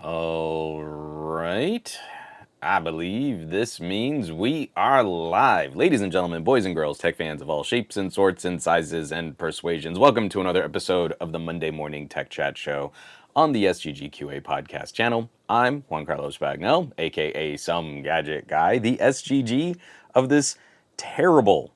All right. I believe this means we are live. Ladies and gentlemen, boys and girls, tech fans of all shapes and sorts and sizes and persuasions, welcome to another episode of the Monday Morning Tech Chat Show on the SGGQA podcast channel. I'm Juan Carlos Bagnell, aka Some Gadget Guy, the SGG of this terrible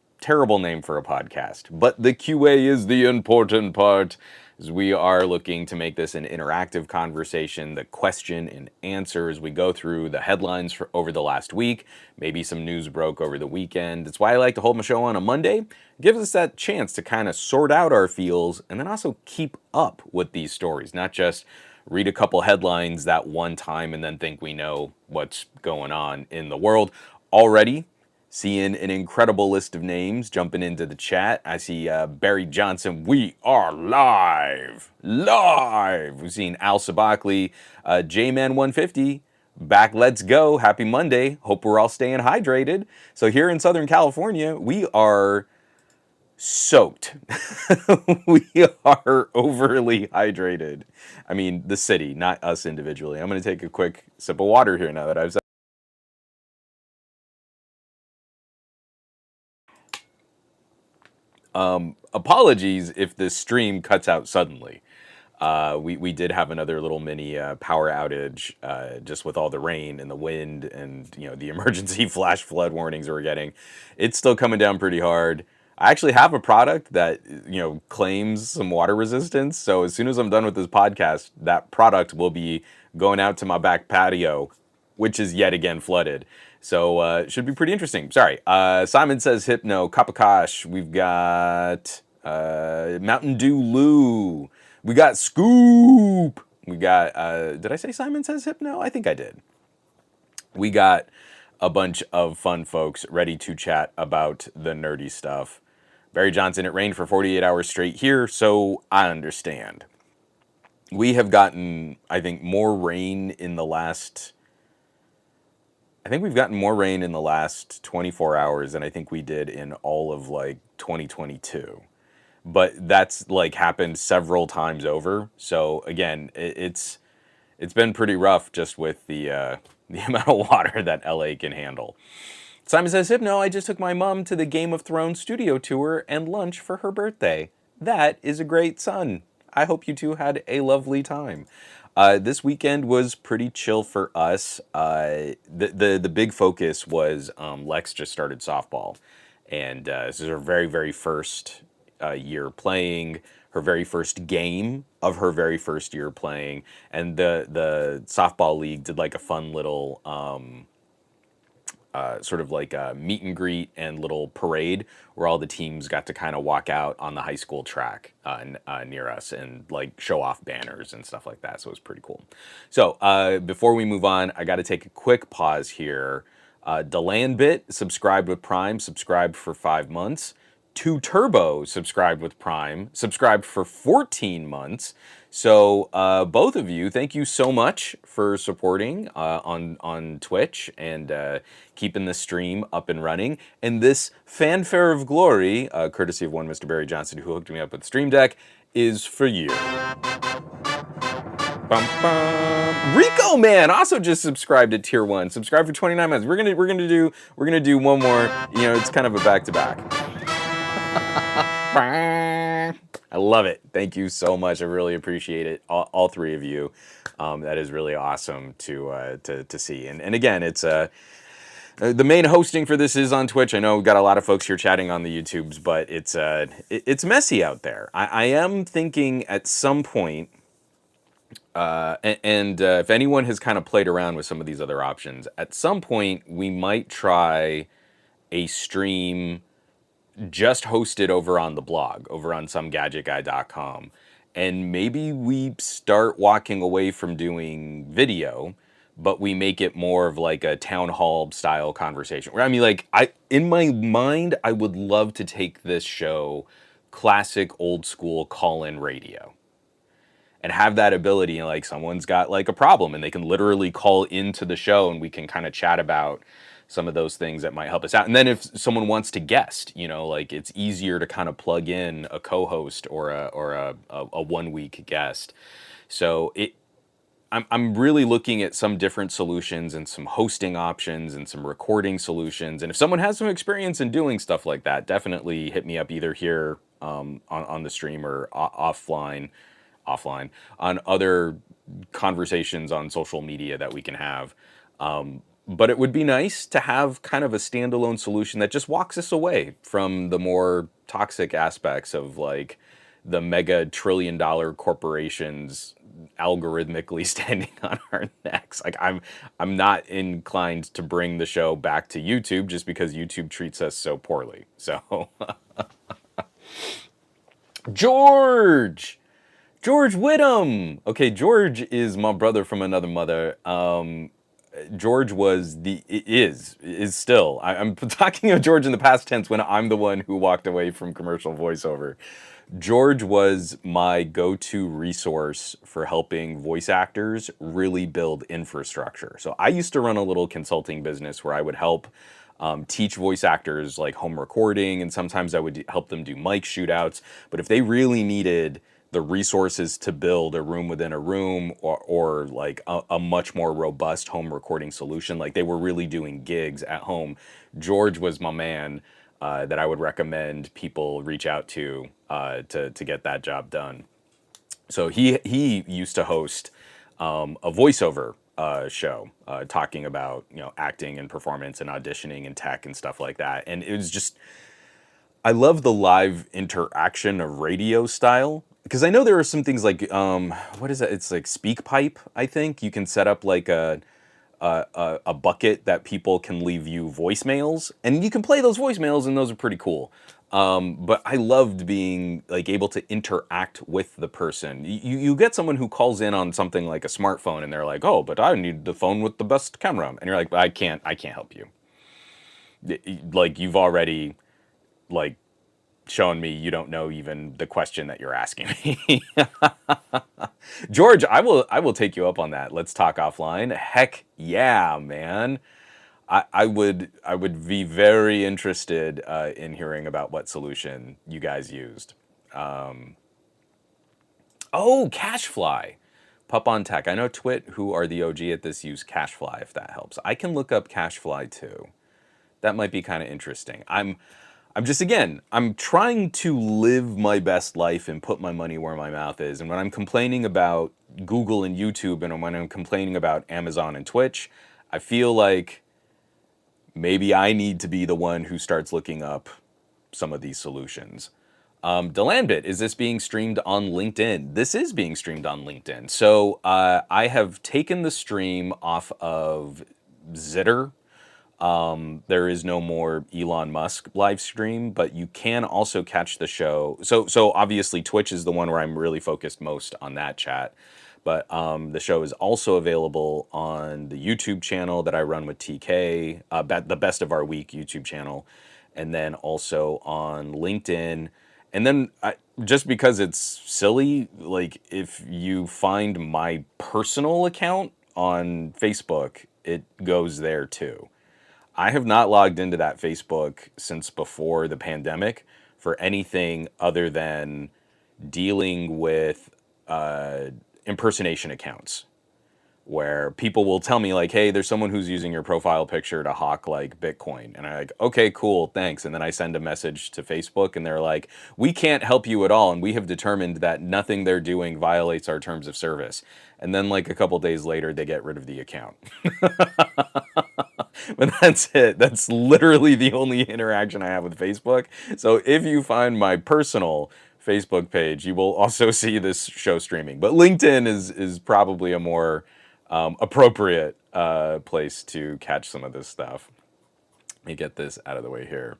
name for a podcast. But the QA is the important part, as we are looking to make this an interactive conversation, the question and answer as we go through the headlines for over the last week. Maybe some news broke over the weekend. That's why I like to hold my show on a Monday. It gives us that chance to kind of sort out our feels and then also keep up with these stories, not just read a couple headlines that one time and then think we know what's going on in the world. Already seeing an incredible list of names jumping into the chat. I see Barry Johnson. We are live. We've seen Al Sabakli, J-Man150. Back, let's go. Happy Monday. Hope we're all staying hydrated. So here in Southern California, we are soaked. We are overly hydrated. I mean, the city, not us individually. I'm going to take a quick sip of water here now that I've said. Apologies if this stream cuts out suddenly. We did have another little mini power outage just with all the rain and the wind and the emergency flash flood warnings we're getting. It's still coming down pretty hard. I actually have a product that claims some water resistance. So as soon as I'm done with this podcast, that product will be going out to my back patio, which is yet again flooded. So it should be pretty interesting. Sorry. Simon says Hypno, Kapakash. We've got Mountain Dew Lou. We got Scoop. We got, did I say Simon says Hypno? I think I did. We got a bunch of fun folks ready to chat about the nerdy stuff. Barry Johnson, it rained for 48 hours straight here, so I understand. We have gotten, I think, more rain in the last... I think we've gotten more rain in the last 24 hours than I think we did in all of, 2022. But that's, happened several times over. So, again, it's been pretty rough just with the amount of water that LA can handle. Simon says, Hypno, I just took my mom to the Game of Thrones studio tour and lunch for her birthday. That is a great son. I hope you two had a lovely time. This weekend was pretty chill for us. The big focus was Lex just started softball. And this is her very first year playing, her very first game of her very first year playing. And the softball league did a fun little sort of a meet and greet and little parade where all the teams got to kind of walk out on the high school track near us and show off banners and stuff like that. So it was pretty cool. So before we move on, I got to take a quick pause here. Delandbit subscribed with Prime, subscribed for 5 months. 2 Turbo subscribed with Prime, subscribed for 14 months. So both of you, thank you so much for supporting on Twitch and keeping the stream up and running. And this fanfare of glory, courtesy of one Mr. Barry Johnson who hooked me up with Stream Deck, is for you. Bum, bum. Rico Man also just subscribed at tier 1. Subscribed for 29 months. We're gonna do one more. It's kind of a back to back. I love it. Thank you so much. I really appreciate it. All 3 of you. That is really awesome to see. And again, it's the main hosting for this is on Twitch. I know we've got a lot of folks here chatting on the YouTubes, but it's messy out there. I am thinking at some point, if anyone has kind of played around with some of these other options, at some point we might try a stream just hosted over on the blog, over on somegadgetguy.com. And maybe we start walking away from doing video, but we make it more of a town hall style conversation. I mean, in my mind, I would love to take this show classic old school call-in radio and have that ability, someone's got a problem and they can literally call into the show and we can kind of chat about some of those things that might help us out. And then if someone wants to guest, it's easier to kind of plug in a co-host or a 1 week guest. So I'm really looking at some different solutions and some hosting options and some recording solutions. And if someone has some experience in doing stuff like that, definitely hit me up either here on the stream or offline on other conversations on social media that we can have. But it would be nice to have kind of a standalone solution that just walks us away from the more toxic aspects of like the mega trillion-dollar corporations algorithmically standing on our necks. Like I'm not inclined to bring the show back to YouTube just because YouTube treats us so poorly. So George, George Whittam. Okay, George is my brother from another mother. George was is still. I'm talking of George in the past tense when I'm the one who walked away from commercial voiceover. George was my go-to resource for helping voice actors really build infrastructure. So I used to run a little consulting business where I would help teach voice actors like home recording, and sometimes I would help them do mic shootouts. But if they really needed the resources to build a room within a room or like a much more robust home recording solution, like they were really doing gigs at home, George was my man that I would recommend people reach out to get that job done. So he used to host a voiceover show talking about acting and performance and auditioning and tech and stuff like that. And it was just I love the live interaction of radio style because I know there are some things like what is it? It's like SpeakPipe. I think you can set up like a bucket that people can leave you voicemails, and you can play those voicemails, and those are pretty cool. But I loved being like able to interact with the person. You get someone who calls in on something like a smartphone, and they're like, "Oh, but I need the phone with the best camera," and you're like, I can't help you. Like you've already like shown me you don't know even the question that you're asking me. George, I will take you up on that. Let's talk offline. Heck yeah, man. I would be very interested in hearing about what solution you guys used. Oh, Cashfly. Pup on Tech. I know Twit, who are the OG at this, use Cashfly if that helps. I can look up Cashfly too. That might be kind of interesting. I'm just again, I'm trying to live my best life and put my money where my mouth is. And when I'm complaining about Google and YouTube and when I'm complaining about Amazon and Twitch, I feel like maybe I need to be the one who starts looking up some of these solutions. Delambit, is this being streamed on LinkedIn? This is being streamed on LinkedIn. So I have taken the stream off of Zitter. There is no more Elon Musk live stream, but you can also catch the show. So obviously Twitch is the one where I'm really focused most on that chat. But the show is also available on the YouTube channel that I run with TK, the Best of Our Week YouTube channel, and then also on LinkedIn. And then just because it's silly, like if you find my personal account on Facebook, it goes there too. I have not logged into that Facebook since before the pandemic for anything other than dealing with impersonation accounts where people will tell me like, hey, there's someone who's using your profile picture to hawk like Bitcoin. And I'm like, okay, cool, thanks. And then I send a message to Facebook and they're like, we can't help you at all. And we have determined that nothing they're doing violates our terms of service. And then like a couple days later, they get rid of the account. But that's it. That's literally the only interaction I have with Facebook. So if you find my personal Facebook page, you will also see this show streaming. But LinkedIn is probably a more appropriate place to catch some of this stuff. Let me get this out of the way here.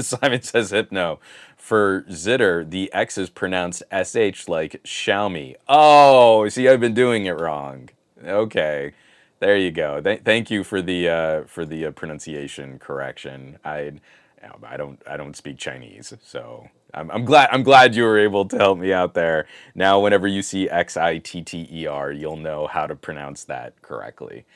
Simon says hypno. For Zitter, the X is pronounced SH like Xiaomi. Oh, see, I've been doing it wrong. Okay. There you go. Thank you for the pronunciation correction. I don't speak Chinese, so I'm glad you were able to help me out there. Now, whenever you see Xitter, you'll know how to pronounce that correctly.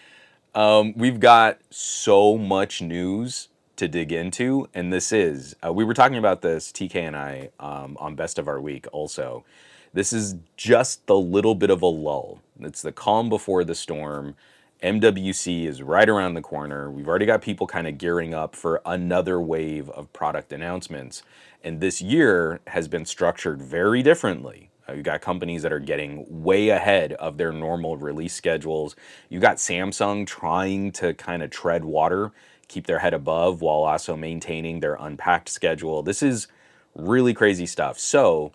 We've got so much news to dig into, and this is we were talking about this, TK and I, on Best of Our Week also. This is just the little bit of a lull. It's the calm before the storm. MWC is right around the corner. We've already got people kind of gearing up for another wave of product announcements. And this year has been structured very differently. You got companies that are getting way ahead of their normal release schedules. You got Samsung trying to kind of tread water, keep their head above while also maintaining their unpacked schedule. This is really crazy stuff. So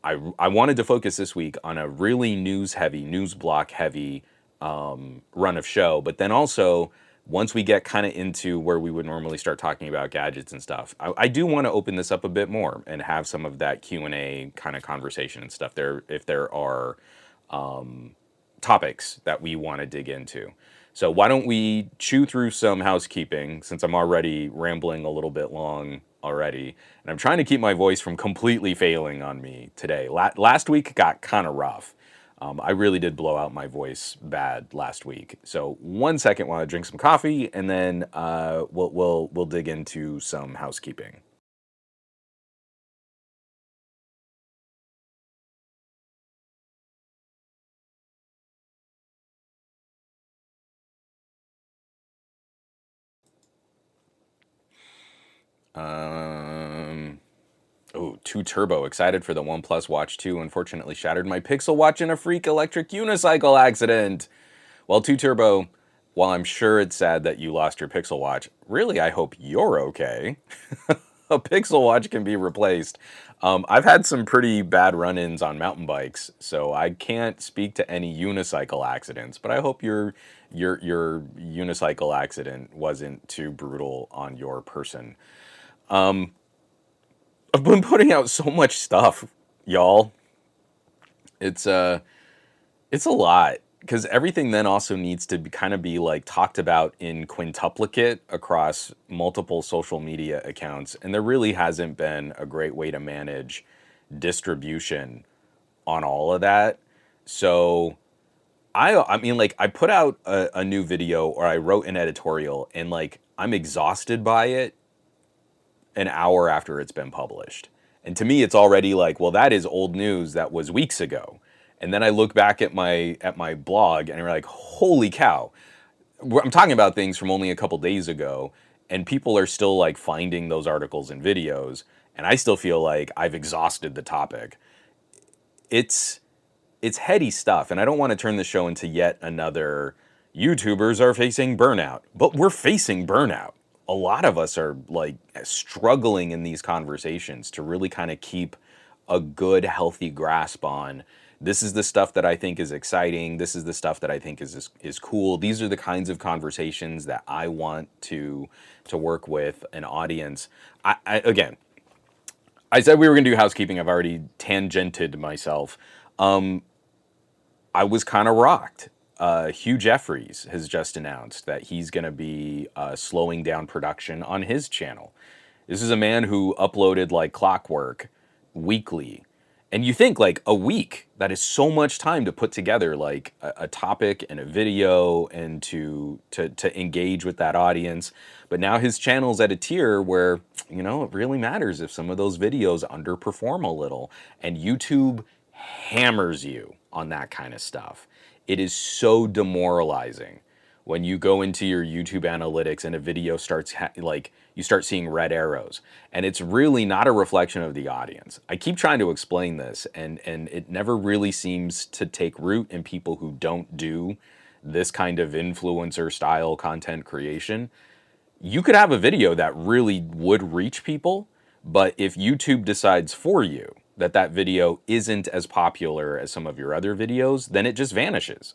I wanted to focus this week on a really news heavy, news block heavy run of show, but then also once we get kind of into where we would normally start talking about gadgets and stuff, I do want to open this up a bit more and have some of that Q&A kind of conversation and stuff there if there are topics that we want to dig into. So why don't we chew through some housekeeping, since I'm already rambling a little bit long already, and I'm trying to keep my voice from completely failing on me today. Last week got kind of rough. I really did blow out my voice bad last week. So 1 second while I drink some coffee, and then we'll dig into some housekeeping. Oh, 2 Turbo, excited for the OnePlus Watch 2. Unfortunately shattered my Pixel Watch in a freak electric unicycle accident. Well, 2 Turbo, while I'm sure it's sad that you lost your Pixel Watch, really I hope you're okay. A Pixel Watch can be replaced. I've had some pretty bad run-ins on mountain bikes, so I can't speak to any unicycle accidents, but I hope your unicycle accident wasn't too brutal on your person. I've been putting out so much stuff, y'all. It's it's a lot because everything then also needs to be, kind of be like talked about in quintuplicate across multiple social media accounts, and there really hasn't been a great way to manage distribution on all of that. So I mean, like, I put out a new video or I wrote an editorial, and like I'm exhausted by it an hour after it's been published. And to me, it's already like, well, that is old news that was weeks ago. And then I look back at my blog and I'm like, holy cow. I'm talking about things from only a couple days ago, and people are still like finding those articles and videos, and I still feel like I've exhausted the topic. It's it's heady stuff, and I don't want to turn the show into yet another YouTubers are facing burnout, but we're facing burnout. A lot of us are like struggling in these conversations to really kind of keep a good, healthy grasp on this is the stuff that I think is exciting. This is the stuff that I think is cool. These are the kinds of conversations that I want to work with an audience. Again, I said we were going to do housekeeping. I've already tangented myself. I was kind of rocked. Hugh Jeffries has just announced that he's going to be slowing down production on his channel. This is a man who uploaded like clockwork weekly. And you think like a week, that is so much time to put together like a topic and a video and to engage with that audience. But now his channel's at a tier where, you know, it really matters if some of those videos underperform a little. And YouTube hammers you on that kind of stuff. It is so demoralizing when you go into your YouTube analytics and a video starts like you start seeing red arrows, and it's really not a reflection of the audience. I keep trying to explain this, and it never really seems to take root in people who don't do this kind of influencer style content creation. You could have a video that really would reach people, but if YouTube decides for you that that video isn't as popular as some of your other videos, then it just vanishes.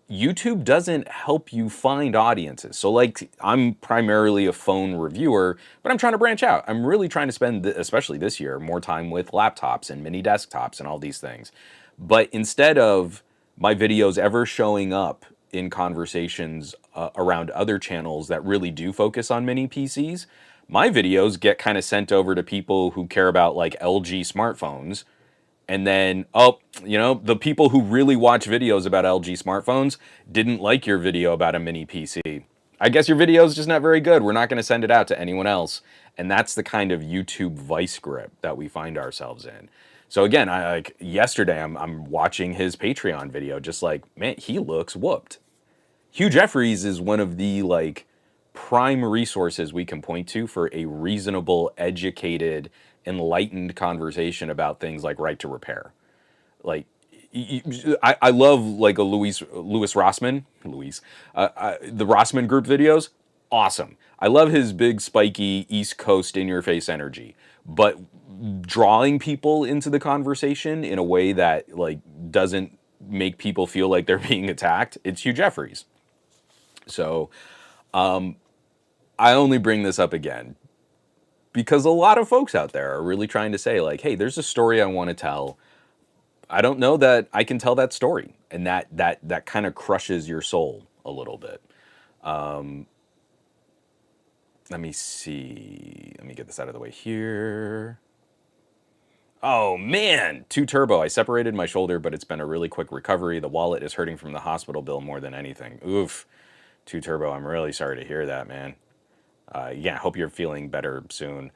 YouTube doesn't help you find audiences. So like I'm primarily a phone reviewer, but I'm trying to branch out. I'm really trying to spend, especially this year, more time with laptops and mini desktops and all these things. But instead of my videos ever showing up in conversations around other channels that really do focus on mini PCs, my videos get kind of sent over to people who care about like LG smartphones. And then, oh, you know, the people who really watch videos about LG smartphones didn't like your video about a mini PC. I guess your video is just not very good. We're not going to send it out to anyone else. And that's the kind of YouTube vice grip that we find ourselves in. So again, I like yesterday I'm watching his Patreon video, just like, man, he looks whooped. Hugh Jeffries is one of the like prime resources we can point to for a reasonable, educated, enlightened conversation about things like right to repair. Like I love like a Louis Rossman, the Rossman group videos. Awesome. I love his big spiky East Coast in your face energy, but drawing people into the conversation in a way that like doesn't make people feel like they're being attacked. It's Hugh Jeffries. So I only bring this up again because a lot of folks out there are really trying to say like, hey, there's a story I want to tell. I don't know that I can tell that story, and that kind of crushes your soul a little bit. Let me see. Let me get this out of the way here. Oh man, 2 Turbo. I separated my shoulder, but it's been a really quick recovery. The wallet is hurting from the hospital bill more than anything. Oof. 2 Turbo, I'm really sorry to hear that, man. Yeah, hope you're feeling better soon.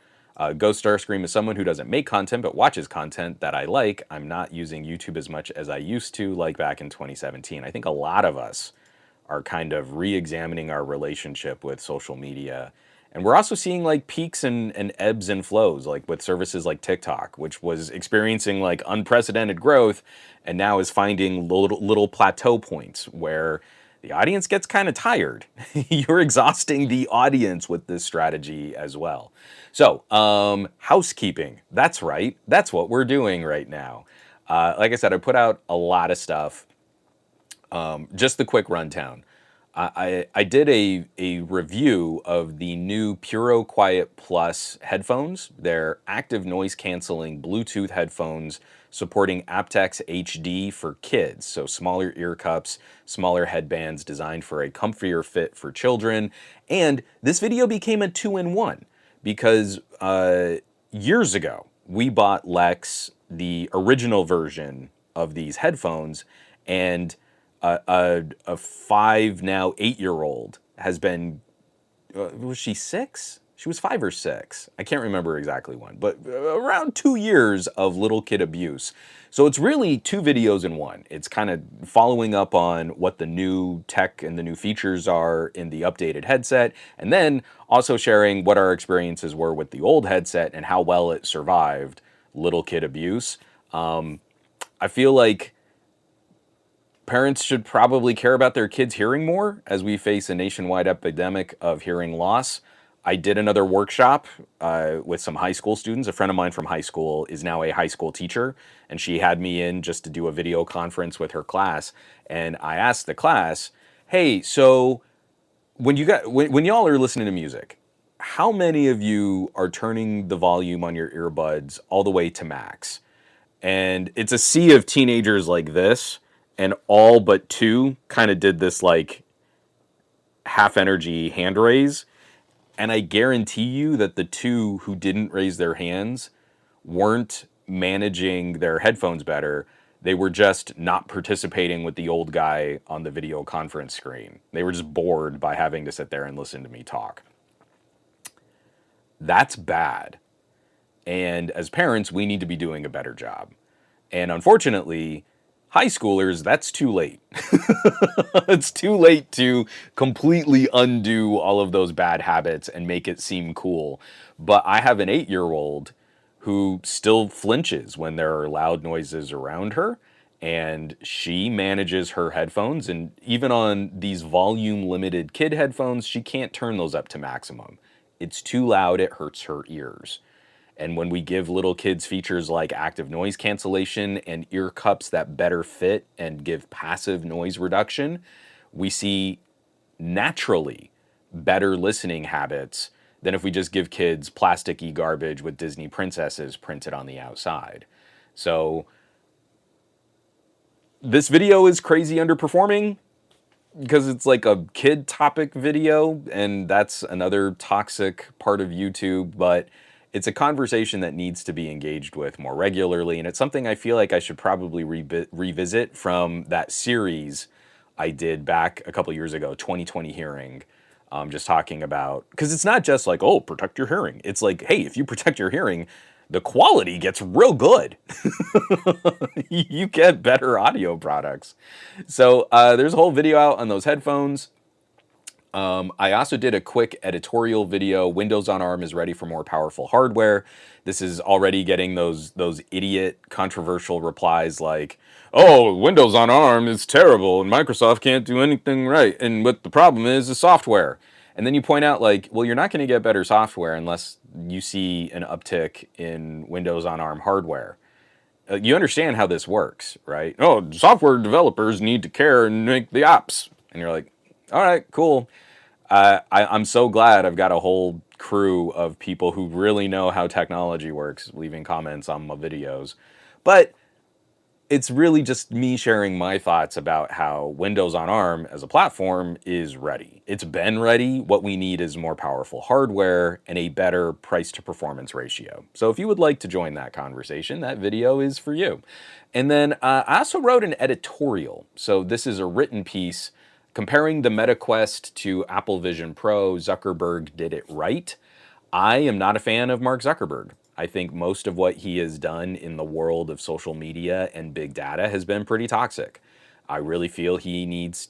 Ghost Starscream is someone who doesn't make content but watches content that I like. I'm not using YouTube as much as I used to, like back in 2017. I think a lot of us are kind of re-examining our relationship with social media. And we're also seeing like peaks and ebbs and flows, like with services like TikTok, which was experiencing like unprecedented growth and now is finding little plateau points where the audience gets kind of tired. You're exhausting the audience with this strategy as well. So, housekeeping. That's right. That's what we're doing right now. Like I said, I put out a lot of stuff. Just the quick rundown. I did a review of the new Puro Quiet Plus headphones. They're active noise canceling Bluetooth headphones supporting aptX HD for kids. So smaller ear cups, smaller headbands designed for a comfier fit for children. And this video became a 2-in-1 because years ago we bought Lex the original version of these headphones, and a 5 now 8-year-old has been was she 6? She was 5 or 6. I can't remember exactly when, but around 2 years of little kid abuse. So it's really 2 videos in one. It's kind of following up on what the new tech and the new features are in the updated headset, and then also sharing what our experiences were with the old headset and how well it survived little kid abuse. I feel like parents should probably care about their kids hearing more as we face a nationwide epidemic of hearing loss. I did another workshop with some high school students. A friend of mine from high school is now a high school teacher, and she had me in just to do a video conference with her class. And I asked the class, hey, so when y'all are listening to music, how many of you are turning the volume on your earbuds all the way to max? And it's a sea of teenagers like this, and all but 2 kind of did this like half energy hand raise. And I guarantee you that the 2 who didn't raise their hands weren't managing their headphones better. They were just not participating with the old guy on the video conference screen. They were just bored by having to sit there and listen to me talk. That's bad. And as parents, we need to be doing a better job. And unfortunately, high schoolers, that's too late. It's too late to completely undo all of those bad habits and make it seem cool. But I have an 8-year-old who still flinches when there are loud noises around her, and she manages her headphones. And even on these volume limited kid headphones, she can't turn those up to maximum. It's too loud, it hurts her ears. And when we give little kids features like active noise cancellation and ear cups that better fit and give passive noise reduction, we see naturally better listening habits than if we just give kids plasticky garbage with Disney princesses printed on the outside. So this video is crazy underperforming because it's like a kid topic video, and that's another toxic part of YouTube, but it's a conversation that needs to be engaged with more regularly, and it's something I feel like I should probably revisit from that series I did back a couple years ago, 2020 Hearing, just talking about, because it's not just like, oh, protect your hearing. It's like, hey, if you protect your hearing, the quality gets real good. You get better audio products. So there's a whole video out on those headphones. I also did a quick editorial video. Windows on ARM is ready for more powerful hardware. This is already getting those idiot controversial replies like, "Oh, Windows on ARM is terrible and Microsoft can't do anything right. And what the problem is the software." And then you point out like, well, you're not going to get better software unless you see an uptick in Windows on ARM hardware. You understand how this works, right? Oh, software developers need to care and make the apps. And you're like, all right, cool. I'm so glad I've got a whole crew of people who really know how technology works leaving comments on my videos. But it's really just me sharing my thoughts about how Windows on ARM as a platform is ready. It's been ready. What we need is more powerful hardware and a better price to performance ratio. So if you would like to join that conversation, that video is for you. And then I also wrote an editorial. So this is a written piece comparing the Meta Quest to Apple Vision Pro. Zuckerberg did it right. I am not a fan of Mark Zuckerberg. I think most of what he has done in the world of social media and big data has been pretty toxic. I really feel he needs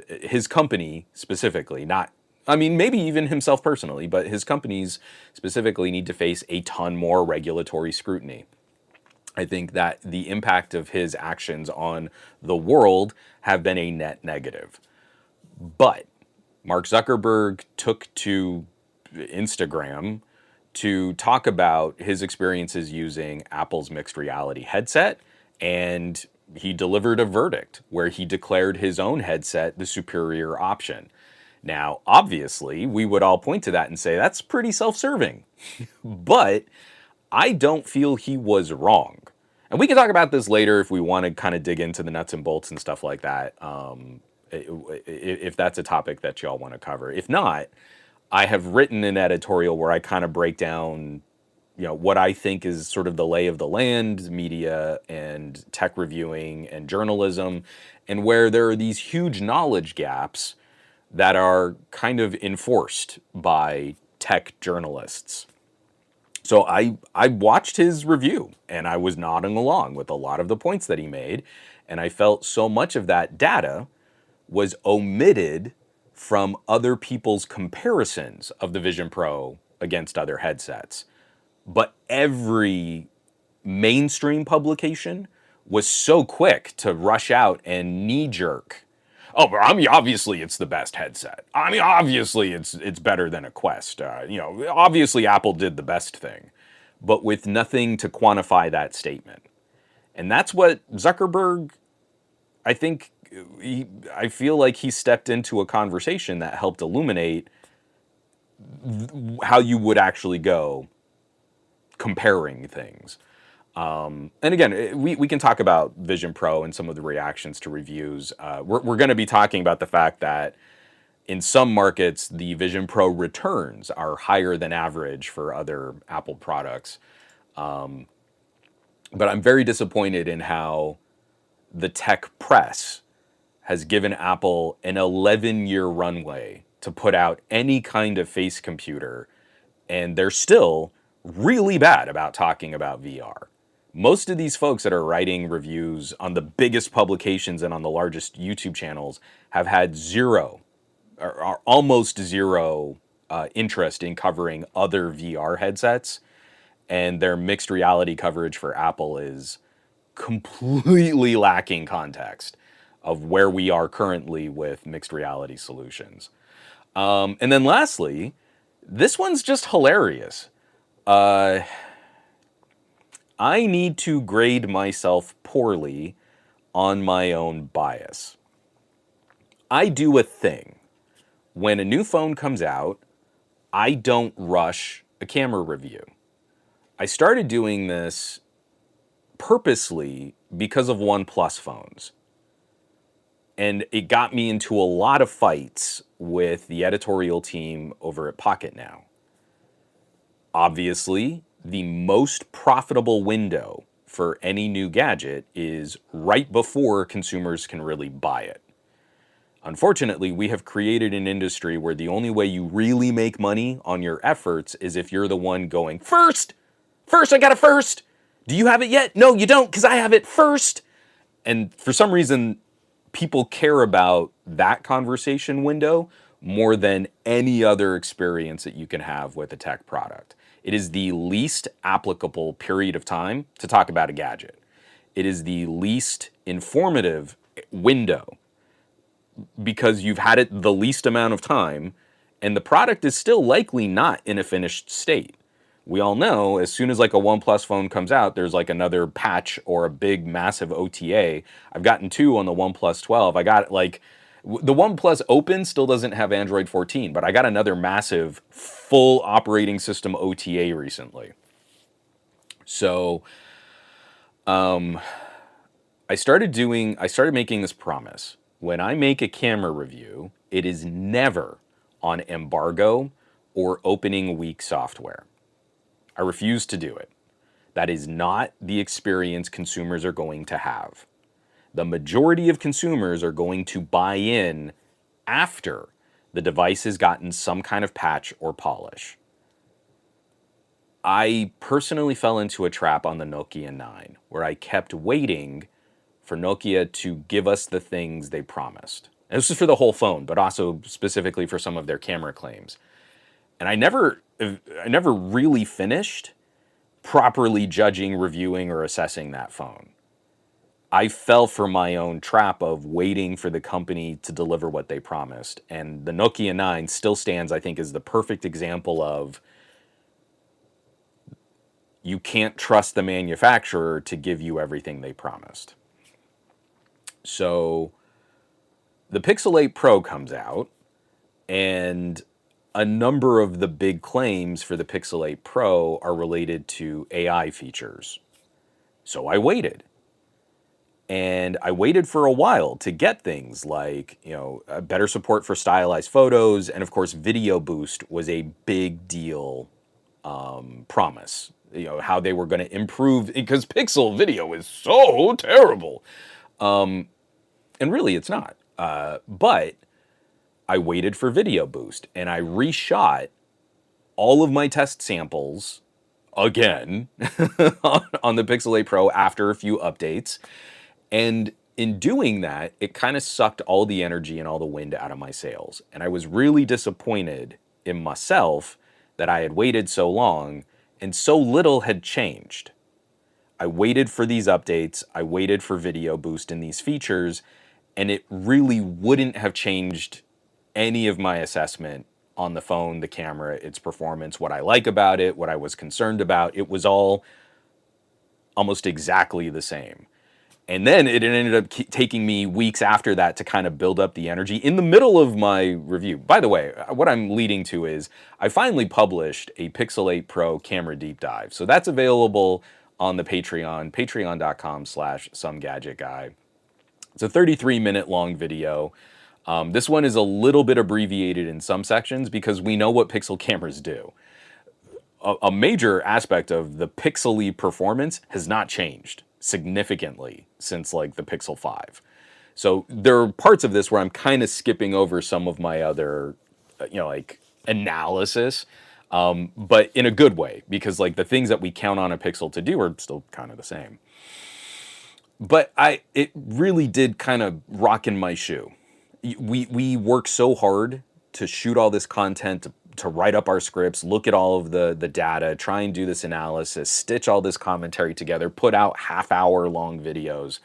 his company specifically, not, I mean, maybe even himself personally, but his companies specifically need to face a ton more regulatory scrutiny. I think that the impact of his actions on the world have been a net negative. But Mark Zuckerberg took to Instagram to talk about his experiences using Apple's mixed reality headset, and he delivered a verdict where he declared his own headset the superior option. Now, obviously, we would all point to that and say that's pretty self-serving, but I don't feel he was wrong. And we can talk about this later if we want to kind of dig into the nuts and bolts and stuff like that, if that's a topic that y'all want to cover. If not, I have written an editorial where I kind of break down, what I think is sort of the lay of the land, media and tech reviewing and journalism, and where there are these huge knowledge gaps that are kind of enforced by tech journalists. So I watched his review and I was nodding along with a lot of the points that he made, and I felt so much of that data was omitted from other people's comparisons of the Vision Pro against other headsets. But every mainstream publication was so quick to rush out and knee-jerk. Oh, but obviously it's the best headset. Obviously it's better than a Quest. Obviously Apple did the best thing, but with nothing to quantify that statement. And that's what Zuckerberg, I think, I feel like he stepped into a conversation that helped illuminate how you would actually go comparing things. And again, we can talk about Vision Pro and some of the reactions to reviews. We're going to be talking about the fact that in some markets, the Vision Pro returns are higher than average for other Apple products. But I'm very disappointed in how the tech press has given Apple an 11-year runway to put out any kind of face computer, and they're still really bad about talking about VR. Most of these folks that are writing reviews on the biggest publications and on the largest YouTube channels have had zero, or almost zero, interest in covering other VR headsets, and their mixed reality coverage for Apple is completely lacking context of where we are currently with mixed reality solutions. And then lastly, this one's just hilarious. I need to grade myself poorly on my own bias. I do a thing. When a new phone comes out, I don't rush a camera review. I started doing this purposely because of OnePlus phones. And it got me into a lot of fights with the editorial team over at Pocket Now. Obviously, the most profitable window for any new gadget is right before consumers can really buy it. Unfortunately, we have created an industry where the only way you really make money on your efforts is if you're the one going first First, I got it first. Do you have it yet? No, you don't, because I have it first. And for some reason, people care about that conversation window more than any other experience that you can have with a tech product. It is the least applicable period of time to talk about a gadget. It is the least informative window because you've had it the least amount of time, and the product is still likely not in a finished state. We all know as soon as like a OnePlus phone comes out, there's like another patch or a big massive OTA. I've gotten two on the OnePlus 12. I got like the OnePlus Open still doesn't have Android 14, but I got another massive full operating system OTA recently. So I started making this promise. When I make a camera review, it is never on embargo or opening weak software. I refuse to do it. That is not the experience consumers are going to have. The majority of consumers are going to buy in after the device has gotten some kind of patch or polish. I personally fell into a trap on the Nokia 9 where I kept waiting for Nokia to give us the things they promised. And this is for the whole phone, but also specifically for some of their camera claims. And I never really finished properly judging, reviewing, or assessing that phone. I fell for my own trap of waiting for the company to deliver what they promised. And the Nokia 9 still stands, I think, as the perfect example of you can't trust the manufacturer to give you everything they promised. So the Pixel 8 Pro comes out, and a number of the big claims for the Pixel 8 Pro are related to AI features. So I waited. And I waited for a while to get things like, better support for stylized photos. And of course, Video Boost was a big deal promise. How they were going to improve, because Pixel video is so terrible. And really, it's not. But I waited for Video Boost, and I reshot all of my test samples again on the Pixel 8 Pro after a few updates. And in doing that, it kind of sucked all the energy and all the wind out of my sails. And I was really disappointed in myself that I had waited so long and so little had changed. I waited for these updates, I waited for Video Boost and these features, and it really wouldn't have changed any of my assessment on the phone, the camera, its performance, what I like about it, what I was concerned about. It was all almost exactly the same. And then it ended up taking me weeks after that to kind of build up the energy in the middle of my review. By the way, what I'm leading to is I finally published a Pixel 8 Pro camera deep dive. So that's available on the Patreon, patreon.com/somegadgetguy. It's a 33-minute long video. This one is a little bit abbreviated in some sections because we know what Pixel cameras do. A major aspect of the pixely performance has not changed significantly since like the Pixel 5. So there are parts of this where I'm kind of skipping over some of my other, like analysis, but in a good way, because like the things that we count on a Pixel to do are still kind of the same. But it really did kind of rock in my shoe. We work so hard to shoot all this content, to write up our scripts, look at all of the data, try and do this analysis, stitch all this commentary together, put out half-hour long videos.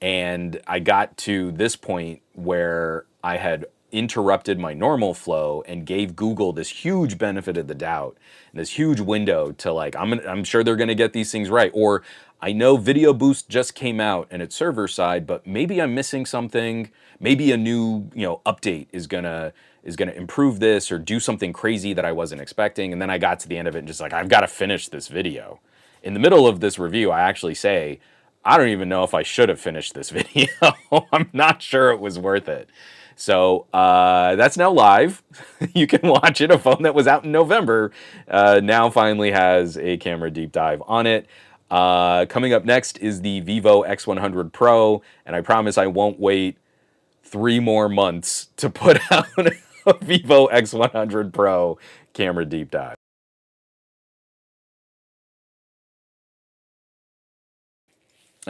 And I got to this point where I had interrupted my normal flow and gave Google this huge benefit of the doubt, and this huge window to like, I'm sure they're going to get these things right. Or I know Video Boost just came out and it's server side, but maybe I'm missing something. Maybe a new, update is gonna improve this or do something crazy that I wasn't expecting. And then I got to the end of it and just like, I've got to finish this video. In the middle of this review, I actually say, I don't even know if I should have finished this video. I'm not sure it was worth it. So that's now live. You can watch it. A phone that was out in November now finally has a camera deep dive on it. Coming up next is the Vivo X100 Pro, and I promise I won't wait 3 more months to put out a Vivo X100 Pro camera deep dive.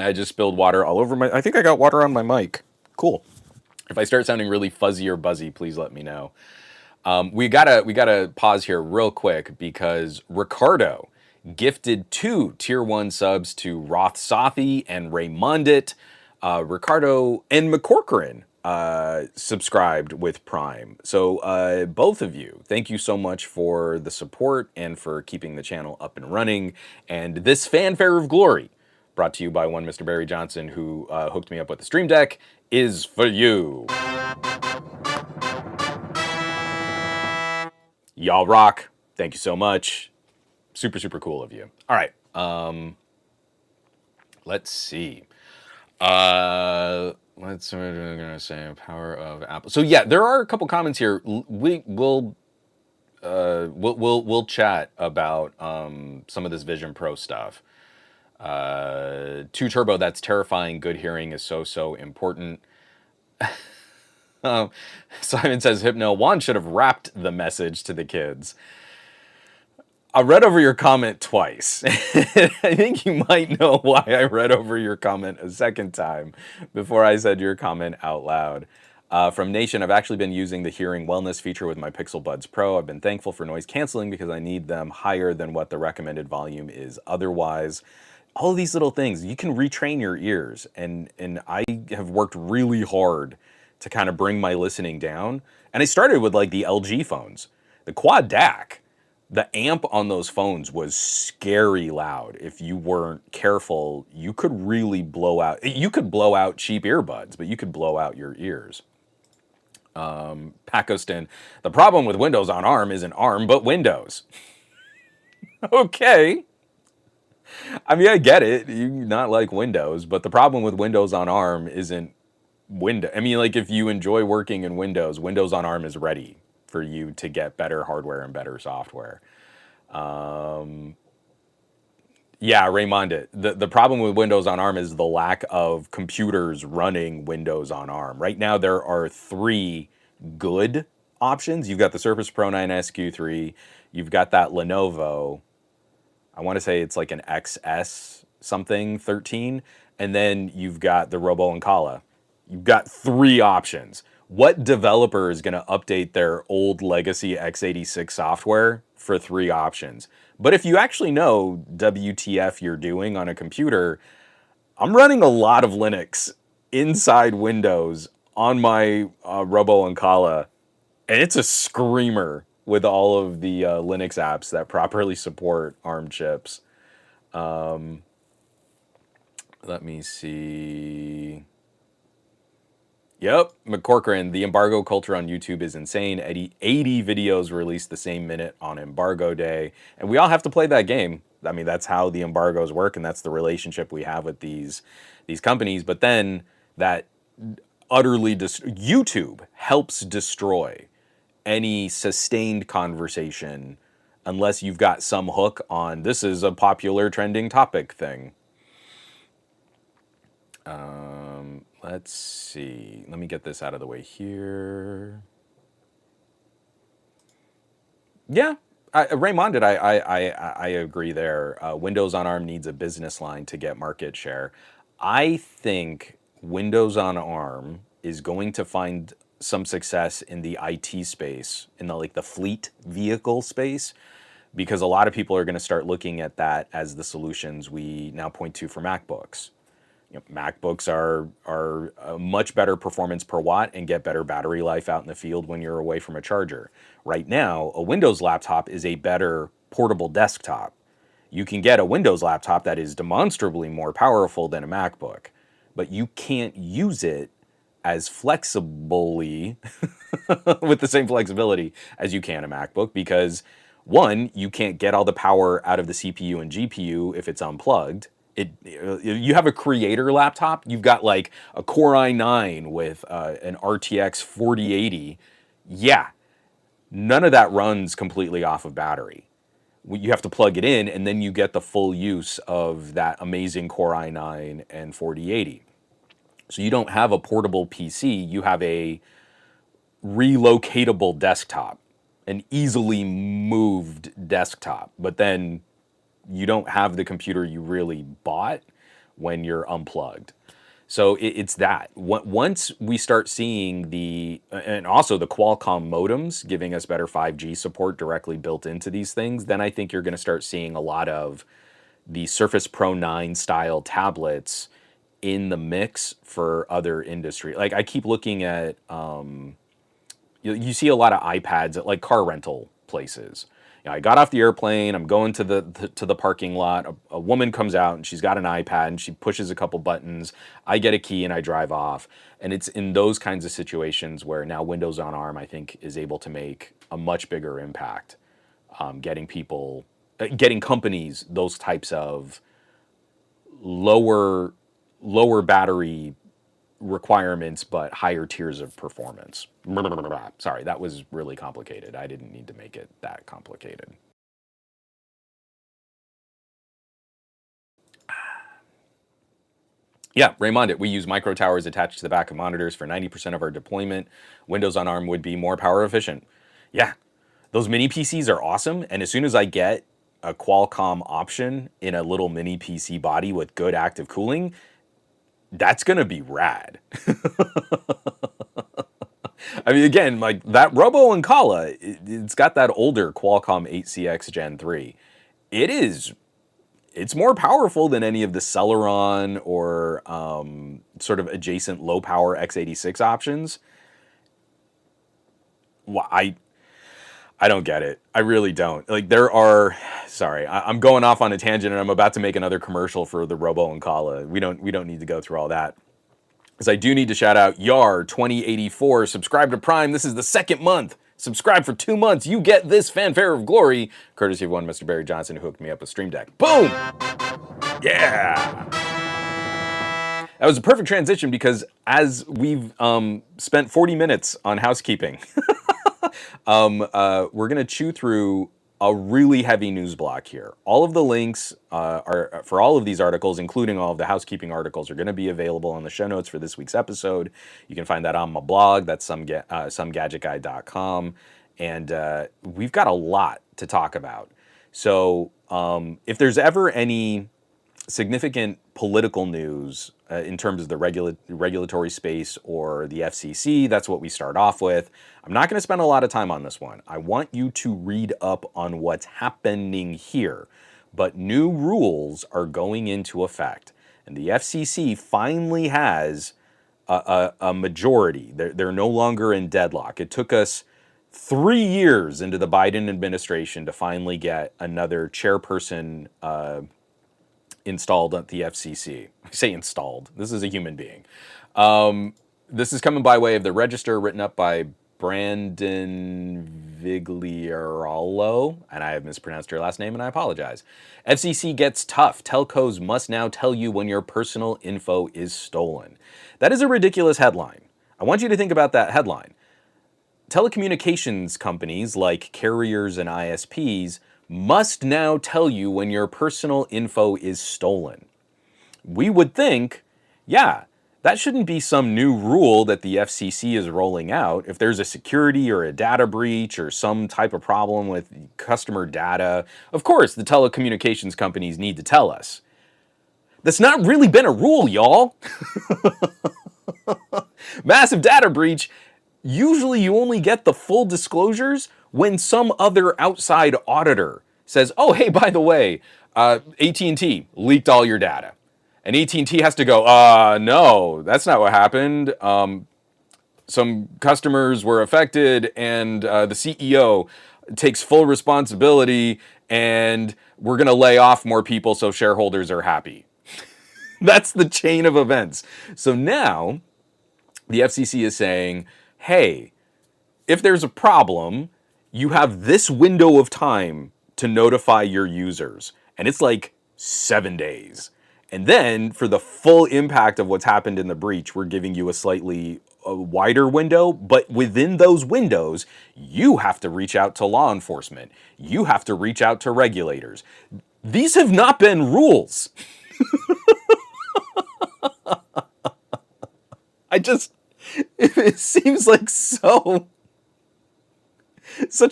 I just spilled water all over my. I think I got water on my mic. Cool. If I start sounding really fuzzy or buzzy, please let me know. We gotta pause here real quick because Ricardo gifted 2 tier 1 subs to Roth Safi and Raymondit. Ricardo and McCorcoran subscribed with Prime. So both of you, thank you so much for the support and for keeping the channel up and running. And this fanfare of glory, brought to you by one Mr. Barry Johnson, who hooked me up with the Stream Deck, is for you. Y'all rock. Thank you so much. Super, super cool of you. All right. Let's see. Let's what we're gonna say. Power of Apple. So yeah, there are a couple comments here. We'll chat about some of this Vision Pro stuff. 2 Turbo, that's terrifying. Good hearing is so important. Simon says Hypno Juan should have rapped the message to the kids. I read over your comment twice. I think you might know why I read over your comment a second time before I said your comment out loud. From Nation, I've actually been using the hearing wellness feature with my Pixel Buds Pro. I've been thankful for noise canceling because I need them higher than what the recommended volume is otherwise. All of these little things, you can retrain your ears. And I have worked really hard to kind of bring my listening down. And I started with like the LG phones. The Quad DAC, the amp on those phones was scary loud. If you weren't careful, you could really blow out. You could blow out cheap earbuds, but you could blow out your ears. Pacoston, the problem with Windows on ARM isn't ARM, but Windows. Okay. I mean, I get it. You not like Windows, but the problem with Windows on ARM isn't Windows. I mean, like if you enjoy working in Windows, Windows on ARM is ready for you to get better hardware and better software. Yeah, Raymond, the problem with Windows on ARM is the lack of computers running Windows on ARM. Right now, there are 3 good options. You've got the Surface Pro 9 SQ3. You've got that Lenovo. I want to say it's like an XS something 13. And then you've got the Robo Ancala. You've got 3 options. What developer is going to update their old legacy x86 software for 3 options? But if you actually know WTF you're doing on a computer, I'm running a lot of Linux inside Windows on my Robo Ancala, and it's a screamer with all of the Linux apps that properly support ARM chips. Let me see. Yep, McCorcoran, the embargo culture on YouTube is insane. 80 videos released the same minute on embargo day. And we all have to play that game. I mean, that's how the embargoes work, and that's the relationship we have with these companies. But then that utterly YouTube helps destroy any sustained conversation unless you've got some hook on this is a popular trending topic thing. Let's see. Let me get this out of the way here. Yeah, Raymond, I agree there. Windows on ARM needs a business line to get market share. I think Windows on ARM is going to find some success in the IT space, in the fleet vehicle space, because a lot of people are going to start looking at that as the solutions we now point to for MacBooks. MacBooks are a much better performance per watt and get better battery life out in the field when you're away from a charger. Right now, a Windows laptop is a better portable desktop. You can get a Windows laptop that is demonstrably more powerful than a MacBook, but you can't use it as flexibly with the same flexibility as you can a MacBook because, one, you can't get all the power out of the CPU and GPU if it's unplugged. You have a creator laptop, you've got like a Core i9 with an RTX 4080. Yeah, none of that runs completely off of battery. You have to plug it in, and then you get the full use of that amazing Core i9 and 4080. So you don't have a portable PC, you have a relocatable desktop, an easily moved desktop, but then you don't have the computer you really bought when you're unplugged. So it's that. Once we start seeing and also the Qualcomm modems giving us better 5G support directly built into these things, then I think you're going to start seeing a lot of the Surface Pro 9 style tablets in the mix for other industry. Like I keep looking at, you see a lot of iPads at like car rental places. I got off the airplane. I'm going to the parking lot. A woman comes out and she's got an iPad and she pushes a couple buttons. I get a key and I drive off. And it's in those kinds of situations where now Windows on ARM, I think, is able to make a much bigger impact, getting companies those types of lower battery requirements but higher tiers of performance. Sorry, that was really complicated. I didn't need to make it that complicated. Yeah, Raymond, we use micro towers attached to the back of monitors for 90% of our deployment. Windows on ARM would be more power efficient. Yeah, those mini PCs are awesome. And as soon as I get a Qualcomm option in a little mini PC body with good active cooling, that's going to be rad. I mean, again, like that Robo Ancala, it's got that older Qualcomm 8CX Gen 3. It's more powerful than any of the Celeron or sort of adjacent low power x86 options. I don't get it. I really don't. Like sorry, I'm going off on a tangent and I'm about to make another commercial for the Robo Ancala. We don't need to go through all that. Because I do need to shout out Yar 2084, subscribe to Prime. This is the second month. Subscribe for 2 months. You get this fanfare of glory, courtesy of one Mr. Barry Johnson who hooked me up with Stream Deck. Boom! Yeah! That was a perfect transition because as we've spent 40 minutes on housekeeping, we're going to chew through a really heavy news block here. All of the links are for all of these articles, including all of the housekeeping articles, are going to be available in the show notes for this week's episode. You can find that on my blog. That's somegadgetguy.com. And we've got a lot to talk about. So if there's ever any significant political news in terms of the regulatory space or the FCC, that's what we start off with. I'm not going to spend a lot of time on this one. I want you to read up on what's happening here. But new rules are going into effect. And the FCC finally has a majority. They're no longer in deadlock. It took us 3 years into the Biden administration to finally get another chairperson installed at the FCC. I say installed. This is a human being. This is coming by way of the Register, written up by Brandon Vigliarolo, and I have mispronounced your last name, and I apologize. FCC gets tough. Telcos must now tell you when your personal info is stolen. That is a ridiculous headline. I want you to think about that headline. Telecommunications companies like carriers and ISPs must now tell you when your personal info is stolen. We would think, yeah, that shouldn't be some new rule that the FCC is rolling out. If there's a security or a data breach or some type of problem with customer data, of course the telecommunications companies need to tell us. That's not really been a rule, y'all. Massive data breach, usually you only get the full disclosures when some other outside auditor says, oh, hey, by the way, AT&T leaked all your data. And AT&T has to go, no, that's not what happened. Some customers were affected and the CEO takes full responsibility and we're going to lay off more people so shareholders are happy. That's the chain of events. So now the FCC is saying, hey, if there's a problem, you have this window of time to notify your users. And it's like 7 days. And then for the full impact of what's happened in the breach, we're giving you a slightly wider window. But within those windows, you have to reach out to law enforcement. You have to reach out to regulators. These have not been rules. It seems like such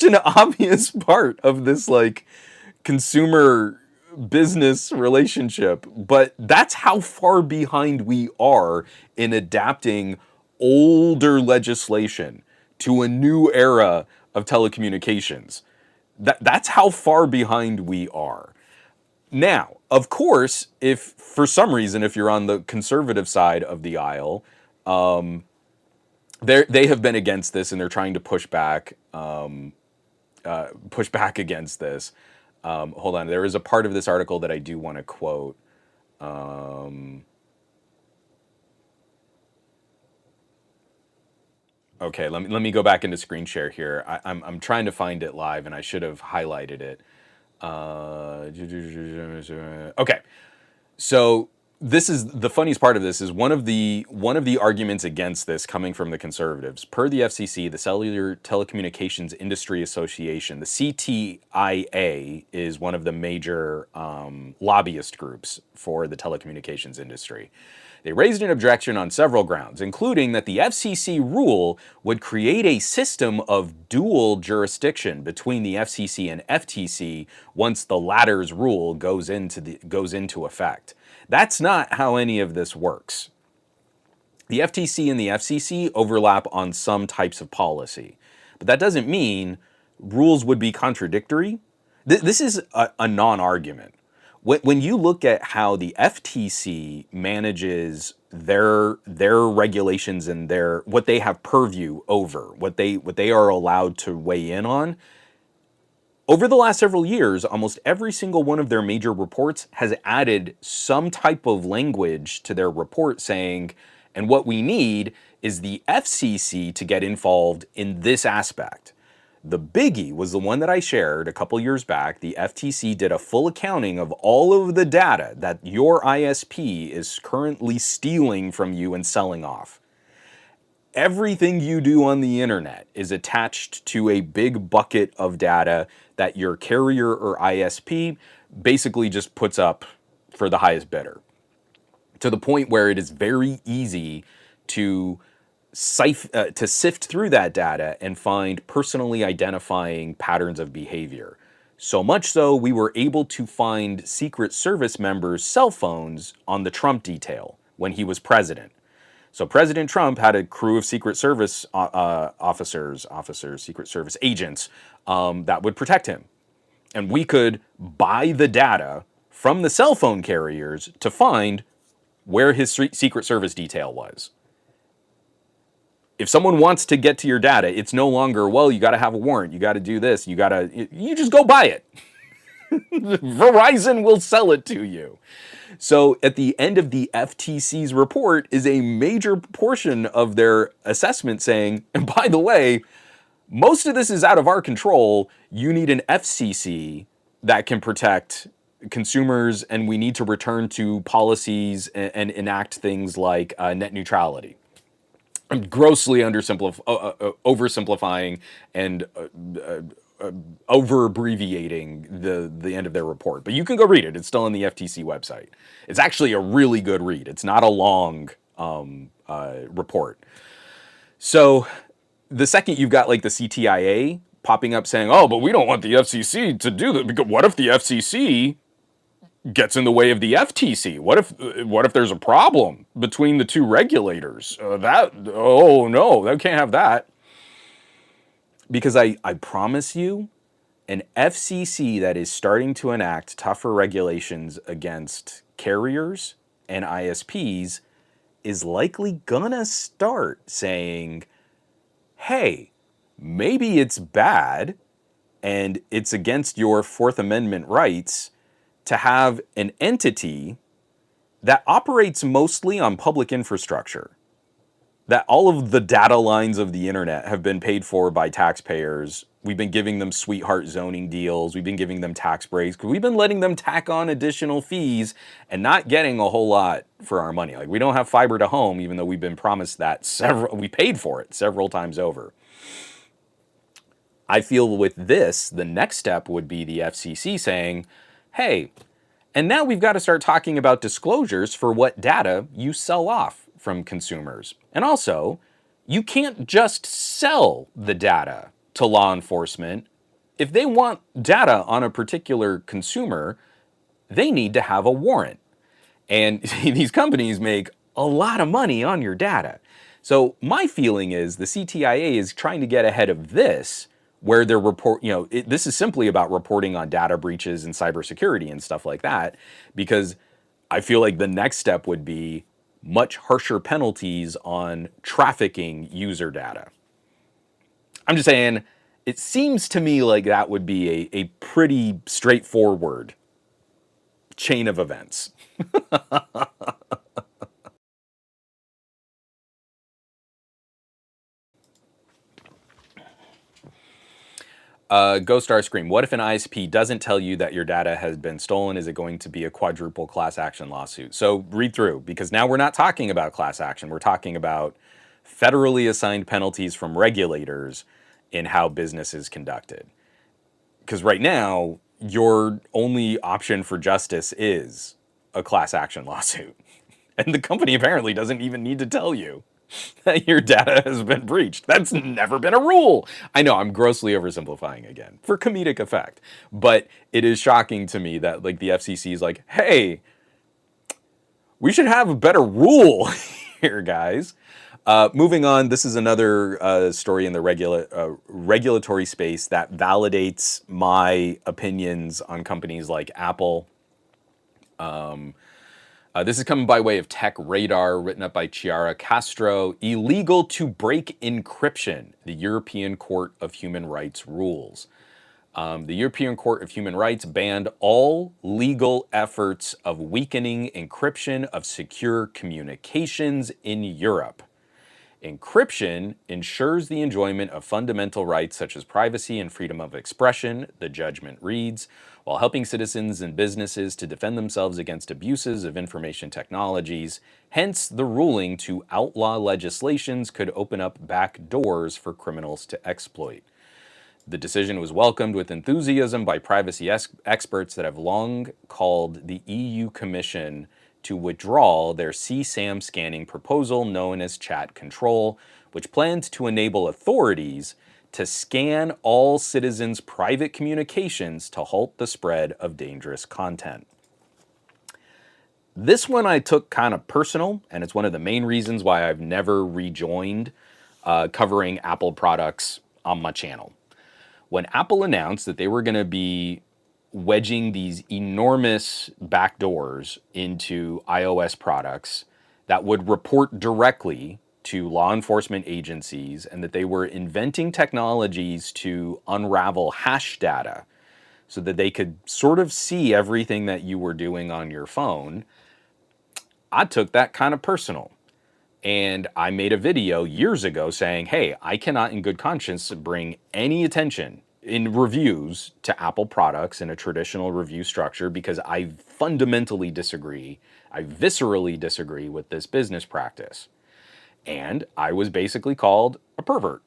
an obvious part of this like consumer business relationship. But that's how far behind we are in adapting older legislation to a new era of telecommunications. That's how far behind we are. Now, of course, if for some reason, if you're on the conservative side of the aisle, they have been against this and they're trying to push back against this. Hold on, there is a part of this article that I do want to quote. Okay, let me go back into screen share here. I'm trying to find it live, and I should have highlighted it. Okay, so this is the funniest part of this is one of the arguments against this coming from the conservatives. Per the FCC, the Cellular Telecommunications Industry Association, the CTIA is one of the major lobbyist groups for the telecommunications industry. They raised an objection on several grounds, including that the FCC rule would create a system of dual jurisdiction between the FCC and FTC once the latter's rule goes into effect. That's not how any of this works. The FTC and the FCC overlap on some types of policy, but that doesn't mean rules would be contradictory. This is a non-argument. When you look at how the FTC manages their regulations and what they have purview over, what they are allowed to weigh in on, over the last several years, almost every single one of their major reports has added some type of language to their report saying, and what we need is the FCC to get involved in this aspect. The biggie was the one that I shared a couple years back. The FTC did a full accounting of all of the data that your ISP is currently stealing from you and selling off. Everything you do on the internet is attached to a big bucket of data that your carrier or ISP basically just puts up for the highest bidder, to the point where it is very easy to sift through that data and find personally identifying patterns of behavior. So much so, we were able to find Secret Service members' cell phones on the Trump detail when he was president. So President Trump had a crew of Secret Service Secret Service agents that would protect him. And we could buy the data from the cell phone carriers to find where his Secret Service detail was. If someone wants to get to your data, it's no longer, well, you got to have a warrant, you got to do this, you just go buy it. Verizon will sell it to you. So at the end of the FTC's report is a major portion of their assessment saying, and by the way, most of this is out of our control. You need an FCC that can protect consumers, and we need to return to policies and enact things like net neutrality. I'm grossly oversimplifying and over abbreviating the end of their report, but you can go read it. It's still on the FTC website. It's actually a really good read. It's not a long report. So the second you've got like the CTIA popping up saying, oh, but we don't want the FCC to do that, because what if the FCC gets in the way of the FTC? What if there's a problem between the two regulators? Oh no, that can't have that. Because I promise you, an FCC that is starting to enact tougher regulations against carriers and ISPs is likely gonna start saying, hey, maybe it's bad and it's against your Fourth Amendment rights to have an entity that operates mostly on public infrastructure, that all of the data lines of the internet have been paid for by taxpayers. We've been giving them sweetheart zoning deals. We've been giving them tax breaks. We've been letting them tack on additional fees and not getting a whole lot for our money. Like, we don't have fiber to home, even though we've been promised that we paid for it several times over. I feel with this, the next step would be the FCC saying, hey, and now we've got to start talking about disclosures for what data you sell off from consumers. And also, you can't just sell the data to law enforcement. If they want data on a particular consumer, they need to have a warrant. And these companies make a lot of money on your data. So my feeling is the CTIA is trying to get ahead of this, where they're this is simply about reporting on data breaches and cybersecurity and stuff like that, because I feel like the next step would be much harsher penalties on trafficking user data. I'm just saying, it seems to me like that would be a pretty straightforward chain of events. Ghost Star Scream, what if an ISP doesn't tell you that your data has been stolen? Is it going to be a quadruple class action lawsuit? So read through, because now we're not talking about class action. We're talking about federally assigned penalties from regulators in how business is conducted. Because right now, your only option for justice is a class action lawsuit. And the company apparently doesn't even need to tell you that your data has been breached. That's never been a rule. I know I'm grossly oversimplifying again for comedic effect, but it is shocking to me that like the FCC is like, hey, we should have a better rule here, guys. Moving on, this is another story in the regulatory space that validates my opinions on companies like Apple. This is coming by way of Tech Radar, written up by Chiara Castro. Illegal to break encryption, the European Court of Human Rights rules. The European Court of Human Rights banned all legal efforts of weakening encryption of secure communications in Europe. Encryption ensures the enjoyment of fundamental rights such as privacy and freedom of expression, the judgment reads, while helping citizens and businesses to defend themselves against abuses of information technologies. Hence, the ruling to outlaw legislations could open up back doors for criminals to exploit. The decision was welcomed with enthusiasm by privacy experts that have long called the EU Commission to withdraw their CSAM scanning proposal known as Chat Control, which plans to enable authorities to scan all citizens' private communications to halt the spread of dangerous content. This one I took kind of personal, and it's one of the main reasons why I've never rejoined covering Apple products on my channel. When Apple announced that they were going to be wedging these enormous backdoors into iOS products that would report directly to law enforcement agencies, and that they were inventing technologies to unravel hash data so that they could sort of see everything that you were doing on your phone, I took that kind of personal. And I made a video years ago saying, hey, I cannot in good conscience bring any attention in reviews to Apple products in a traditional review structure, because I fundamentally disagree, I viscerally disagree with this business practice. And I was basically called a pervert.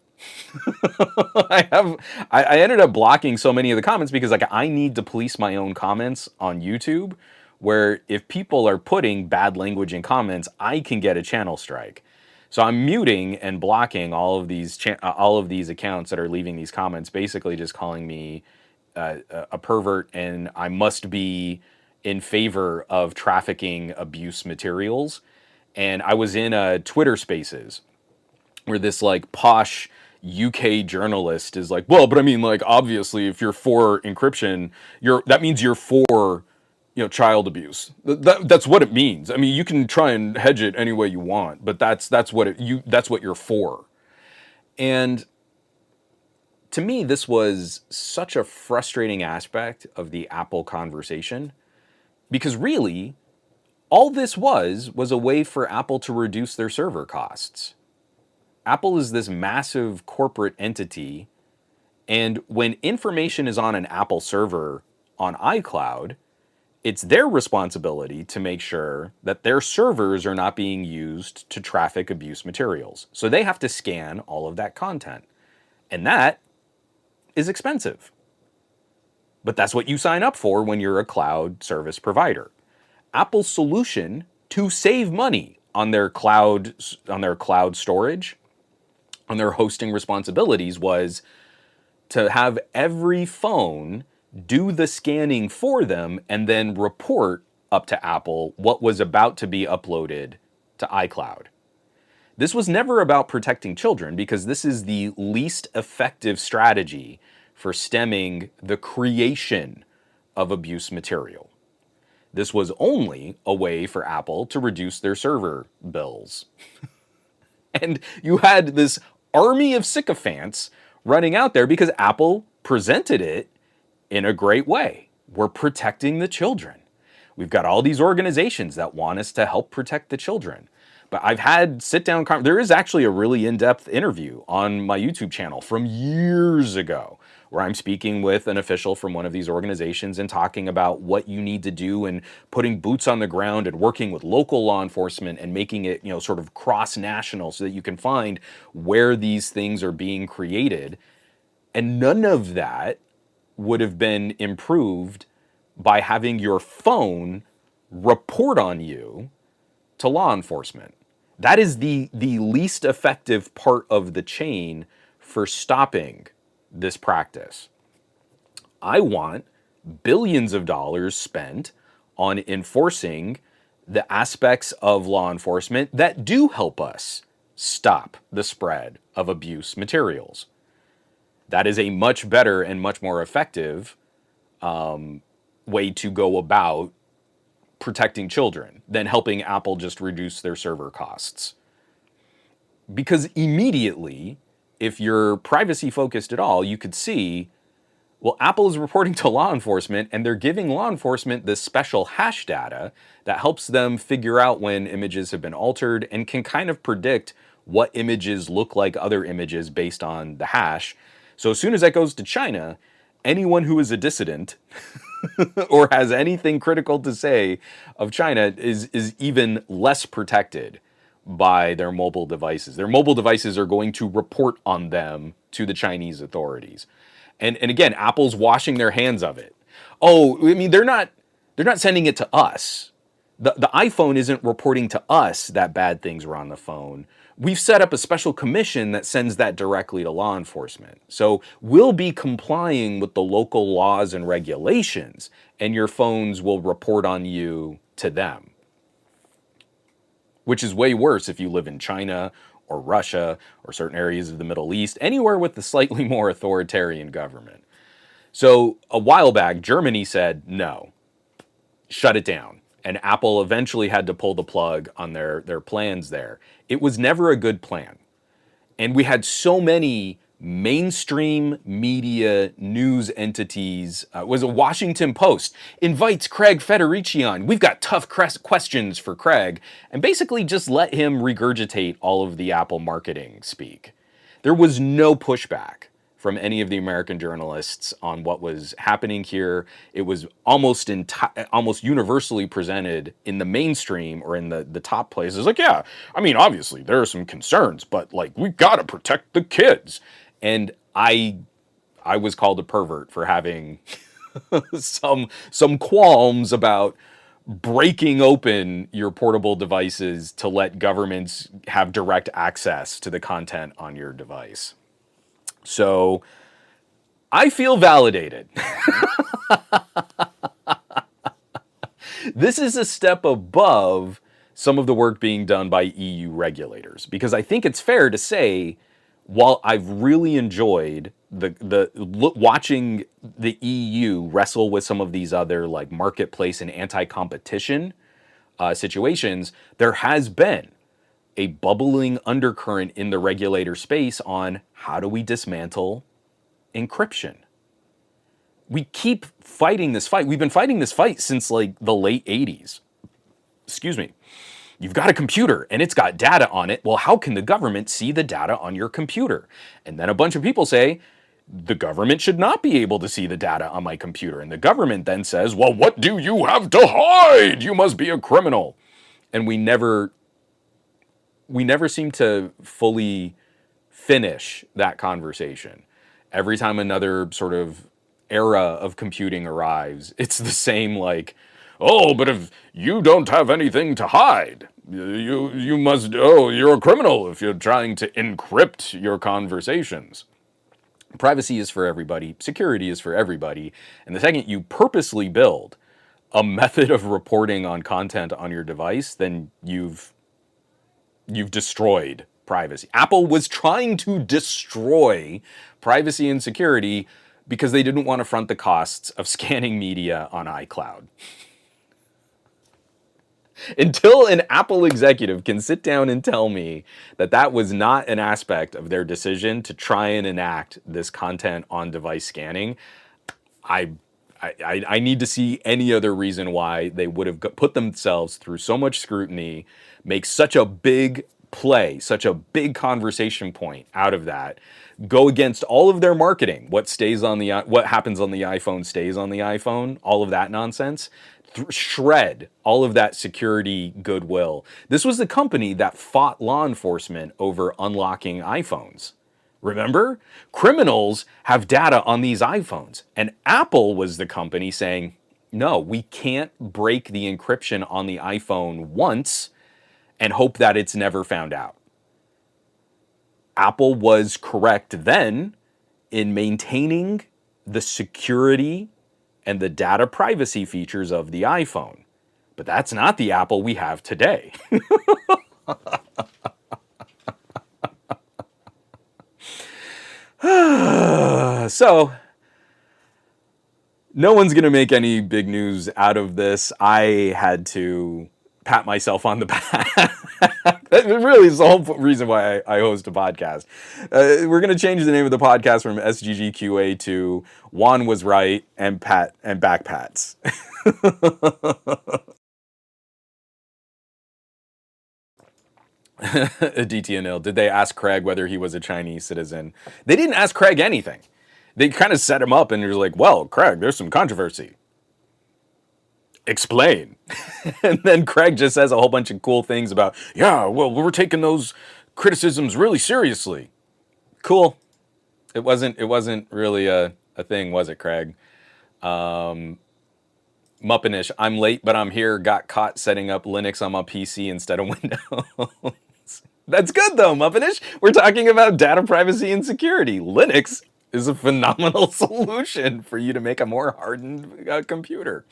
I ended up blocking so many of the comments because like I need to police my own comments on YouTube, where if people are putting bad language in comments, I can get a channel strike. So I'm muting and blocking all of these accounts that are leaving these comments, basically just calling me a pervert, and I must be in favor of trafficking abuse materials. And I was in Twitter Spaces where this like posh UK journalist is like, well, but I mean, like, obviously, if you're for encryption, that means you're for, child abuse. That's what it means. I mean, you can try and hedge it any way you want, but that's what you're for. And to me, this was such a frustrating aspect of the Apple conversation, because really, all this was a way for Apple to reduce their server costs. Apple is this massive corporate entity, and when information is on an Apple server on iCloud, it's their responsibility to make sure that their servers are not being used to traffic abuse materials. So they have to scan all of that content. And that is expensive. But that's what you sign up for when you're a cloud service provider. Apple's solution to save money on their cloud storage, on their hosting responsibilities, was to have every phone do the scanning for them, and then report up to Apple what was about to be uploaded to iCloud. This was never about protecting children because this is the least effective strategy for stemming the creation of abuse material. This was only a way for Apple to reduce their server bills. And you had this army of sycophants running out there because Apple presented it in a great way. We're protecting the children. We've got all these organizations that want us to help protect the children. But I've had sit-down there is actually a really in-depth interview on my YouTube channel from years ago where I'm speaking with an official from one of these organizations and talking about what you need to do and putting boots on the ground and working with local law enforcement and making it, sort of cross-national so that you can find where these things are being created. And none of that would have been improved by having your phone report on you to law enforcement. That is the least effective part of the chain for stopping this practice. I want billions of dollars spent on enforcing the aspects of law enforcement that do help us stop the spread of abuse materials. That is a much better and much more effective way to go about protecting children than helping Apple just reduce their server costs. Because immediately, if you're privacy focused at all, you could see, well, Apple is reporting to law enforcement and they're giving law enforcement this special hash data that helps them figure out when images have been altered and can kind of predict what images look like other images based on the hash. So as soon as that goes to China, anyone who is a dissident or has anything critical to say of China is even less protected by their mobile devices. Their mobile devices are going to report on them to the Chinese authorities. And again, Apple's washing their hands of it. Oh, I mean, they're not sending it to us. The iPhone isn't reporting to us that bad things were on the phone. We've set up a special commission that sends that directly to law enforcement. So we'll be complying with the local laws and regulations, and your phones will report on you to them. Which is way worse if you live in China or Russia or certain areas of the Middle East, anywhere with a slightly more authoritarian government. So a while back, Germany said, no, shut it down. And Apple eventually had to pull the plug on their plans there. It was never a good plan. And we had so many mainstream media news entities. Was a Washington Post invites Craig Federighi on. We've got tough questions for Craig, and basically just let him regurgitate all of the Apple marketing speak. There was no pushback from any of the American journalists on what was happening here. It was almost universally presented in the mainstream or in the top places. Like, yeah, I mean, obviously there are some concerns, but like, we gotta protect the kids. And I was called a pervert for having some qualms about breaking open your portable devices to let governments have direct access to the content on your device. So I feel validated. This is a step above some of the work being done by EU regulators, because I think it's fair to say, while I've really enjoyed watching the EU wrestle with some of these other like marketplace and anti-competition situations, there has been a bubbling undercurrent in the regulator space on how do we dismantle encryption. We keep fighting this fight. We've been fighting this fight since like the late 80s. Excuse me. You've got a computer and it's got data on it. Well, how can the government see the data on your computer? And then a bunch of people say, the government should not be able to see the data on my computer. And the government then says, well, what do you have to hide? You must be a criminal. And we never seem to fully finish that conversation. Every time another sort of era of computing arrives, it's the same like, oh, but if you don't have anything to hide, you must, oh, you're a criminal if you're trying to encrypt your conversations. Privacy is for everybody. Security is for everybody. And the second you purposely build a method of reporting on content on your device, then you've destroyed privacy. Apple was trying to destroy privacy and security because they didn't want to front the costs of scanning media on iCloud. Until an Apple executive can sit down and tell me that that was not an aspect of their decision to try and enact this content on device scanning, I need to see any other reason why they would have put themselves through so much scrutiny, make such a big play, such a big conversation point out of that, go against all of their marketing. What happens on the iPhone stays on the iPhone, all of that nonsense. Shred all of that security goodwill. This was the company that fought law enforcement over unlocking iPhones. Remember? Criminals have data on these iPhones. And Apple was the company saying, no, we can't break the encryption on the iPhone once and hope that it's never found out. Apple was correct then in maintaining the security and the data privacy features of the iPhone. But that's not the Apple we have today. So, no one's going to make any big news out of this. I had to pat myself on the back. That really is the whole reason why I host a podcast. We're going to change the name of the podcast from SGGQA to Juan Was Right and Pat and Back Pats. DTNL, did they ask Craig whether he was a Chinese citizen? They didn't ask Craig anything. They kind of set him up and he was like, well, Craig, there's some controversy. Explain. And then Craig just says a whole bunch of cool things about, yeah, well, we're taking those criticisms really seriously. Cool. It wasn't really a thing, was it, Craig? Muppinish, I'm late, but I'm here. Got caught setting up Linux on my PC instead of Windows. That's good, though, Muppinish. We're talking about data privacy and security. Linux is a phenomenal solution for you to make a more hardened computer.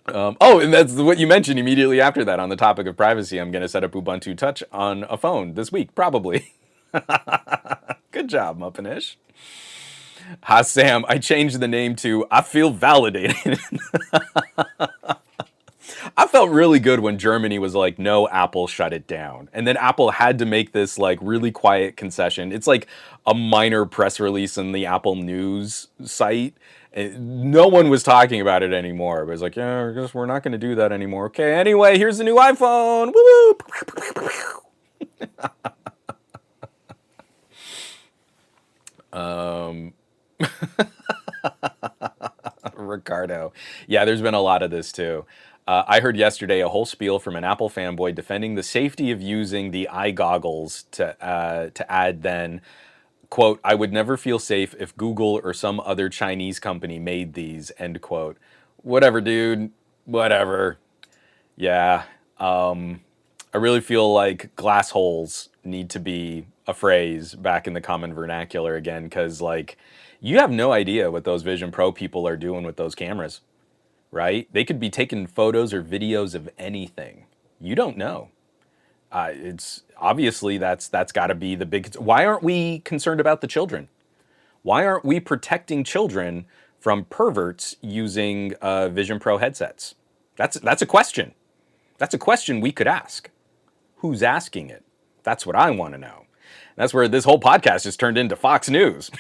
And that's what you mentioned immediately after that on the topic of privacy. I'm going to set up Ubuntu Touch on a phone this week, probably. Good job, Muppinish. Hi, Sam. I changed the name to I Feel Validated. I felt really good when Germany was like, no, Apple, shut it down. And then Apple had to make this like really quiet concession. It's like a minor press release in the Apple News site. No one was talking about it anymore. It was like, yeah, I guess we're not going to do that anymore. Okay, anyway, here's the new iPhone. Woo! Ricardo. Yeah, there's been a lot of this too. I heard yesterday a whole spiel from an Apple fanboy defending the safety of using the eye goggles to add then, quote, I would never feel safe if Google or some other Chinese company made these, end quote. Whatever, dude. Whatever. Yeah. I really feel like glass holes need to be a phrase back in the common vernacular again, because like you have no idea what those Vision Pro people are doing with those cameras, right? They could be taking photos or videos of anything. You don't know. It's obviously that's got to be the big. Why aren't we concerned about the children? Why aren't we protecting children from perverts using Vision Pro headsets? That's a question. That's a question we could ask. Who's asking it? That's what I want to know. That's where this whole podcast has turned into Fox News.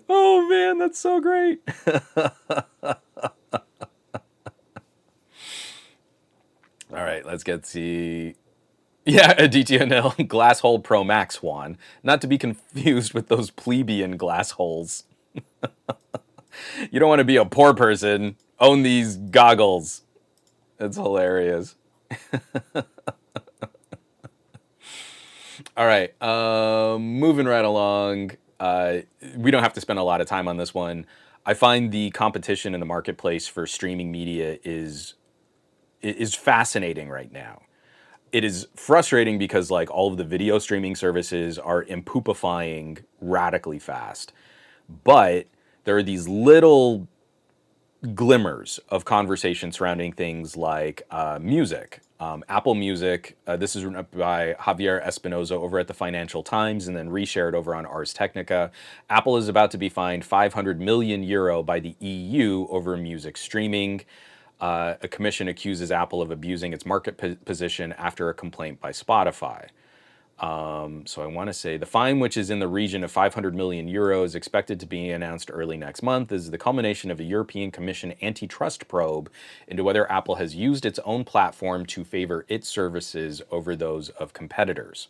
Oh man, that's so great. All right, let's get the yeah, a DTNL Glass Hole Pro Max Juan, not to be confused with those plebeian glass holes. You don't want to be a poor person. Own these goggles. That's hilarious. All right, moving right along. We don't have to spend a lot of time on this one. I find the competition in the marketplace for streaming media is fascinating right now. it is frustrating because like all of the video streaming services are impoopifying radically fast. But there are these little glimmers of conversation surrounding things like music. Apple Music, this is written up by Javier Espinoza over at the Financial Times and then reshared over on Ars Technica. Apple is about to be fined 500 million euro by the EU over music streaming. A commission accuses Apple of abusing its market position after a complaint by Spotify. So I want to say the fine, which is in the region of 500 million euros, expected to be announced early next month, is the culmination of a European Commission antitrust probe into whether Apple has used its own platform to favor its services over those of competitors.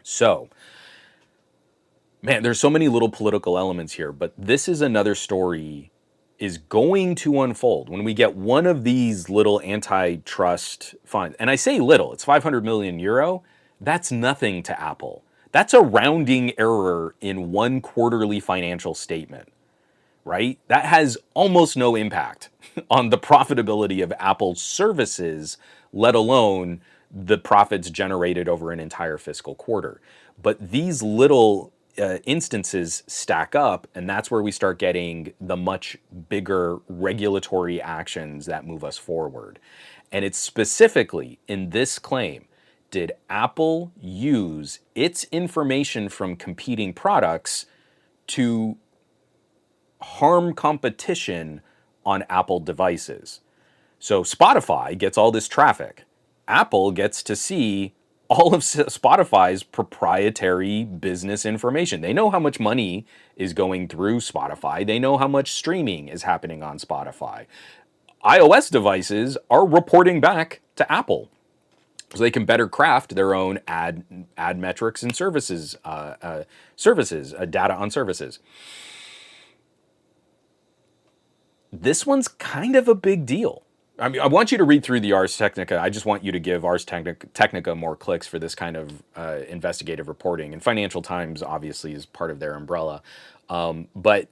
So, man, there's so many little political elements here, but this is another story is going to unfold when we get one of these little antitrust fines. And I say little, it's 500 million euro. That's nothing to Apple. That's a rounding error in one quarterly financial statement, right? That has almost no impact on the profitability of Apple's services, let alone the profits generated over an entire fiscal quarter. But these little instances stack up, and that's where we start getting the much bigger regulatory actions that move us forward. And it's specifically in this claim, did Apple use its information from competing products to harm competition on Apple devices? So Spotify gets all this traffic. Apple gets to see all of Spotify's proprietary business information. They know how much money is going through Spotify. They know how much streaming is happening on Spotify. iOS devices are reporting back to Apple so they can better craft their own ad metrics and services, data on services. This one's kind of a big deal. I mean, I want you to read through the Ars Technica. I just want you to give Ars Technica more clicks for this kind of investigative reporting. And Financial Times, obviously, is part of their umbrella. But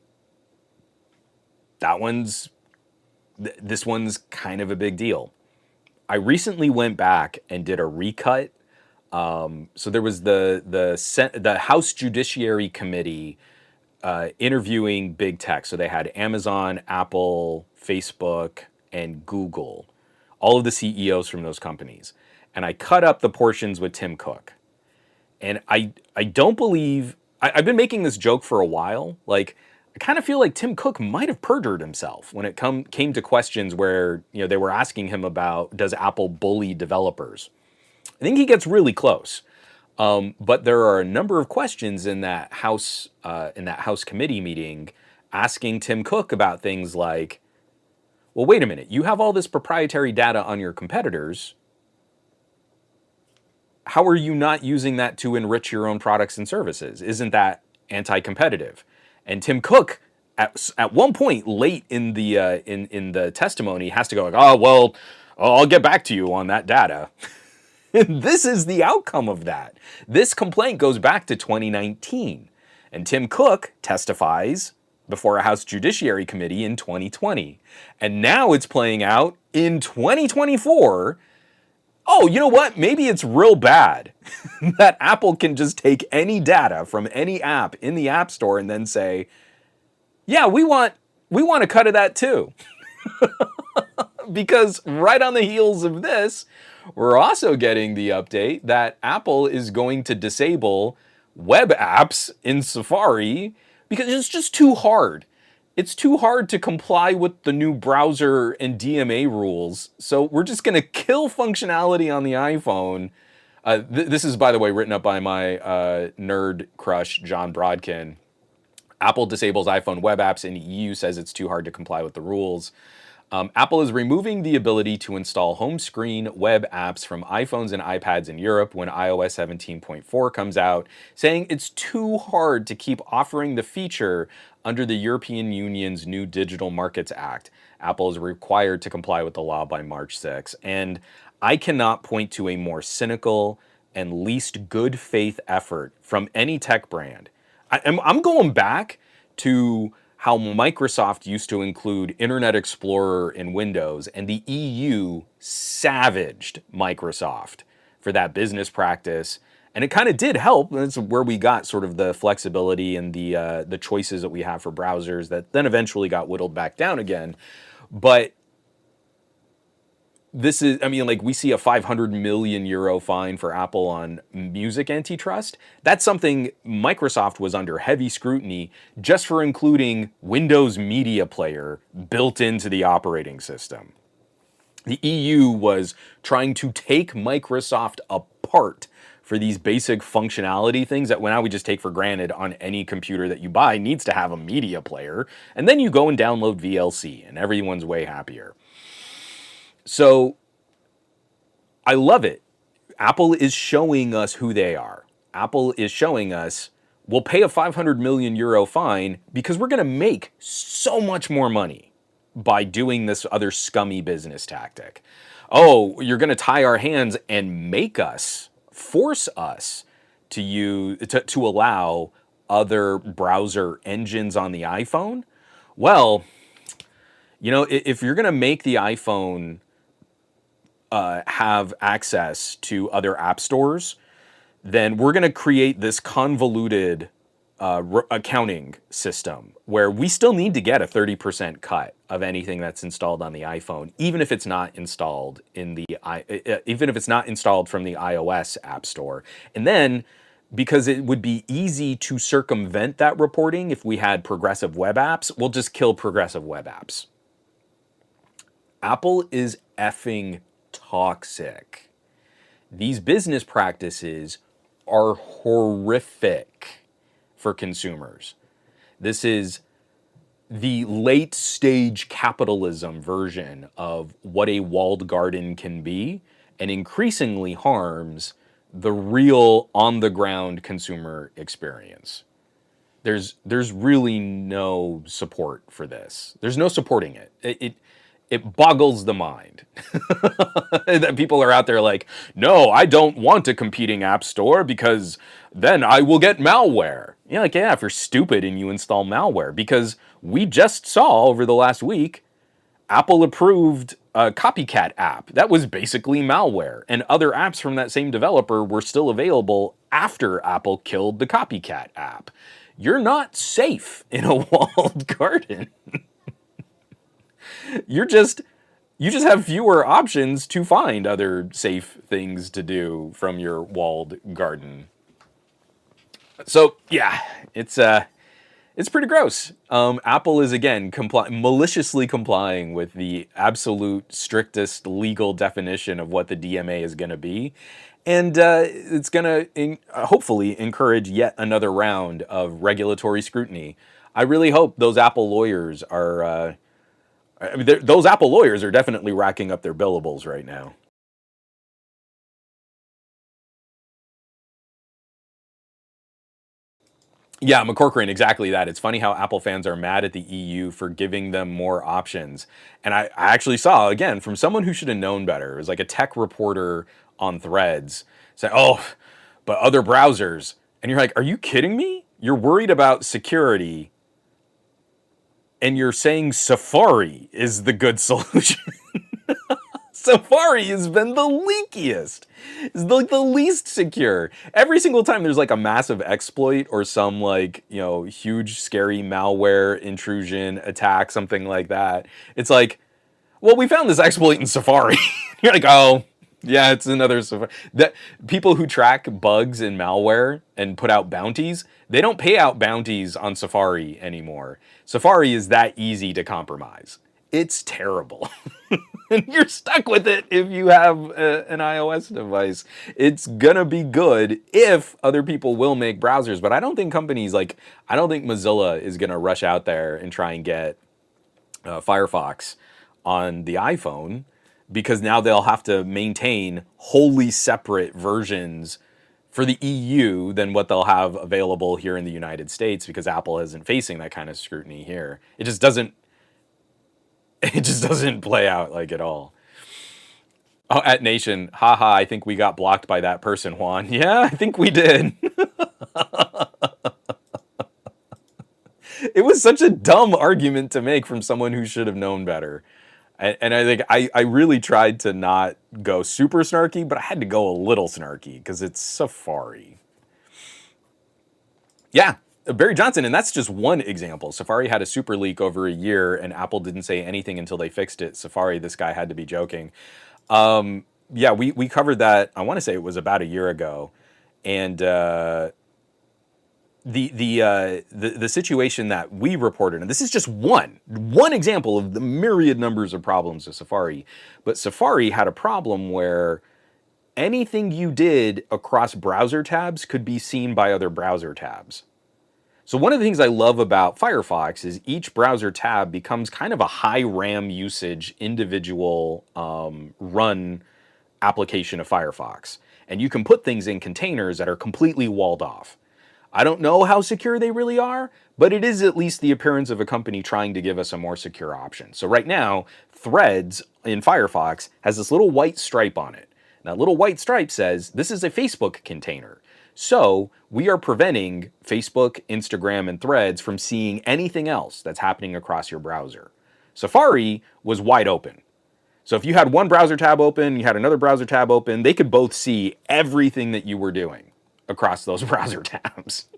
this one's kind of a big deal. I recently went back and did a recut. So there was the House Judiciary Committee interviewing big tech. So they had Amazon, Apple, Facebook, and Google, all of the CEOs from those companies. And I cut up the portions with Tim Cook. And I don't believe, I've been making this joke for a while. Like, I kind of feel like Tim Cook might have perjured himself when it came to questions where, they were asking him about, does Apple bully developers? I think he gets really close. But there are a number of questions in that House committee meeting asking Tim Cook about things like, well, wait a minute, you have all this proprietary data on your competitors. How are you not using that to enrich your own products and services? Isn't that anti-competitive? And Tim Cook, at one point late in the testimony, has to go like, oh, well, I'll get back to you on that data. And this is the outcome of that. This complaint goes back to 2019. And Tim Cook testifies before a House Judiciary Committee in 2020. And now it's playing out in 2024. Oh, you know what? Maybe it's real bad that Apple can just take any data from any app in the App Store and then say, yeah, we want a cut of that too. Because right on the heels of this, we're also getting the update that Apple is going to disable web apps in Safari because it's just too hard. It's too hard to comply with the new browser and DMA rules. So we're just going to kill functionality on the iPhone. This is, by the way, written up by my nerd crush, John Brodkin. Apple disables iPhone web apps and EU says it's too hard to comply with the rules. Apple is removing the ability to install home screen web apps from iPhones and iPads in Europe when iOS 17.4 comes out, saying it's too hard to keep offering the feature under the European Union's new Digital Markets Act. Apple is required to comply with the law by March 6. And I cannot point to a more cynical and least good faith effort from any tech brand. I'm going back to how Microsoft used to include Internet Explorer in Windows, and the EU savaged Microsoft for that business practice. And it kind of did help. That's where we got sort of the flexibility and the choices that we have for browsers that then eventually got whittled back down again. But this is, I mean, like we see a 500 million euro fine for Apple on music antitrust. That's something Microsoft was under heavy scrutiny just for including Windows Media Player built into the operating system. The EU was trying to take Microsoft apart for these basic functionality things that now we just take for granted on any computer that you buy needs to have a media player. And then you go and download VLC and everyone's way happier. So I love it. Apple is showing us who they are. Apple is showing us we'll pay a 500 million euro fine because we're going to make so much more money by doing this other scummy business tactic. Oh, you're going to tie our hands and force us to allow other browser engines on the iPhone? Well, if you're going to make the iPhone have access to other app stores, then we're going to create this convoluted accounting system where we still need to get a 30% cut of anything that's installed on the iPhone, even if it's not installed even if it's not installed from the iOS app store. And then, because it would be easy to circumvent that reporting if we had progressive web apps, we'll just kill progressive web apps. Apple is effing toxic. These business practices are horrific for consumers. This is the late stage capitalism version of what a walled garden can be, and increasingly harms the real on the ground consumer experience. There's really no support for this. There's no supporting it. It boggles the mind that people are out there like, no, I don't want a competing app store because then I will get malware. You're like, yeah, if you're stupid and you install malware, because we just saw over the last week, Apple approved a copycat app that was basically malware, and other apps from that same developer were still available after Apple killed the copycat app. You're not safe in a walled garden. You just have fewer options to find other safe things to do from your walled garden. So yeah, it's pretty gross. Apple is again maliciously complying with the absolute strictest legal definition of what the DMA is going to be, and it's going to hopefully encourage yet another round of regulatory scrutiny. I really hope those Apple lawyers are. Those Apple lawyers are definitely racking up their billables right now. Yeah, McCorcoran, exactly that. It's funny how Apple fans are mad at the EU for giving them more options. And I actually saw, again, from someone who should have known better. It was like a tech reporter on Threads saying, oh, but other browsers. And you're like, are you kidding me? You're worried about security, and you're saying Safari is the good solution. Safari has been the leakiest. It's like the least secure. Every single time there's like a massive exploit or some huge scary malware intrusion attack, something like that, it's like, well, we found this exploit in Safari. You're like, oh, yeah, it's another Safari. That people who track bugs and malware and put out bounties, they don't pay out bounties on Safari anymore. Safari is that easy to compromise. It's terrible. And you're stuck with it if you have an iOS device. It's gonna be good if other people will make browsers, but I don't think I don't think Mozilla is gonna rush out there and try and get Firefox on the iPhone, because now they'll have to maintain wholly separate versions for the EU than what they'll have available here in the United States, because Apple isn't facing that kind of scrutiny here. It just doesn't play out like at all. Oh, at Nation, haha, I think we got blocked by that person, Juan. Yeah, I think we did. It was such a dumb argument to make from someone who should have known better. And I think I really tried to not go super snarky, but I had to go a little snarky because it's Safari. Yeah, Barry Johnson, and that's just one example. Safari had a super leak over a year, and Apple didn't say anything until they fixed it. Safari, this guy had to be joking. Yeah, we covered that. I want to say it was about a year ago, and the situation that we reported, and this is just one example of the myriad numbers of problems with Safari, but Safari had a problem where anything you did across browser tabs could be seen by other browser tabs. So one of the things I love about Firefox is each browser tab becomes kind of a high RAM usage individual run application of Firefox. And you can put things in containers that are completely walled off. I don't know how secure they really are, but it is at least the appearance of a company trying to give us a more secure option. So right now, Threads in Firefox has this little white stripe on it. That little white stripe says this is a Facebook container. So we are preventing Facebook, Instagram, and Threads from seeing anything else that's happening across your browser. Safari was wide open. So if you had one browser tab open, you had another browser tab open, they could both see everything that you were doing across those browser tabs.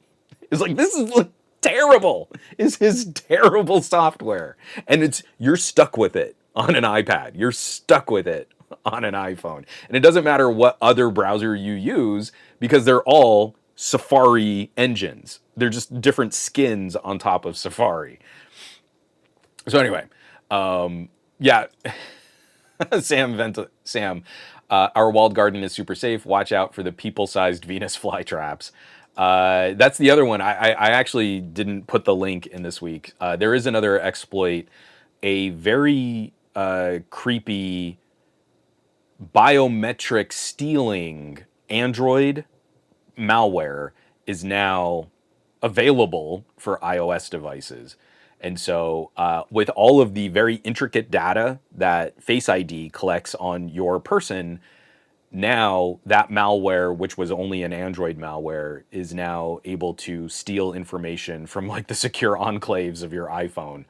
It's like, this is terrible. This is terrible software. And you're stuck with it on an iPad. You're stuck with it on an iPhone. And it doesn't matter what other browser you use because they're all Safari engines. They're just different skins on top of Safari. So anyway, yeah. Sam, our walled garden is super safe. Watch out for the people-sized Venus flytraps. That's the other one. I actually didn't put the link in this week. There is another exploit, a very creepy biometric stealing Android malware is now available for iOS devices. And so with all of the very intricate data that Face ID collects on your person, now that malware, which was only an Android malware, is now able to steal information from like the secure enclaves of your iPhone.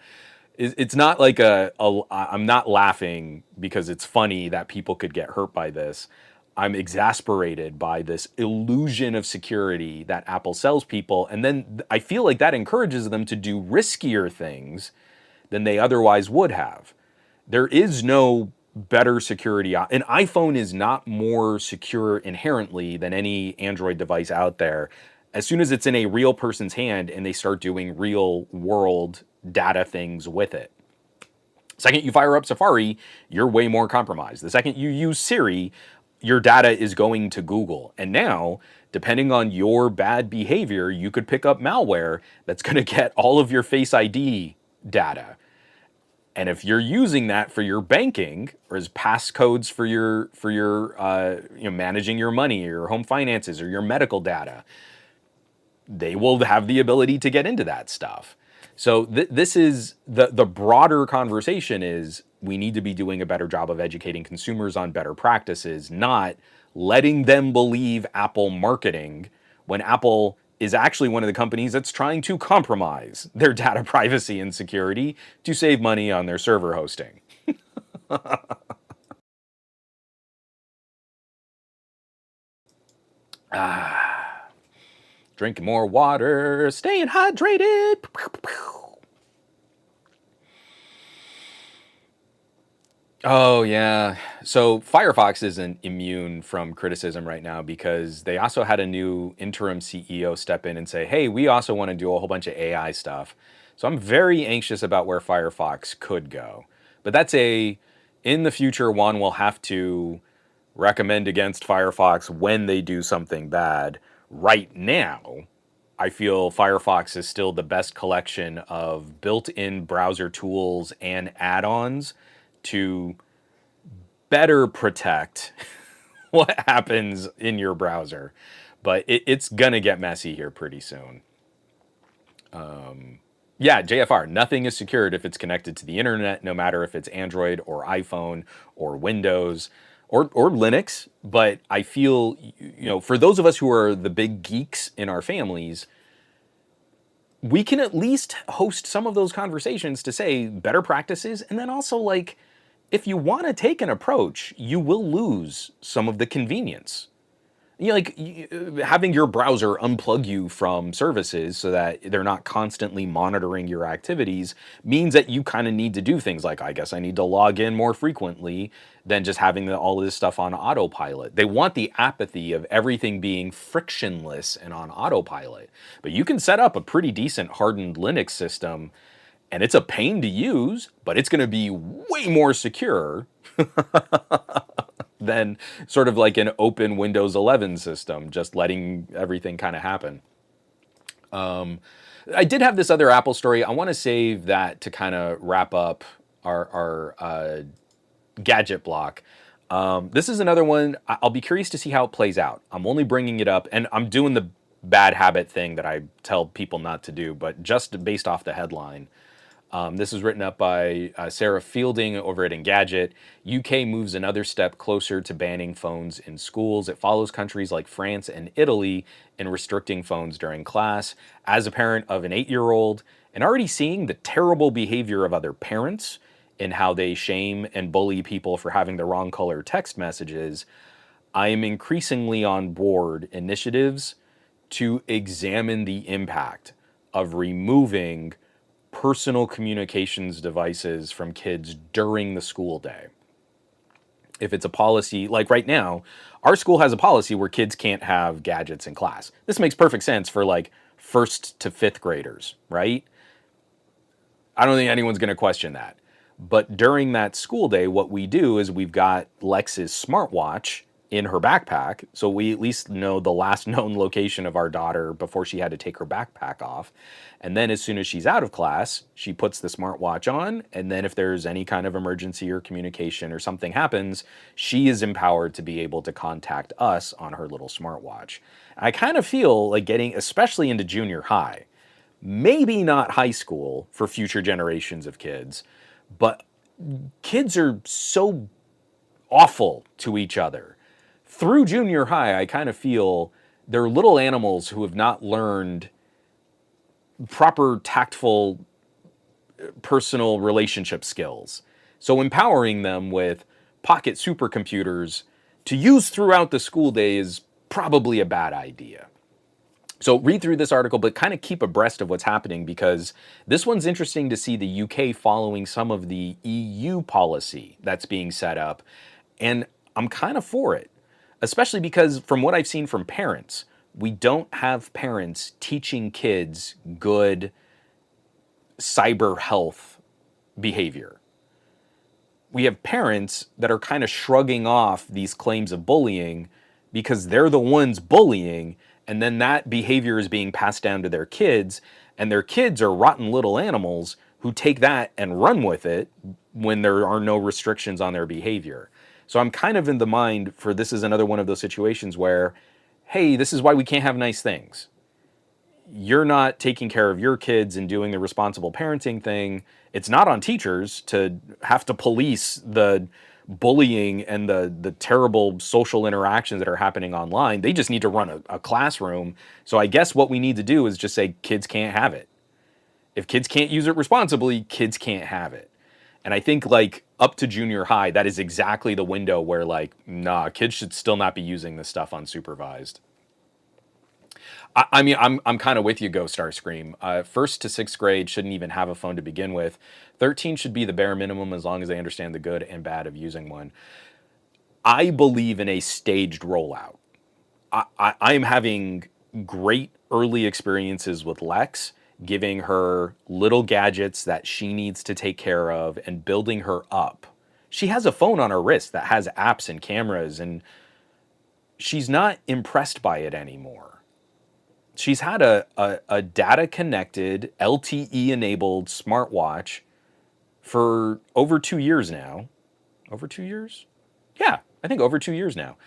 It's not like I'm not laughing because it's funny that people could get hurt by this. I'm exasperated by this illusion of security that Apple sells people. And then I feel like that encourages them to do riskier things than they otherwise would have. There is no better security. An iPhone is not more secure inherently than any Android device out there. As soon as it's in a real person's hand and they start doing real world data things with it. Second you fire up Safari, you're way more compromised. The second you use Siri, your data is going to Google. And now, depending on your bad behavior, you could pick up malware that's going to get all of your Face ID data. And if you're using that for your banking or as passcodes for your managing your money or your home finances or your medical data, they will have the ability to get into that stuff. So this is the broader conversation is we need to be doing a better job of educating consumers on better practices, not letting them believe Apple marketing when Apple is actually one of the companies that's trying to compromise their data privacy and security to save money on their server hosting. Drinking more water, staying hydrated. Oh, yeah. So Firefox isn't immune from criticism right now because they also had a new interim CEO step in and say, hey, we also want to do a whole bunch of AI stuff. So I'm very anxious about where Firefox could go. But in the future, Juan will have to recommend against Firefox when they do something bad. Right now, I feel Firefox is still the best collection of built-in browser tools and add-ons to better protect what happens in your browser. But it's going to get messy here pretty soon. Yeah, JFR, nothing is secured if it's connected to the internet, no matter if it's Android or iPhone or Windows or Linux. But I feel, for those of us who are the big geeks in our families, we can at least host some of those conversations to say better practices and then also like if you want to take an approach, you will lose some of the convenience. Having your browser unplug you from services so that they're not constantly monitoring your activities means that you kind of need to do things like, I guess I need to log in more frequently than just having all of this stuff on autopilot. They want the apathy of everything being frictionless and on autopilot. But you can set up a pretty decent hardened Linux system, and it's a pain to use, but it's going to be way more secure than sort of like an open Windows 11 system, just letting everything kind of happen. I did have this other Apple story. I want to save that to kind of wrap up our gadget block. This is another one. I'll be curious to see how it plays out. I'm only bringing it up, and I'm doing the bad habit thing that I tell people not to do, but just based off the headline. This is written up by Sarah Fielding over at Engadget. UK moves another step closer to banning phones in schools. It follows countries like France and Italy in restricting phones during class. As a parent of an 8-year-old and already seeing the terrible behavior of other parents in how they shame and bully people for having the wrong color text messages, I am increasingly on board initiatives to examine the impact of removing personal communications devices from kids during the school day. If it's a policy, like right now, our school has a policy where kids can't have gadgets in class. This makes perfect sense for like 1st to 5th graders, right? I don't think anyone's going to question that. But during that school day, what we do is we've got Lex's smartwatch in her backpack, so we at least know the last known location of our daughter before she had to take her backpack off. And then as soon as she's out of class, she puts the smartwatch on, and then if there's any kind of emergency or communication or something happens, she is empowered to be able to contact us on her little smartwatch. I kind of feel like getting, especially into junior high, maybe not high school for future generations of kids, but kids are so awful to each other. Through junior high, I kind of feel they're little animals who have not learned proper tactful personal relationship skills. So empowering them with pocket supercomputers to use throughout the school day is probably a bad idea. So read through this article, but kind of keep abreast of what's happening, because this one's interesting to see the UK following some of the EU policy that's being set up. And I'm kind of for it. Especially because from what I've seen from parents, we don't have parents teaching kids good cyber health behavior. We have parents that are kind of shrugging off these claims of bullying because they're the ones bullying, and then that behavior is being passed down to their kids, and their kids are rotten little animals who take that and run with it when there are no restrictions on their behavior. So I'm kind of in the mind for this is another one of those situations where, hey, this is why we can't have nice things. You're not taking care of your kids and doing the responsible parenting thing. It's not on teachers to have to police the bullying and the terrible social interactions that are happening online. They just need to run a classroom. So I guess what we need to do is just say kids can't have it. If kids can't use it responsibly, kids can't have it. And I think like up to junior high, that is exactly the window where like, nah, kids should still not be using this stuff unsupervised. I mean, I'm kind of with you, Go Starscream. 1st to 6th grade shouldn't even have a phone to begin with. 13 should be the bare minimum as long as they understand the good and bad of using one. I believe in a staged rollout. I'm having great early experiences with Lex, giving her little gadgets that she needs to take care of and building her up. She has a phone on her wrist that has apps and cameras, and she's not impressed by it anymore. She's had a data-connected, LTE-enabled smartwatch for over 2 years now. Over 2 years? Yeah, I think over 2 years now.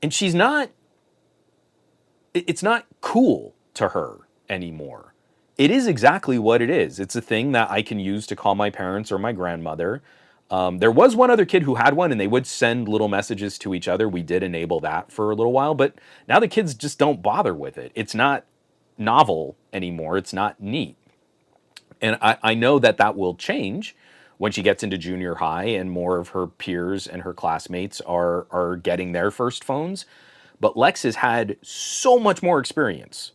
And she's not, it's not cool to her anymore. It is exactly what it is. It's a thing that I can use to call my parents or my grandmother. There was one other kid who had one, and they would send little messages to each other. We did enable that for a little while, but now the kids just don't bother with it. It's not novel anymore. It's not neat. And I know that that will change when she gets into junior high and more of her peers and her classmates are getting their first phones. But Lex has had so much more experience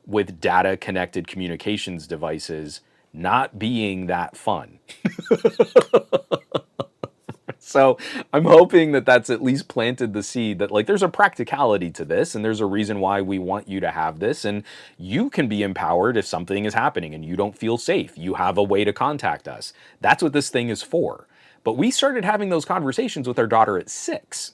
with data connected communications devices not being that fun. So I'm hoping that that's at least planted the seed that, like, there's a practicality to this and there's a reason why we want you to have this, and you can be empowered if something is happening and you don't feel safe. You have a way to contact us. That's what this thing is for. But we started having those conversations with our daughter at 6.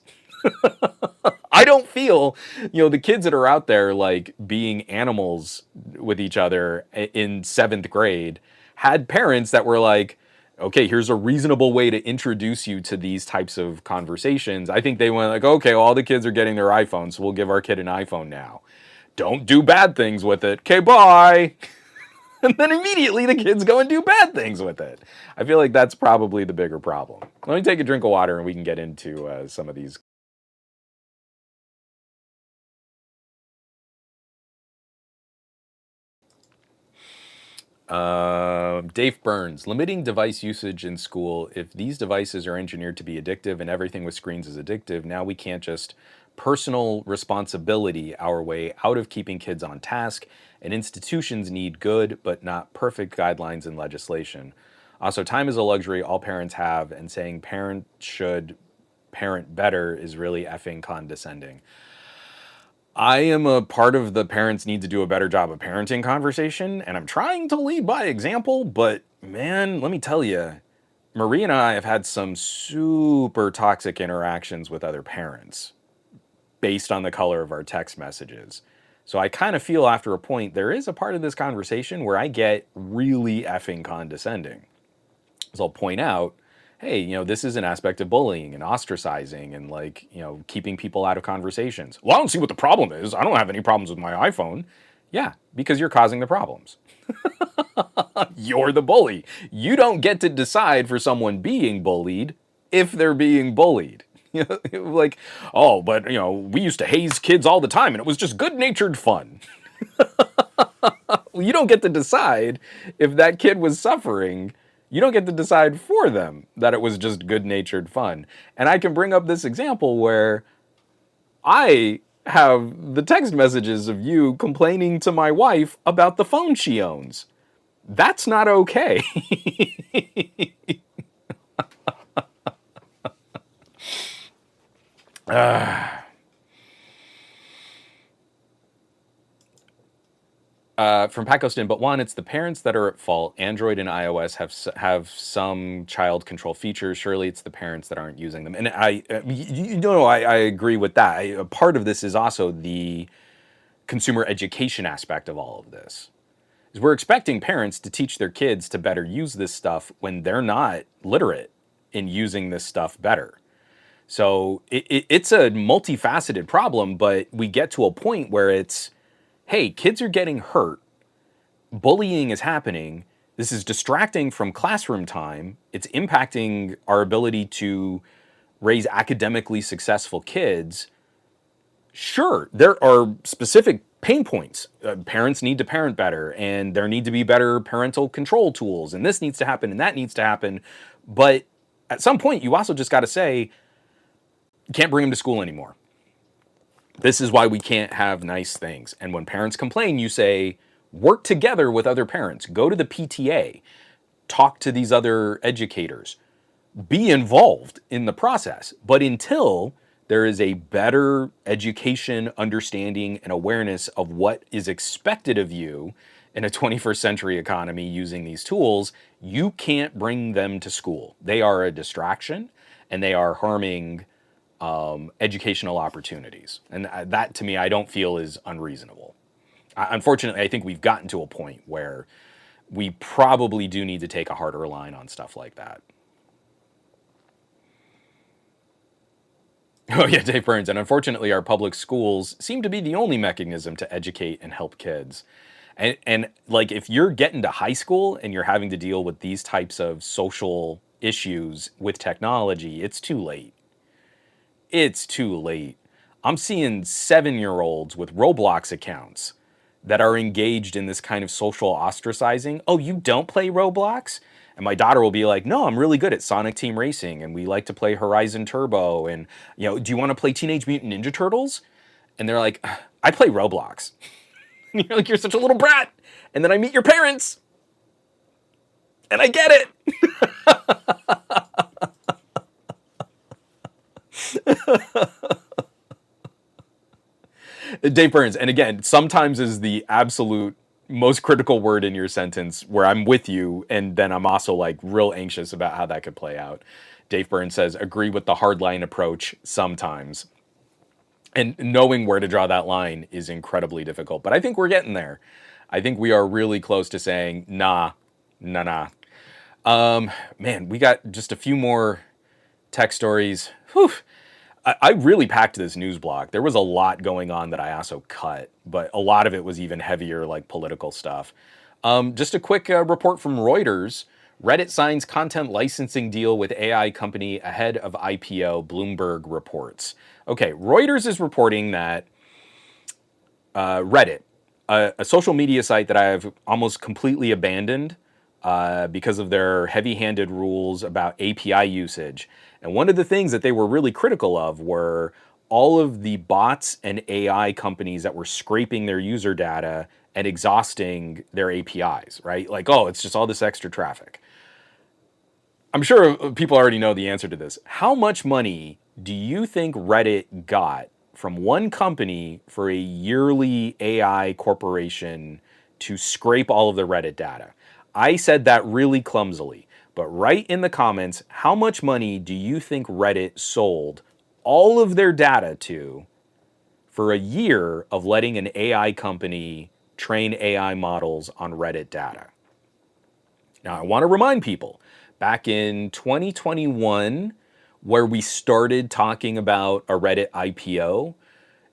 I don't feel, the kids that are out there like being animals with each other in 7th grade had parents that were like, okay, here's a reasonable way to introduce you to these types of conversations. I think they went like, okay, well, all the kids are getting their iPhones, so we'll give our kid an iPhone now. Don't do bad things with it. Okay, bye. And then immediately the kids go and do bad things with it. I feel like that's probably the bigger problem. Let me take a drink of water and we can get into some of these. Dave Burns, limiting device usage in school. If these devices are engineered to be addictive and everything with screens is addictive, now we can't just personal responsibility our way out of keeping kids on task, and institutions need good but not perfect guidelines and legislation. Also, time is a luxury all parents have, and saying parents should parent better is really effing condescending. I am a part of the parents need to do a better job of parenting conversation, and I'm trying to lead by example, but man, let me tell you, Marie and I have had some super toxic interactions with other parents based on the color of our text messages. So I kind of feel after a point, there is a part of this conversation where I get really effing condescending. So I'll point out, hey, this is an aspect of bullying and ostracizing and, like, keeping people out of conversations. Well, I don't see what the problem is. I don't have any problems with my iPhone. Yeah, because you're causing the problems. You're the bully. You don't get to decide for someone being bullied if they're being bullied. Like, oh, but, we used to haze kids all the time and it was just good-natured fun. Well, you don't get to decide if that kid was suffering. You don't get to decide for them that it was just good-natured fun. And I can bring up this example where I have the text messages of you complaining to my wife about the phone she owns. That's not okay. From Pakistan, but one, it's the parents that are at fault. Android and iOS have some child control features. Surely it's the parents that aren't using them. And I agree with that. A part of this is also the consumer education aspect of all of this. Is we're expecting parents to teach their kids to better use this stuff when they're not literate in using this stuff better. So it's a multifaceted problem, but we get to a point where it's, hey, kids are getting hurt. Bullying is happening. This is distracting from classroom time. It's impacting our ability to raise academically successful kids. Sure, there are specific pain points. Parents need to parent better, and there need to be better parental control tools, and this needs to happen, and that needs to happen. But at some point, you also just got to say, you can't bring them to school anymore. This is why we can't have nice things. And when parents complain, you say, work together with other parents. Go to the PTA. Talk to these other educators. Be involved in the process. But until there is a better education, understanding, and awareness of what is expected of you in a 21st century economy using these tools, you can't bring them to school. They are a distraction, and they are harming educational opportunities. And that, to me, I don't feel is unreasonable. Unfortunately, I think we've gotten to a point where we probably do need to take a harder line on stuff like that. Oh yeah, Dave Burns. And unfortunately, our public schools seem to be the only mechanism to educate and help kids. And like, if you're getting to high school and you're having to deal with these types of social issues with technology, it's too late. It's too late. I'm seeing 7-year-olds with Roblox accounts that are engaged in this kind of social ostracizing. Oh, you don't play Roblox? And my daughter will be like, no, I'm really good at Sonic Team Racing, and we like to play Horizon Turbo, and do you want to play Teenage Mutant Ninja Turtles? And they're like, I play Roblox. And you're like, you're such a little brat. And then I meet your parents, and I get it. Dave Burns, and again, sometimes is the absolute most critical word in your sentence where I'm with you, and then I'm also like real anxious about how that could play out. Dave Burns says, agree with the hardline approach sometimes. And knowing where to draw that line is incredibly difficult. But I think we're getting there. I think we are really close to saying, nah. Man, we got just a few more tech stories. Whew. I really packed this news block. There was a lot going on that I also cut, but a lot of it was even heavier, like political stuff. Just a quick report from Reuters. Reddit signs content licensing deal with AI company ahead of IPO, Bloomberg reports. Okay, Reuters is reporting that Reddit, a social media site that I have almost completely abandoned because of their heavy-handed rules about API usage. And one of the things that they were really critical of were all of the bots and AI companies that were scraping their user data and exhausting their APIs, right? Like, oh, it's just all this extra traffic. I'm sure people already know the answer to this. How much money do you think Reddit got from one company for a yearly AI corporation to scrape all of the Reddit data? I said that really clumsily, but write in the comments, how much money do you think Reddit sold all of their data to for a year of letting an AI company train AI models on Reddit data? Now, I want to remind people, back in 2021, where we started talking about a Reddit IPO,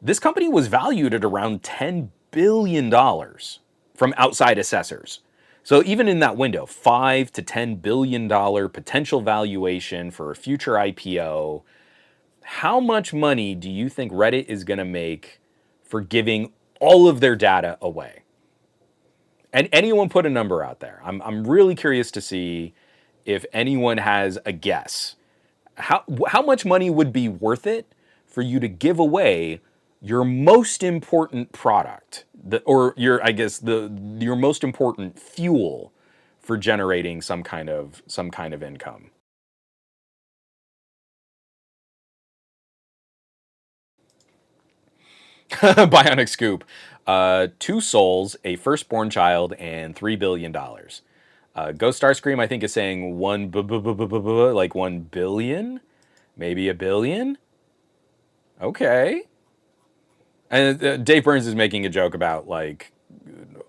this company was valued at around $10 billion from outside assessors. So even in that window, $5 to $10 billion potential valuation for a future IPO, how much money do you think Reddit is going to make for giving all of their data away? And anyone put a number out there. I'm really curious to see if anyone has a guess. How much money would be worth it for you to give away your most important product, or your most important fuel for generating some kind of income? Bionic Scoop. 2 souls, a firstborn child, and $3 billion. Ghost Starscream, I think, is saying like 1 billion, maybe a billion. Okay. And Dave Burns is making a joke about like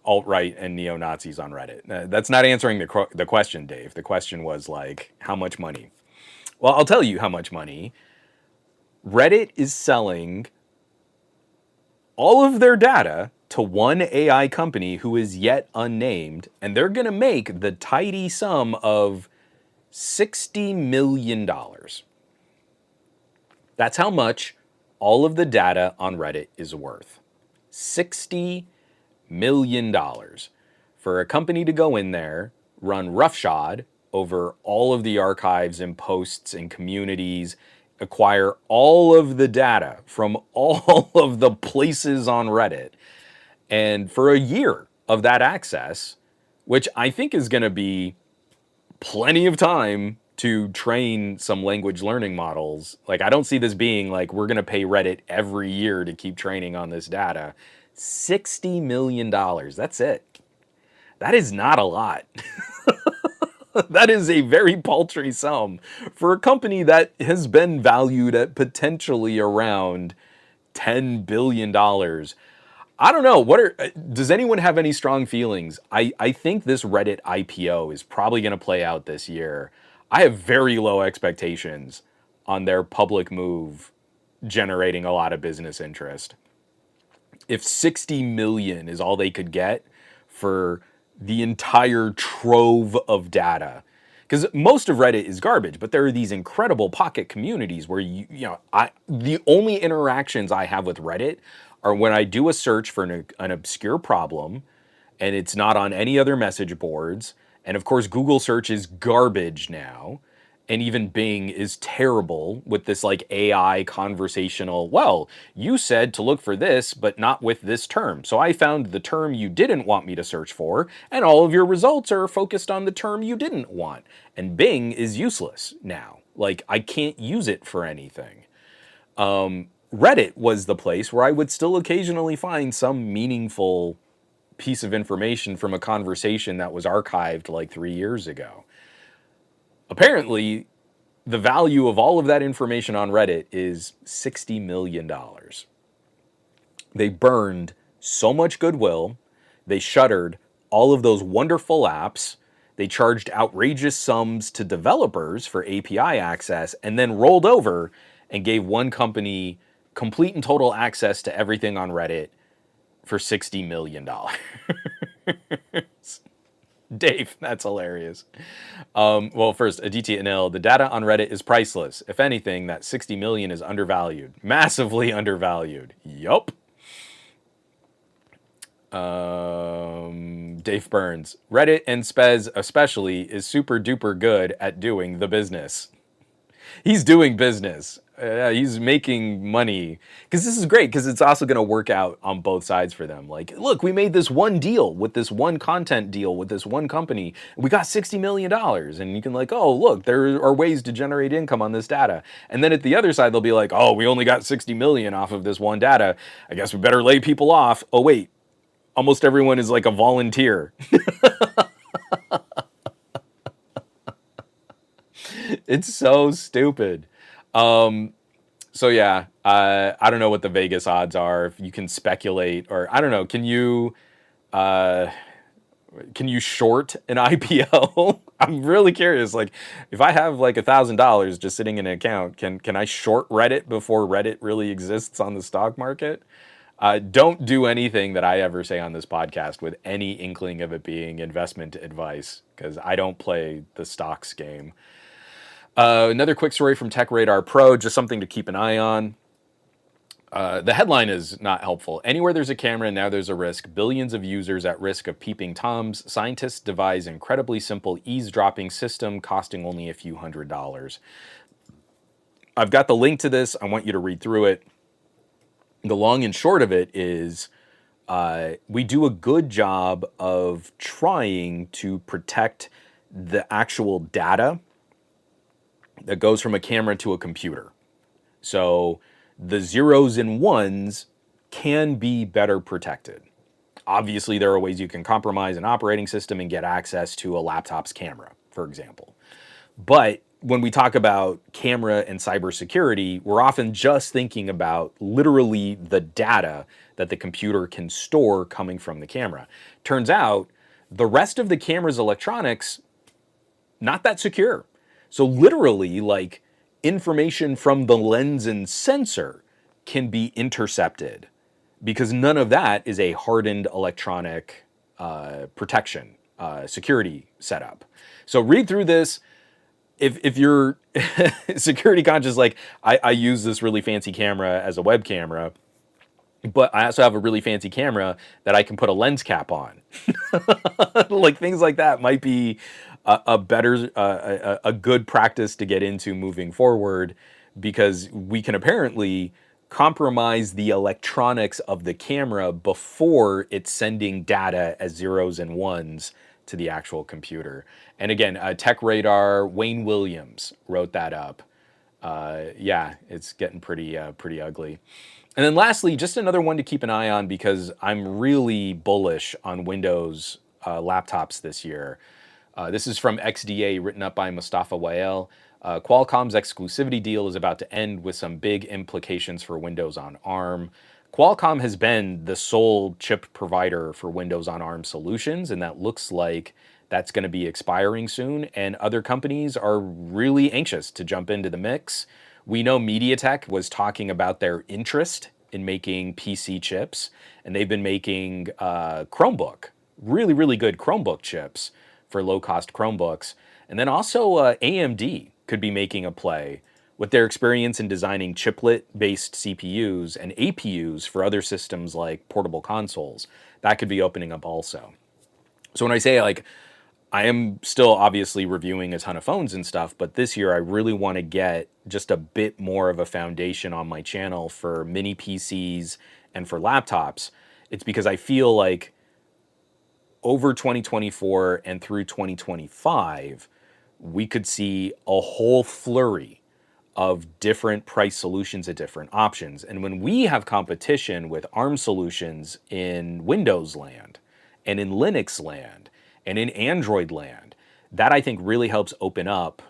alt-right and neo-Nazis on Reddit. That's not answering the question, Dave. The question was like, how much money? Well, I'll tell you how much money. Reddit is selling all of their data to one AI company who is yet unnamed, and they're going to make the tidy sum of $60 million. That's how much all of the data on Reddit is worth. $60 million for a company to go in there, run roughshod over all of the archives and posts and communities, acquire all of the data from all of the places on Reddit, and for a year of that access, which I think is going to be plenty of time to train some language learning models. Like, I don't see this being like, we're going to pay Reddit every year to keep training on this data. $60 million. That's it. That is not a lot. That is a very paltry sum for a company that has been valued at potentially around $10 billion. I don't know. Does anyone have any strong feelings? I think this Reddit IPO is probably going to play out this year. I have very low expectations on their public move generating a lot of business interest. If 60 million is all they could get for the entire trove of data, because most of Reddit is garbage, but there are these incredible pocket communities where the only interactions I have with Reddit are when I do a search for an obscure problem and it's not on any other message boards And of course, Google search is garbage now. And even Bing is terrible with this like AI conversational, well, you said to look for this, but not with this term. So I found the term you didn't want me to search for, and all of your results are focused on the term you didn't want. And Bing is useless now. Like, I can't use it for anything. Reddit was the place where I would still occasionally find some meaningful piece of information from a conversation that was archived like 3 years ago. Apparently, the value of all of that information on Reddit is $60 million. They burned so much goodwill. They shuttered all of those wonderful apps. They charged outrageous sums to developers for API access and then rolled over and gave one company complete and total access to everything on Reddit for $60 million. Dave, that's hilarious. Well, first, Aditya Anil, the data on Reddit is priceless. If anything, that 60 million is undervalued. Massively undervalued. Yup. Dave Burns, Reddit and Spez especially is super duper good at doing the business. He's doing business. He's making money. Because this is great, because it's also going to work out on both sides for them. Like, look, we made this one deal with this one content deal with this one company. We got $60 million. And you can like, oh, look, there are ways to generate income on this data. And then at the other side, they'll be like, oh, we only got 60 million off of this one data. I guess we better lay people off. Oh, wait, almost everyone is like a volunteer. It's so stupid. So yeah, I don't know what the Vegas odds are. If you can speculate, or I don't know, can you short an IPO? I'm really curious. Like, if I have like $1,000 just sitting in an account, can I short Reddit before Reddit really exists on the stock market? Don't do anything that I ever say on this podcast with any inkling of it being investment advice, because I don't play the stocks game. Another quick story from Tech Radar Pro, just something to keep an eye on. The headline is not helpful. Anywhere there's a camera, now there's a risk. Billions of users at risk of peeping toms. Scientists devise incredibly simple eavesdropping system costing only a few $100s. I've got the link to this. I want you to read through it. The long and short of it is we do a good job of trying to protect the actual data that goes from a camera to a computer. So the zeros and ones can be better protected. Obviously, there are ways you can compromise an operating system and get access to a laptop's camera, for example. But when we talk about camera and cybersecurity, we're often just thinking about literally the data that the computer can store coming from the camera. Turns out, the rest of the camera's electronics, not that secure. So literally, like, information from the lens and sensor can be intercepted because none of that is a hardened electronic protection, security setup. So read through this. If you're security conscious, like I use this really fancy camera as a web camera, but I also have a really fancy camera that I can put a lens cap on. Like, things like that might be a better, a good practice to get into moving forward, because we can apparently compromise the electronics of the camera before it's sending data as zeros and ones to the actual computer. And again, Tech Radar, Wayne Williams wrote that up. Yeah, it's getting pretty ugly. And then lastly, just another one to keep an eye on, because I'm really bullish on Windows laptops this year. This is from XDA, written up by Mustafa Wael. Qualcomm's exclusivity deal is about to end with some big implications for Windows on ARM. Qualcomm has been the sole chip provider for Windows on ARM solutions, and that looks like that's going to be expiring soon, and other companies are really anxious to jump into the mix. We know MediaTek was talking about their interest in making PC chips, and they've been making Chromebook, really, really good Chromebook chips for low-cost Chromebooks. And then also AMD could be making a play with their experience in designing chiplet-based CPUs and APUs for other systems like portable consoles. That could be opening up also. So when I say, like, I am still obviously reviewing a ton of phones and stuff, but this year I really want to get just a bit more of a foundation on my channel for mini PCs and for laptops. It's because I feel like over 2024 and through 2025, we could see a whole flurry of different price solutions at different options. And when we have competition with ARM solutions in Windows land and in Linux land and in Android land, that I think really helps open up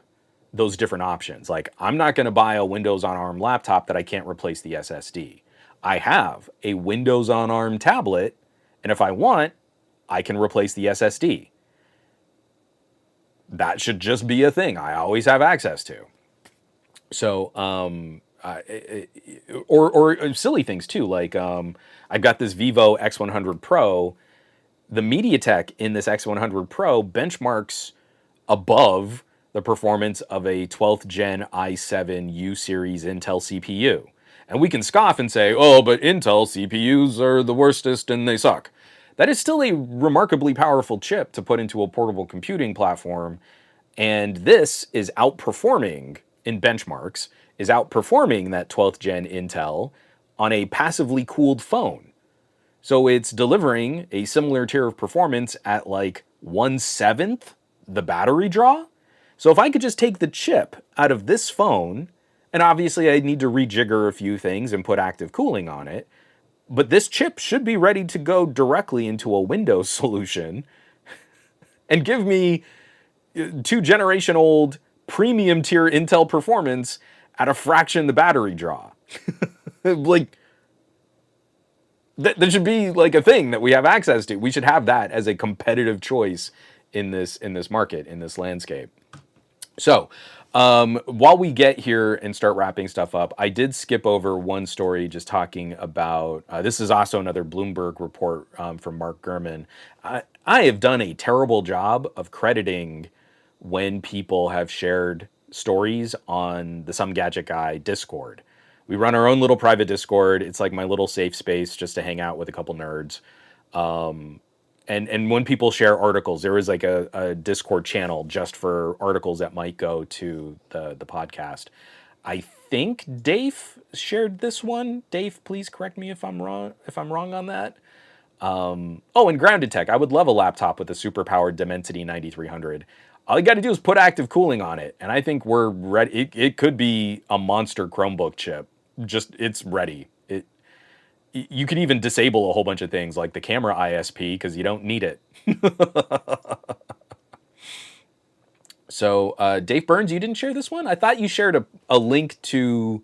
those different options. Like, I'm not going to buy a Windows on ARM laptop that I can't replace the SSD. I have a Windows on ARM tablet, and if I want, I can replace the SSD. That should just be a thing I always have access to. So, or silly things too, like I've got this Vivo X100 Pro. The MediaTek in this X100 Pro benchmarks above the performance of a 12th gen i7 U series Intel CPU. And we can scoff and say, oh, but Intel CPUs are the worstest and they suck. That is still a remarkably powerful chip to put into a portable computing platform. And this is outperforming in benchmarks, is outperforming that 12th gen Intel on a passively cooled phone. So it's delivering a similar tier of performance at like 1/7 the battery draw. So if I could just take the chip out of this phone, and obviously I need to rejigger a few things and put active cooling on it, but this chip should be ready to go directly into a Windows solution and give me 2-generation old premium tier Intel performance at a fraction the battery draw. Like, that should be like a thing that we have access to. We should have that as a competitive choice in this market, in this landscape. So, while we get here and start wrapping stuff up, I did skip over one story just talking about, this is also another Bloomberg report from Mark Gurman. I have done a terrible job of crediting when people have shared stories on the Some Gadget Guy Discord. We run our own little private Discord. It's like my little safe space just to hang out with a couple nerds. And when people share articles, there is like a Discord channel just for articles that might go to the podcast. I think Dave shared this one. Dave, please correct me if I'm wrong on that. Oh, and Grounded Tech. I would love a laptop with a super-powered Dimensity 9300. All you got to do is put active cooling on it, and I think we're ready. It could be a monster Chromebook chip. Just, it's ready. You can even disable a whole bunch of things like the camera ISP because you don't need it. So, Dave Burns, you didn't share this one? I thought you shared a link to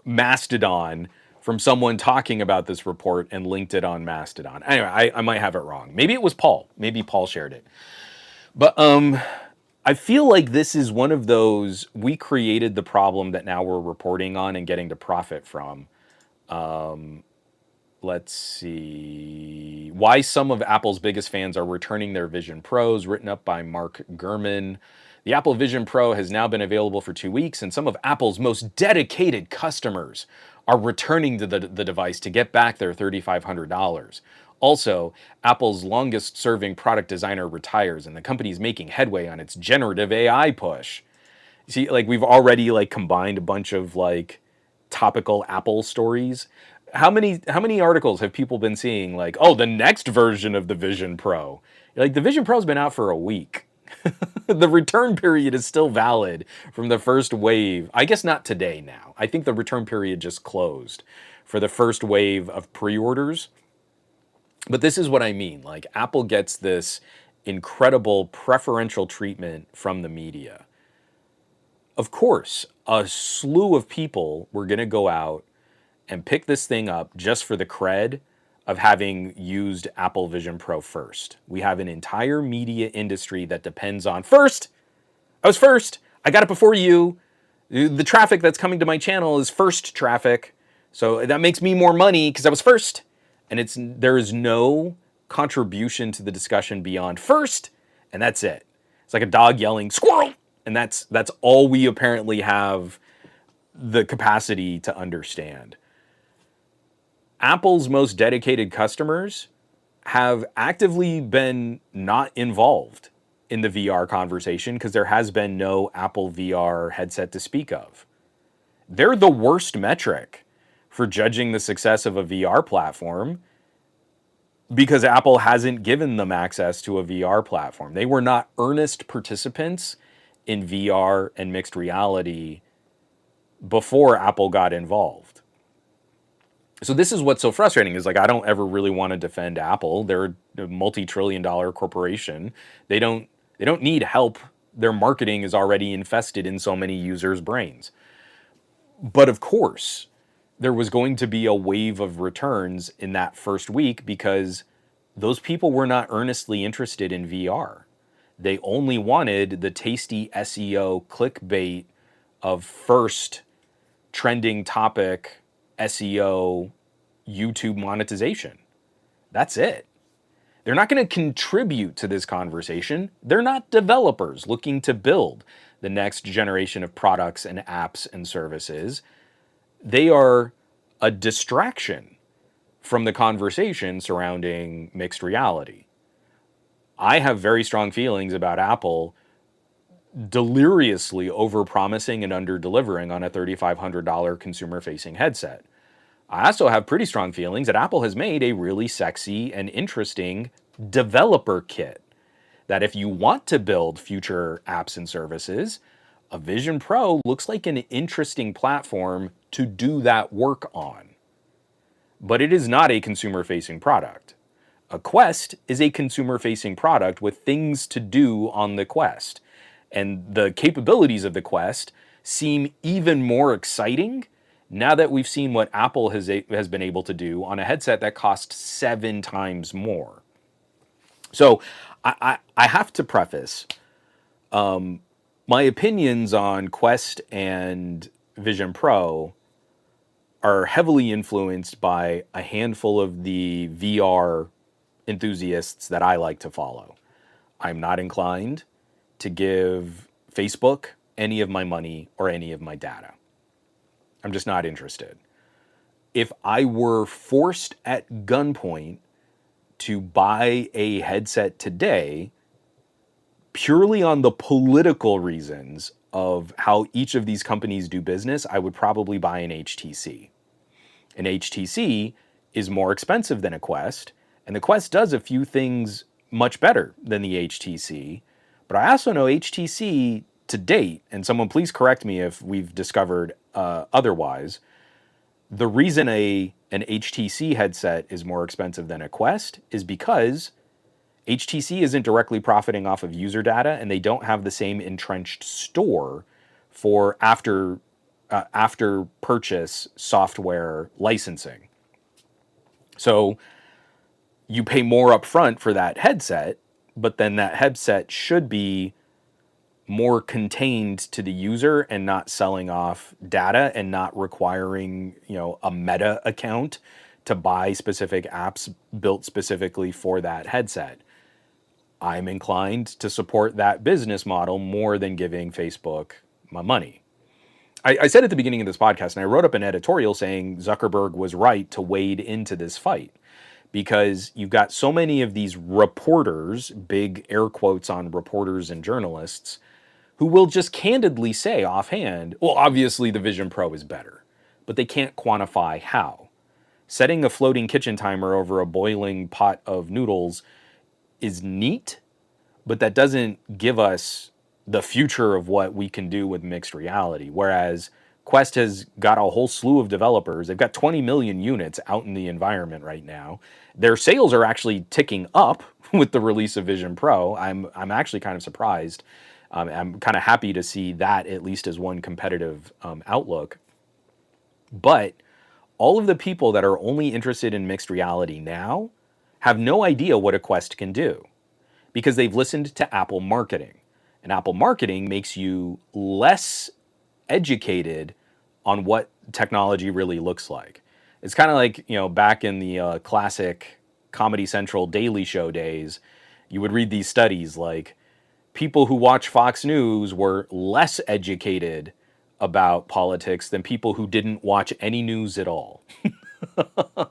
Mastodon from someone talking about this report and linked it on Mastodon. Anyway, I might have it wrong. Maybe it was Paul. Maybe Paul shared it. But I feel like this is one of those, we created the problem that now we're reporting on and getting to profit from. Let's see. Why some of Apple's biggest fans are returning their Vision Pros, written up by Mark Gurman. The Apple Vision Pro has now been available for 2 weeks, and some of Apple's most dedicated customers are returning to the device to get back their $3,500. Also, Apple's longest-serving product designer retires, and the company's making headway on its generative AI push. See, like, we've already like combined a bunch of like topical Apple stories. How many articles have people been seeing like, oh, the next version of the Vision Pro? Like, the Vision Pro's been out for a week. The return period is still valid from the first wave. I guess not today now. I think the return period just closed for the first wave of pre-orders. But this is what I mean. Like, Apple gets this incredible preferential treatment from the media. Of course, a slew of people were going to go out and pick this thing up just for the cred of having used Apple Vision Pro first. We have an entire media industry that depends on first. I was first. I got it before you. The traffic that's coming to my channel is first traffic. So that makes me more money because I was first. And there is no contribution to the discussion beyond first, and that's it. It's like a dog yelling, squirrel! And that's all we apparently have the capacity to understand. Apple's most dedicated customers have actively been not involved in the VR conversation because there has been no Apple VR headset to speak of. They're the worst metric for judging the success of a VR platform because Apple hasn't given them access to a VR platform. They were not earnest participants in VR and mixed reality before Apple got involved. So this is what's so frustrating is like I don't ever really want to defend Apple. They're a multi-trillion-dollar corporation. They don't need help. Their marketing is already infested in so many users' brains. But of course, there was going to be a wave of returns in that first week because those people were not earnestly interested in VR. They only wanted the tasty SEO clickbait of first trending topic SEO YouTube monetization. That's it. They're not going to contribute to this conversation. They're not developers looking to build the next generation of products and apps and services. They are a distraction from the conversation surrounding mixed reality. I have very strong feelings about Apple deliriously overpromising and under-delivering on a $3,500 consumer-facing headset. I also have pretty strong feelings that Apple has made a really sexy and interesting developer kit. That if you want to build future apps and services, a Vision Pro looks like an interesting platform to do that work on. But it is not a consumer-facing product. A Quest is a consumer-facing product with things to do on the Quest. And the capabilities of the Quest seem even more exciting now that we've seen what Apple has been able to do on a headset that costs 7 times more. So I have to preface my opinions on Quest and Vision Pro are heavily influenced by a handful of the VR enthusiasts that I like to follow. I'm not inclined to give Facebook any of my money or any of my data. I'm just not interested. If I were forced at gunpoint to buy a headset today, purely on the political reasons of how each of these companies do business, I would probably buy an HTC. An HTC is more expensive than a Quest, and the Quest does a few things much better than the HTC. But I also know HTC to date, and someone please correct me if we've discovered otherwise, the reason an HTC headset is more expensive than a Quest is because HTC isn't directly profiting off of user data, and they don't have the same entrenched store for after purchase software licensing. So you pay more upfront for that headset, but then that headset should be more contained to the user and not selling off data and not requiring, a Meta account to buy specific apps built specifically for that headset. I'm inclined to support that business model more than giving Facebook my money. I said at the beginning of this podcast, and I wrote up an editorial saying Zuckerberg was right to wade into this fight because you've got so many of these reporters, big air quotes on reporters and journalists, who will just candidly say offhand, well, obviously the Vision Pro is better, but they can't quantify how. Setting a floating kitchen timer over a boiling pot of noodles is neat, but that doesn't give us the future of what we can do with mixed reality. Whereas Quest has got a whole slew of developers. They've got 20 million units out in the environment right now. Their sales are actually ticking up with the release of Vision Pro. I'm actually kind of surprised. I'm kind of happy to see that at least as one competitive outlook. But all of the people that are only interested in mixed reality now have no idea what a Quest can do because they've listened to Apple marketing. And Apple marketing makes you less educated on what technology really looks like. It's kind of like, back in the classic Comedy Central Daily Show days, you would read these studies like people who watch Fox News were less educated about politics than people who didn't watch any news at all.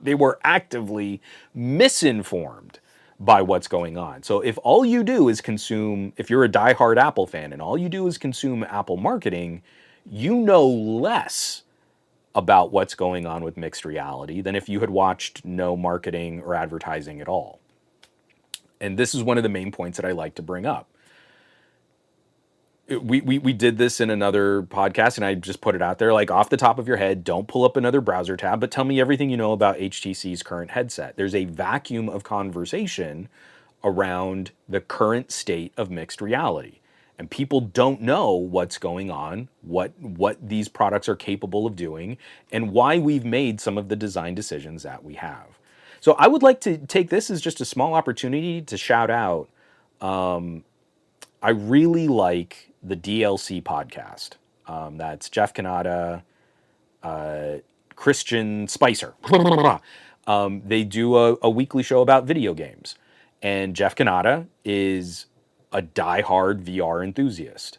They were actively misinformed by what's going on. So if all you do is consume, if you're a diehard Apple fan and all you do is consume Apple marketing, you know less about what's going on with mixed reality than if you had watched no marketing or advertising at all. And this is one of the main points that I like to bring up. We did this in another podcast, and I just put it out there, like, off the top of your head, don't pull up another browser tab, but tell me everything you know about HTC's current headset. There's a vacuum of conversation around the current state of mixed reality. And people don't know what's going on, what these products are capable of doing, and why we've made some of the design decisions that we have. So I would like to take this as just a small opportunity to shout out. I really like the DLC podcast. That's Jeff Kanata, Christian Spicer. They do a weekly show about video games. And Jeff Kanata is a diehard VR enthusiast.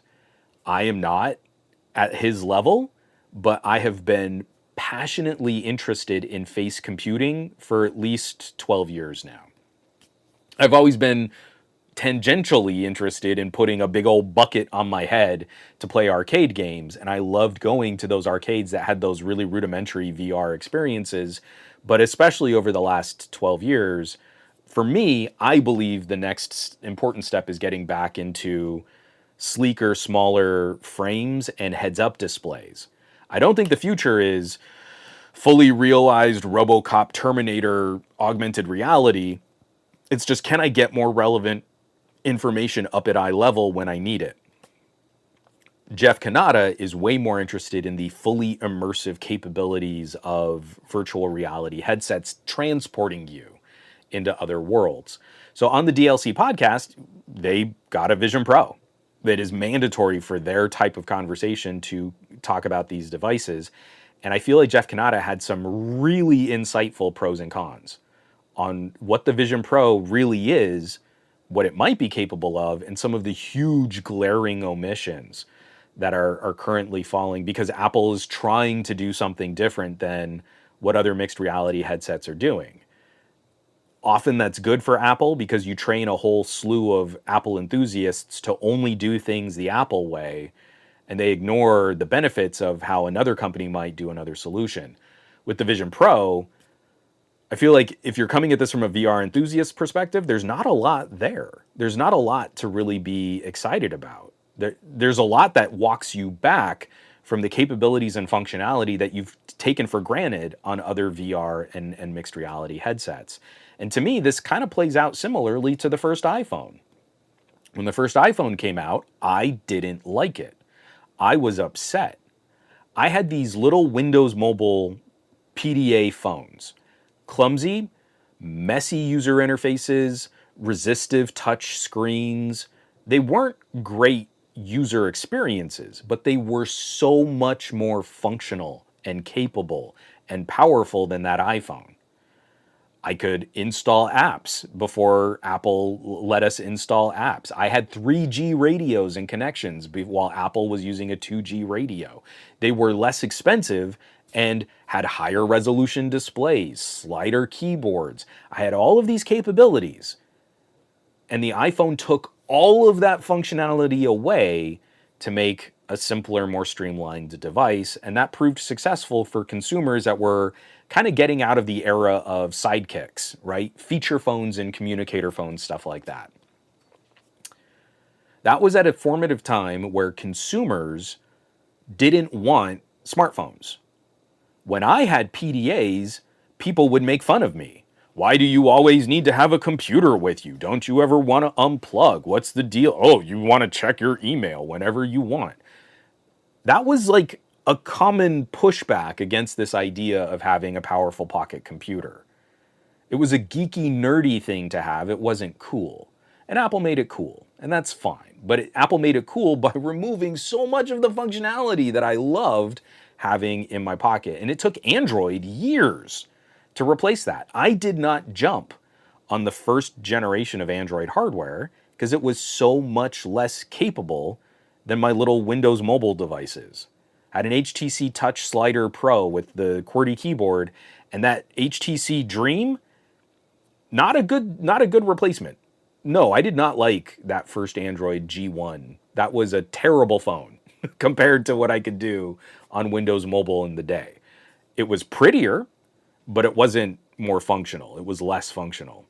I am not at his level, but I have been passionately interested in face computing for at least 12 years now. I've always been tangentially interested in putting a big old bucket on my head to play arcade games, and I loved going to those arcades that had those really rudimentary VR experiences. But especially over the last 12 years, for me, I believe the next important step is getting back into sleeker, smaller frames and heads-up displays. I don't think the future is fully realized RoboCop Terminator augmented reality. It's just, can I get more relevant information up at eye level when I need it? Jeff Kanata is way more interested in the fully immersive capabilities of virtual reality headsets transporting you into other worlds. So on the DLC podcast, they got a Vision Pro that is mandatory for their type of conversation to talk about these devices. And I feel like Jeff Kanata had some really insightful pros and cons on what the Vision Pro really is, what it might be capable of, and some of the huge glaring omissions that are currently falling because Apple is trying to do something different than what other mixed reality headsets are doing. Often that's good for Apple because you train a whole slew of Apple enthusiasts to only do things the Apple way, and they ignore the benefits of how another company might do another solution. With the Vision Pro, I feel like if you're coming at this from a VR enthusiast perspective, there's not a lot there. There's not a lot to really be excited about. There's a lot that walks you back from the capabilities and functionality that you've taken for granted on other VR and mixed reality headsets. And to me, this kind of plays out similarly to the first iPhone. When the first iPhone came out, I didn't like it. I was upset. I had these little Windows Mobile PDA phones. Clumsy, messy user interfaces, resistive touch screens. They weren't great user experiences, but they were so much more functional and capable and powerful than that iPhone. I could install apps before Apple let us install apps. I had 3G radios and connections while Apple was using a 2G radio. They were less expensive and had higher resolution displays, slider keyboards. I had all of these capabilities. And the iPhone took all of that functionality away to make a simpler, more streamlined device. And that proved successful for consumers that were kind of getting out of the era of sidekicks, right? Feature phones and communicator phones, stuff like that. That was at a formative time where consumers didn't want smartphones. When I had PDAs, people would make fun of me. Why do you always need to have a computer with you? Don't you ever want to unplug? What's the deal? Oh, you want to check your email whenever you want. That was like a common pushback against this idea of having a powerful pocket computer. It was a geeky, nerdy thing to have. It wasn't cool. And Apple made it cool, and that's fine. But Apple made it cool by removing so much of the functionality that I loved having in my pocket. And it took Android years to replace that. I did not jump on the first generation of Android hardware because it was so much less capable than my little Windows Mobile devices. I had an HTC Touch Slider Pro with the QWERTY keyboard, and that HTC Dream, Not a good replacement. No, I did not like that first Android G1. That was a terrible phone compared to what I could do on Windows Mobile in the day. It was prettier, but it wasn't more functional. It was less functional.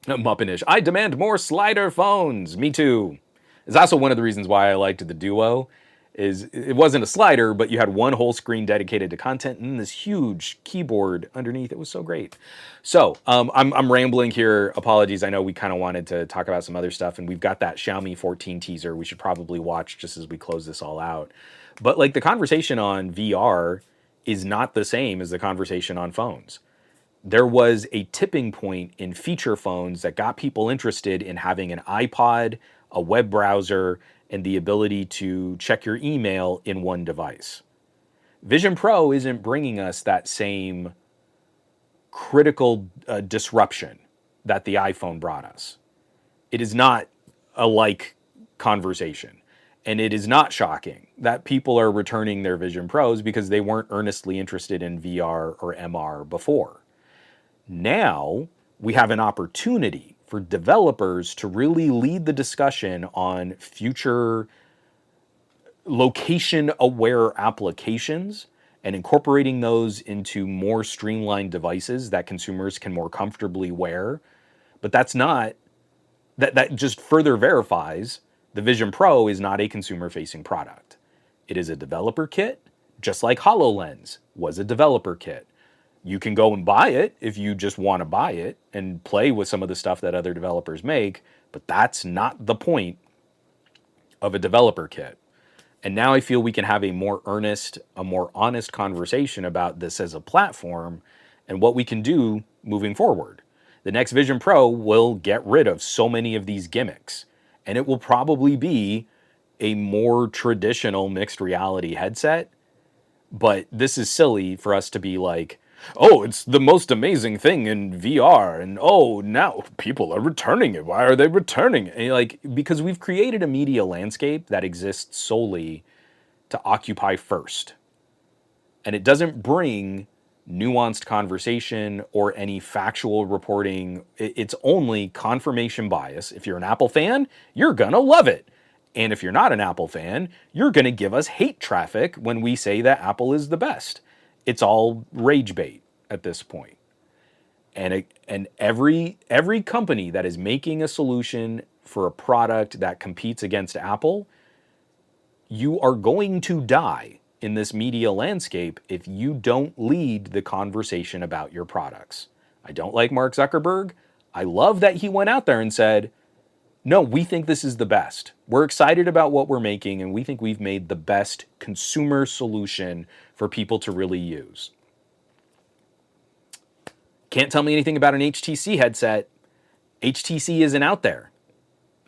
Muppinish. I demand more slider phones. Me too. It's also one of the reasons why I liked the Duo. Is it wasn't a slider, but you had one whole screen dedicated to content and this huge keyboard underneath. It was so great. So I'm rambling here. Apologies. I know we kind of wanted to talk about some other stuff, and we've got that Xiaomi 14 teaser we should probably watch just as we close this all out. But like the conversation on VR is not the same as the conversation on phones. There was a tipping point in feature phones that got people interested in having an iPod, a web browser, and the ability to check your email in one device. Vision Pro isn't bringing us that same critical disruption that the iPhone brought us. It is not a like conversation. And it is not shocking that people are returning their Vision Pros because they weren't earnestly interested in VR or MR before. Now we have an opportunity for developers to really lead the discussion on future location-aware applications and incorporating those into more streamlined devices that consumers can more comfortably wear. But that's not, that just further verifies the Vision Pro is not a consumer-facing product. It is a developer kit, just like HoloLens was a developer kit. You can go and buy it if you just want to buy it and play with some of the stuff that other developers make, but that's not the point of a developer kit. And now I feel we can have a more earnest, a more honest conversation about this as a platform and what we can do moving forward. The next Vision Pro will get rid of so many of these gimmicks, and it will probably be a more traditional mixed reality headset. But this is silly for us to be like, oh, it's the most amazing thing in VR, and oh, now people are returning it. Why are they returning it? And like, because we've created a media landscape that exists solely to occupy first. And it doesn't bring nuanced conversation or any factual reporting. It's only confirmation bias. If you're an Apple fan, you're gonna love it. And if you're not an Apple fan, you're gonna give us hate traffic when we say that Apple is the best. It's all rage bait at this point. And every company that is making a solution for a product that competes against Apple, you are going to die in this media landscape if you don't lead the conversation about your products. I don't like Mark Zuckerberg. I love that he went out there and said, no, we think this is the best. We're excited about what we're making, and we think we've made the best consumer solution for people to really use. Can't tell me anything about an HTC headset. HTC isn't out there.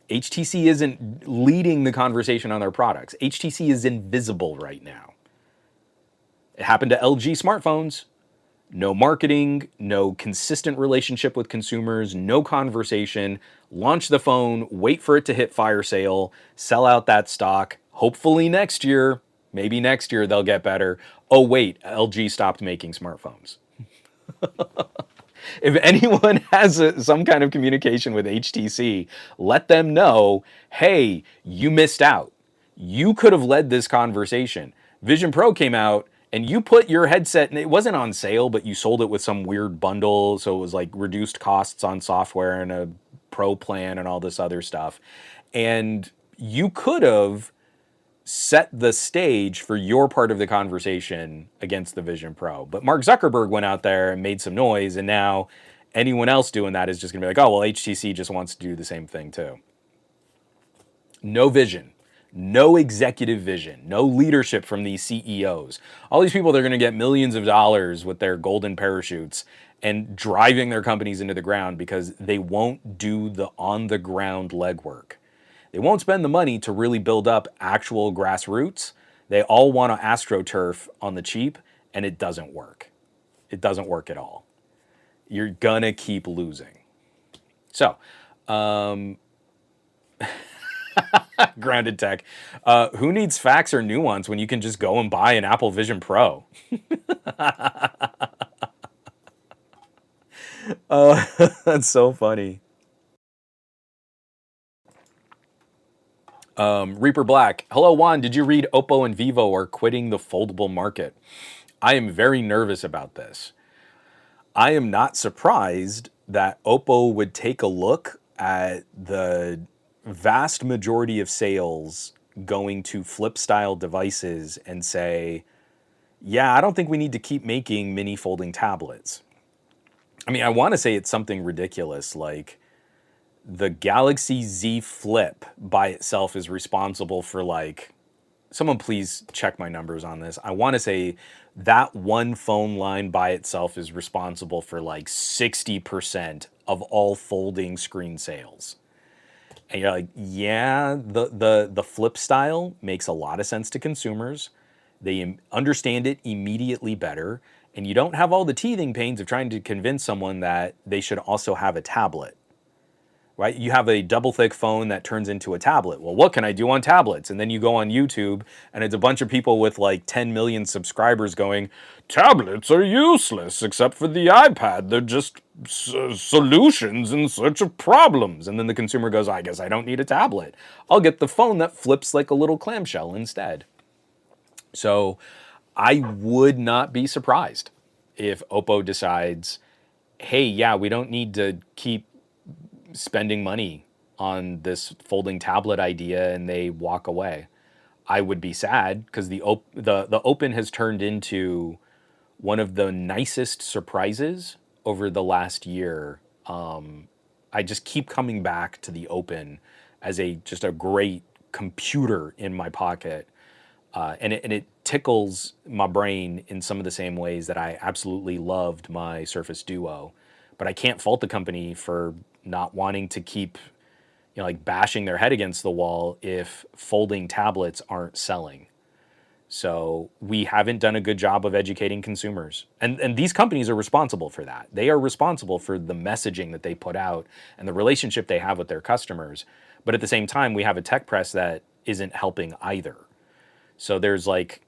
HTC isn't leading the conversation on their products. HTC is invisible right now. It happened to LG smartphones. No marketing, no consistent relationship with consumers, no conversation. Launch the phone, wait for it to hit fire sale, sell out that stock. Hopefully next year, maybe next year they'll get better. Oh wait, LG stopped making smartphones. If anyone has some kind of communication with HTC, let them know, hey, you missed out. You could have led this conversation. Vision Pro came out, and you put your headset, and it wasn't on sale, but you sold it with some weird bundle, so it was like reduced costs on software and a pro plan and all this other stuff. And you could have set the stage for your part of the conversation against the Vision Pro. But Mark Zuckerberg went out there and made some noise, and now anyone else doing that is just gonna be like, oh, well, HTC just wants to do the same thing too. No vision. No executive vision, no leadership from these CEOs. All these people, they're going to get millions of dollars with their golden parachutes and driving their companies into the ground because they won't do the on-the-ground legwork. They won't spend the money to really build up actual grassroots. They all want to AstroTurf on the cheap, and it doesn't work. It doesn't work at all. You're going to keep losing. So, Grounded Tech. Who needs facts or nuance when you can just go and buy an Apple Vision Pro? Oh, that's so funny. Reaper Black. Hello, Juan. Did you read Oppo and Vivo are quitting the foldable market? I am very nervous about this. I am not surprised that Oppo would take a look at the vast majority of sales going to flip style devices and say, yeah, I don't think we need to keep making mini folding tablets. I mean, I want to say it's something ridiculous like the Galaxy Z Flip by itself is responsible for like, someone please check my numbers on this. I want to say that one phone line by itself is responsible for like 60% of all folding screen sales. And you're like, yeah, the flip style makes a lot of sense to consumers. They understand it immediately better, and you don't have all the teething pains of trying to convince someone that they should also have a tablet. Right? You have a double thick phone that turns into a tablet. Well, what can I do on tablets? And then you go on YouTube and it's a bunch of people with like 10 million subscribers going, tablets are useless except for the iPad. They're just solutions in search of problems. And then the consumer goes, I guess I don't need a tablet. I'll get the phone that flips like a little clamshell instead. So I would not be surprised if Oppo decides, hey, yeah, we don't need to keep spending money on this folding tablet idea and they walk away. I would be sad because the Open has turned into one of the nicest surprises over the last year. I just keep coming back to the Open as a just a great computer in my pocket, and it tickles my brain in some of the same ways that I absolutely loved my Surface Duo. But I can't fault the company for not wanting to keep, like bashing their head against the wall if folding tablets aren't selling. So we haven't done a good job of educating consumers. And these companies are responsible for that. They are responsible for the messaging that they put out and the relationship they have with their customers. But at the same time, we have a tech press that isn't helping either. So there's like,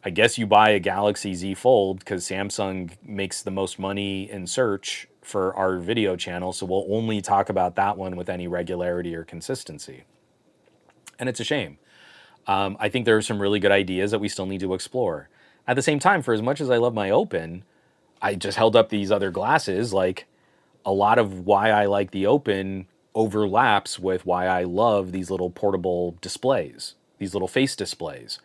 I guess you buy a Galaxy Z Fold because Samsung makes the most money in search for our video channel, so we'll only talk about that one with any regularity or consistency. And it's a shame. I think there are some really good ideas that we still need to explore. At the same time, for as much as I love my Open, I just held up these other glasses. Like, a lot of why I like the Open overlaps with why I love these little portable displays, these little face displays.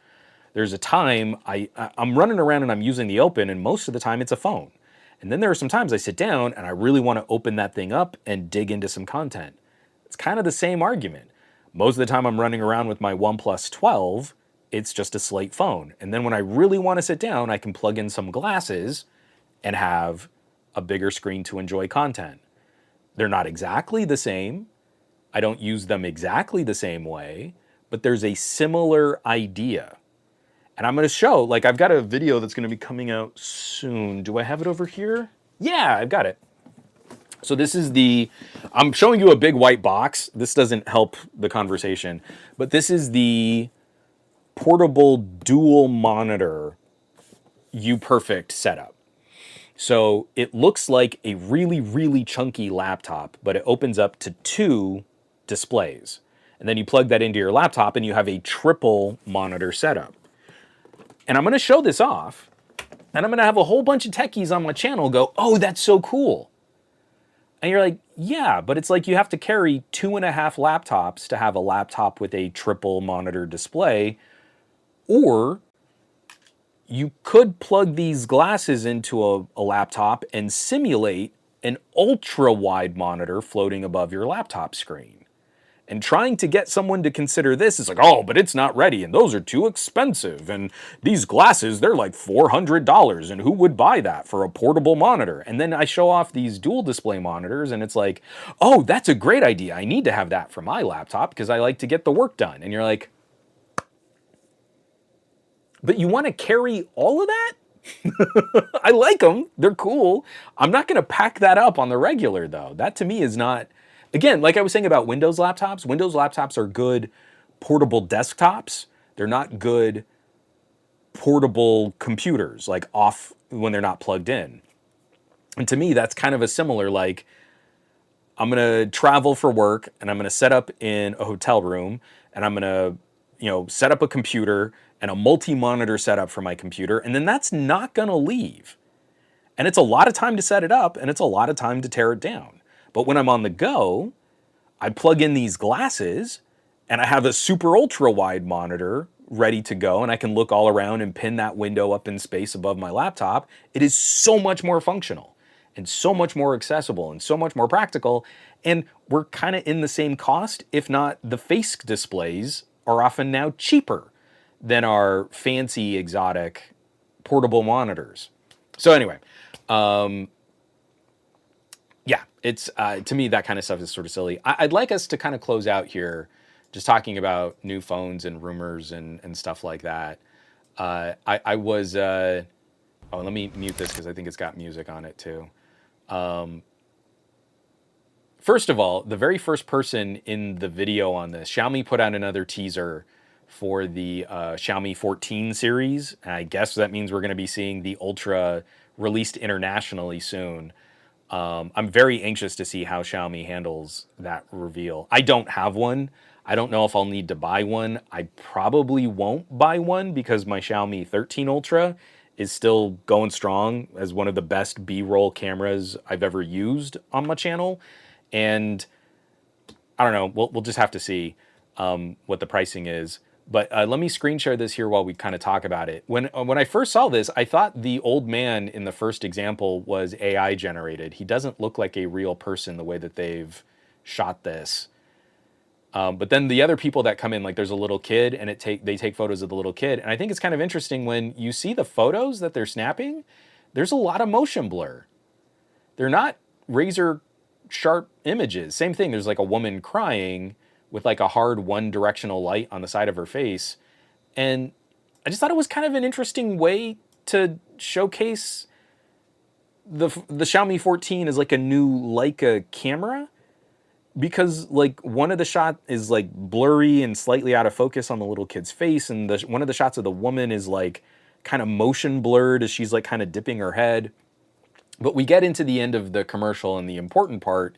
There's a time I'm running around and I'm using the Open, and most of the time it's a phone. And then there are some times I sit down and I really want to open that thing up and dig into some content. It's kind of the same argument. Most of the time I'm running around with my OnePlus 12, it's just a slate phone. And then when I really want to sit down, I can plug in some glasses and have a bigger screen to enjoy content. They're not exactly the same. I don't use them exactly the same way, but there's a similar idea. And I'm going to show, like, I've got a video that's going to be coming out soon. Do I have it over here? Yeah, I've got it. So this is I'm showing you a big white box. This doesn't help the conversation, but this is the portable dual monitor UPerfect setup. So it looks like a really, really chunky laptop, but it opens up to 2 displays. And then you plug that into your laptop and you have a triple monitor setup. And I'm going to show this off, and I'm going to have a whole bunch of techies on my channel go, oh, that's so cool. And you're like, yeah, but it's like you have to carry 2.5 laptops to have a laptop with a triple monitor display. Or you could plug these glasses into a laptop and simulate an ultra wide monitor floating above your laptop screen. And trying to get someone to consider this is like, oh, but it's not ready, and those are too expensive, and these glasses, they're like $400, and who would buy that for a portable monitor? And then I show off these dual display monitors, and it's like, oh, that's a great idea. I need to have that for my laptop because I like to get the work done. And you're like, but you want to carry all of that? I like them. They're cool. I'm not going to pack that up on the regular, though. That to me is not... Again, like I was saying about Windows laptops are good portable desktops. They're not good portable computers, like off when they're not plugged in. And to me, that's kind of a similar, like, I'm going to travel for work and I'm going to set up in a hotel room and I'm going to, set up a computer and a multi-monitor setup for my computer. And then that's not going to leave. And it's a lot of time to set it up and it's a lot of time to tear it down. But when I'm on the go, I plug in these glasses and I have a super ultra wide monitor ready to go and I can look all around and pin that window up in space above my laptop. It is so much more functional and so much more accessible and so much more practical. And we're kind of in the same cost, if not the face displays are often now cheaper than our fancy exotic portable monitors. So anyway, yeah, it's to me that kind of stuff is sort of silly. I'd like us to kind of close out here, just talking about new phones and rumors and stuff like that. I was oh, let me mute this because I think it's got music on it too. First of all, the very first person in the video on this, Xiaomi put out another teaser for the Xiaomi 14 series. I guess that means we're going to be seeing the Ultra released internationally soon. I'm very anxious to see how Xiaomi handles that reveal. I don't have one. I don't know if I'll need to buy one. I probably won't buy one because my Xiaomi 13 Ultra is still going strong as one of the best B-roll cameras I've ever used on my channel. And I don't know, we'll just have to see what the pricing is. But let me screen share this here while we kind of talk about it. When I first saw this, I thought the old man in the first example was AI generated. He doesn't look like a real person the way that they've shot this. But then the other people that come in, like there's a little kid and they take photos of the little kid. And I think it's kind of interesting when you see the photos that they're snapping, there's a lot of motion blur. They're not razor sharp images. Same thing, there's like a woman crying with like a hard one directional light on the side of her face. And I just thought it was kind of an interesting way to showcase the Xiaomi 14 as like a new Leica camera, because like one of the shot is like blurry and slightly out of focus on the little kid's face, and one of the shots of the woman is like kind of motion blurred as she's like kind of dipping her head. But we get into the end of the commercial, and the important part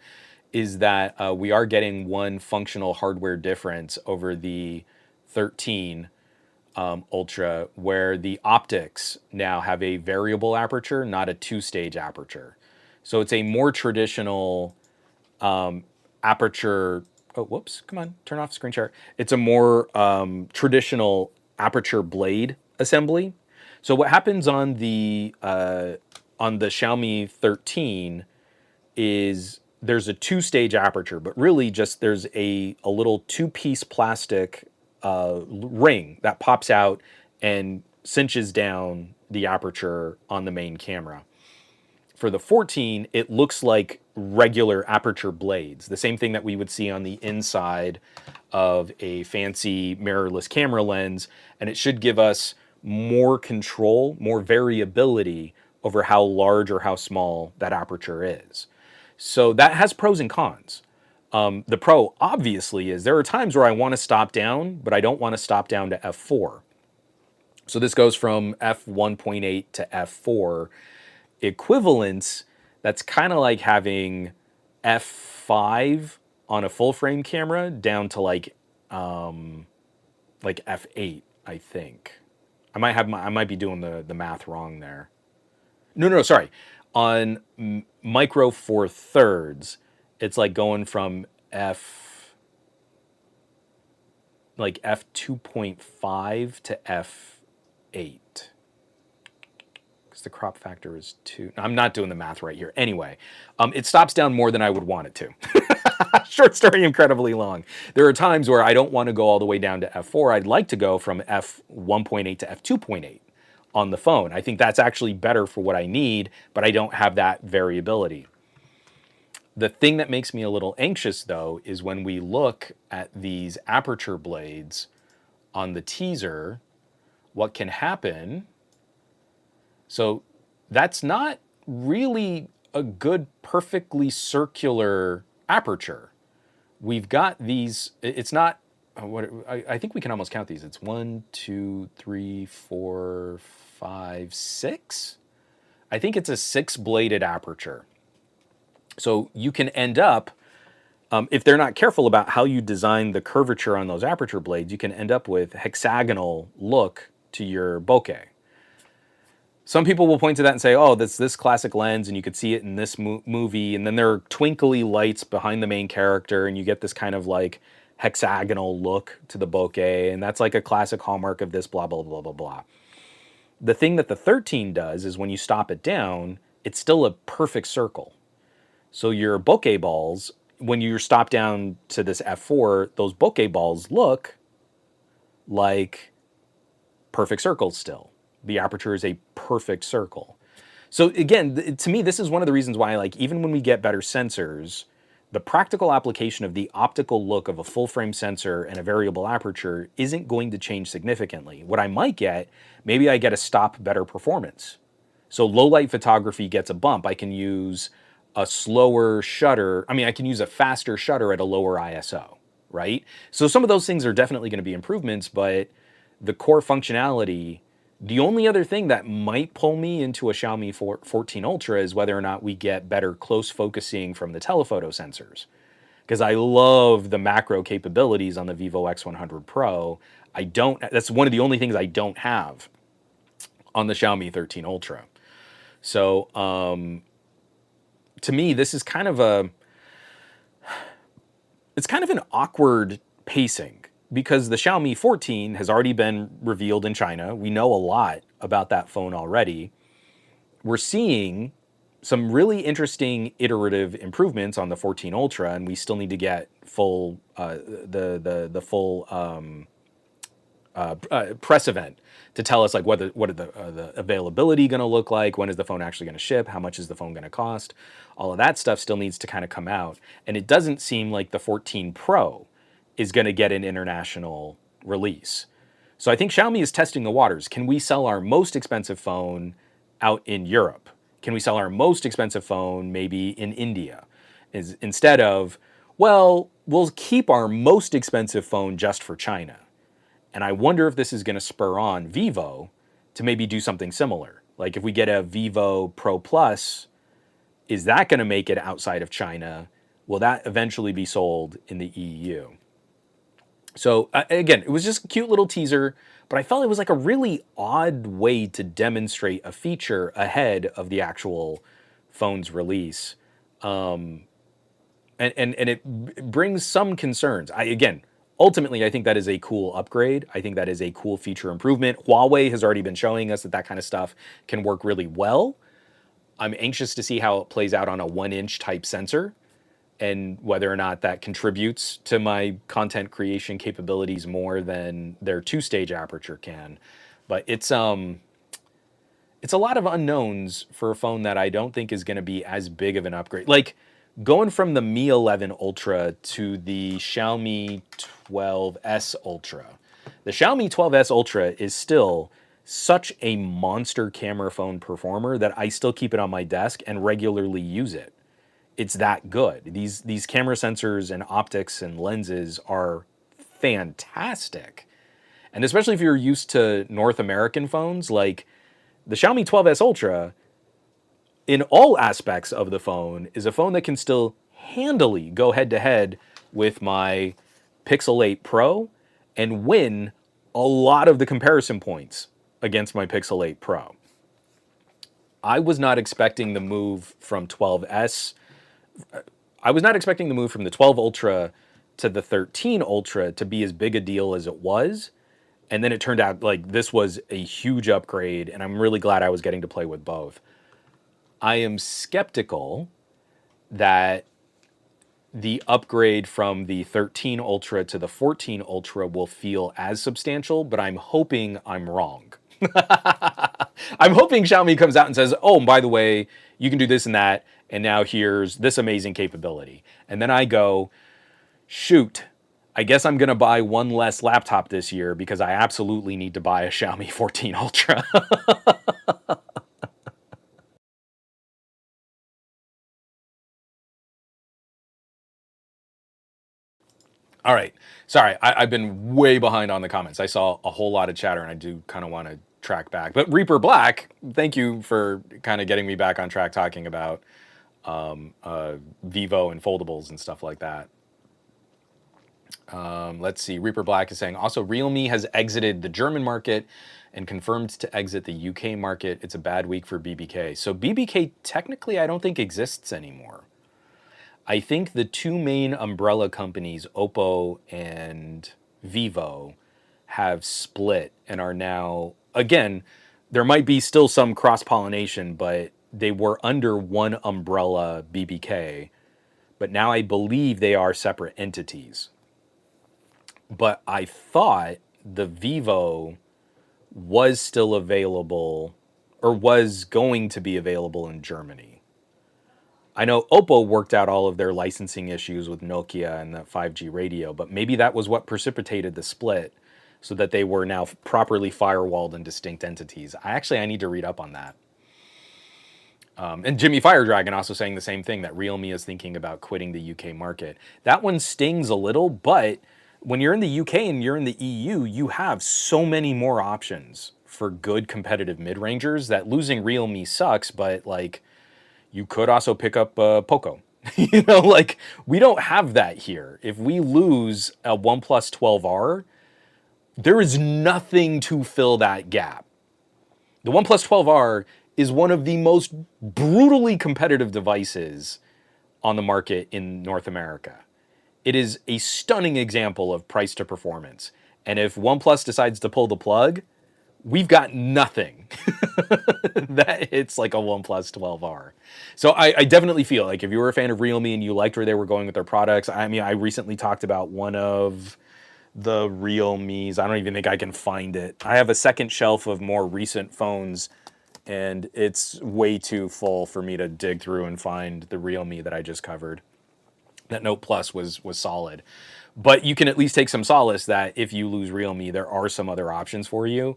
is that we are getting one functional hardware difference over the 13 Ultra, where the optics now have a variable aperture, not a two-stage aperture. So it's a more traditional aperture. Oh, whoops! Come on, turn off screen share. It's a more traditional aperture blade assembly. So what happens on the Xiaomi 13 is there's a two-stage aperture, but really just there's a little two-piece plastic ring that pops out and cinches down the aperture on the main camera. For the 14, it looks like regular aperture blades, the same thing that we would see on the inside of a fancy mirrorless camera lens, and it should give us more control, more variability over how large or how small that aperture is. So that has pros and cons. The pro, obviously, is there are times where I want to stop down, but I don't want to stop down to f4. So this goes from f1.8 to f4. Equivalence, that's kind of like having f5 on a full frame camera down to like f8, I think. I might be doing the math wrong there. No, sorry. On micro four thirds, it's like going from f2.5 to f8. Because the crop factor is 2. I'm not doing the math right here. Anyway, it stops down more than I would want it to. Short story, incredibly long. There are times where I don't want to go all the way down to f4. I'd like to go from f1.8 to f2.8 on the phone. I think that's actually better for what I need, but I don't have that variability. The thing that makes me a little anxious, though, is when we look at these aperture blades on the teaser, what can happen. So that's not really a good, perfectly circular aperture. We've got these, it's not, I think we can almost count these. It's 1, 2, 3, 4, 5, 6 I think it's a 6-bladed aperture. So you can end up, if they're not careful about how you design the curvature on those aperture blades, you can end up with hexagonal look to your bokeh. Some people will point to that and say, oh, that's this classic lens, and you could see it in this movie, and then there are twinkly lights behind the main character, and you get this kind of like hexagonal look to the bokeh, and that's like a classic hallmark of this, blah, blah, blah, blah, blah. The thing that the 13 does is when you stop it down, it's still a perfect circle. So your bokeh balls, when you stop down to this f4, those bokeh balls look like perfect circles still. The aperture is a perfect circle. So again, to me, this is one of the reasons why, like, even when we get better sensors, the practical application of the optical look of a full frame sensor and a variable aperture isn't going to change significantly. What I might get, maybe I get a stop better performance. So low light photography gets a bump. I can use a slower shutter. I mean, I can use a faster shutter at a lower ISO, right? So some of those things are definitely going to be improvements, but the core functionality, the only other thing that might pull me into a Xiaomi 14 Ultra is whether or not we get better close focusing from the telephoto sensors. Because I love the macro capabilities on the Vivo X100 Pro. That's one of the only things I don't have on the Xiaomi 13 Ultra. So to me, this is it's kind of an awkward pacing, because the Xiaomi 14 has already been revealed in China. We know a lot about that phone already. We're seeing some really interesting iterative improvements on the 14 Ultra, and we still need to get full the full press event to tell us like what are the availability going to look like, when is the phone actually going to ship, how much is the phone going to cost. All of that stuff still needs to kind of come out, and it doesn't seem like the 14 Pro is going to get an international release. So I think Xiaomi is testing the waters. Can we sell our most expensive phone out in Europe? Can we sell our most expensive phone maybe in India? Instead of, well, we'll keep our most expensive phone just for China. And I wonder if this is going to spur on Vivo to maybe do something similar. Like if we get a Vivo Pro Plus, is that going to make it outside of China? Will that eventually be sold in the EU? So again, it was just a cute little teaser, but I felt it was like a really odd way to demonstrate a feature ahead of the actual phone's release. And it brings some concerns. Ultimately, I think that is a cool upgrade. I think that is a cool feature improvement. Huawei has already been showing us that that kind of stuff can work really well. I'm anxious to see how it plays out on a 1-inch type sensor, and whether or not that contributes to my content creation capabilities more than their 2-stage aperture can. But it's a lot of unknowns for a phone that I don't think is going to be as big of an upgrade. Like going from the Mi 11 Ultra to the Xiaomi 12S Ultra. The Xiaomi 12S Ultra is still such a monster camera phone performer that I still keep it on my desk and regularly use it. It's that good. These camera sensors and optics and lenses are fantastic. And especially if you're used to North American phones, like the Xiaomi 12S Ultra, in all aspects of the phone, is a phone that can still handily go head to head with my Pixel 8 Pro and win a lot of the comparison points against my Pixel 8 Pro. I was not expecting the move from 12S. I was not expecting the move from the 12 Ultra to the 13 Ultra to be as big a deal as it was. And then it turned out like this was a huge upgrade, and I'm really glad I was getting to play with both. I am skeptical that the upgrade from the 13 Ultra to the 14 Ultra will feel as substantial, but I'm hoping I'm wrong. I'm hoping Xiaomi comes out and says, oh, by the way, you can do this and that, and now here's this amazing capability. And then I go, shoot, I guess I'm going to buy one less laptop this year because I absolutely need to buy a Xiaomi 14 Ultra. All right. Sorry, I've been way behind on the comments. I saw a whole lot of chatter, and I do kind of want to track back. But Reaper Black, thank you for kind of getting me back on track talking about Vivo and foldables and stuff like that. Let's see. Reaper Black is saying, also, Realme has exited the German market and confirmed to exit the UK market. It's a bad week for BBK. So BBK technically I don't think exists anymore. I think the two main umbrella companies, Oppo and Vivo, have split and are now, again, there might be still some cross-pollination, but they were under one umbrella BBK, but now I believe they are separate entities. But I thought the Vivo was still available or was going to be available in Germany. I know Oppo worked out all of their licensing issues with Nokia and that 5G radio, but maybe that was what precipitated the split so that they were now properly firewalled and distinct entities. I need to read up on that. And Jimmy Fire Dragon also saying the same thing, that Realme is thinking about quitting the UK market. That one stings a little, but when you're in the UK and you're in the EU, you have so many more options for good competitive mid-rangers that losing Realme sucks, but like you could also pick up Poco. You know, like we don't have that here. If we lose a OnePlus 12R, there is nothing to fill that gap. The OnePlus 12R is one of the most brutally competitive devices on the market in North America. It is a stunning example of price to performance. And if OnePlus decides to pull the plug, we've got nothing that hits like a OnePlus 12R. So I definitely feel like if you were a fan of Realme and you liked where they were going with their products, I mean, I recently talked about one of the Realmes. I don't even think I can find it. I have a second shelf of more recent phones, and it's way too full for me to dig through and find the Realme that I just covered. That Note Plus was solid. But you can at least take some solace that if you lose Realme, there are some other options for you.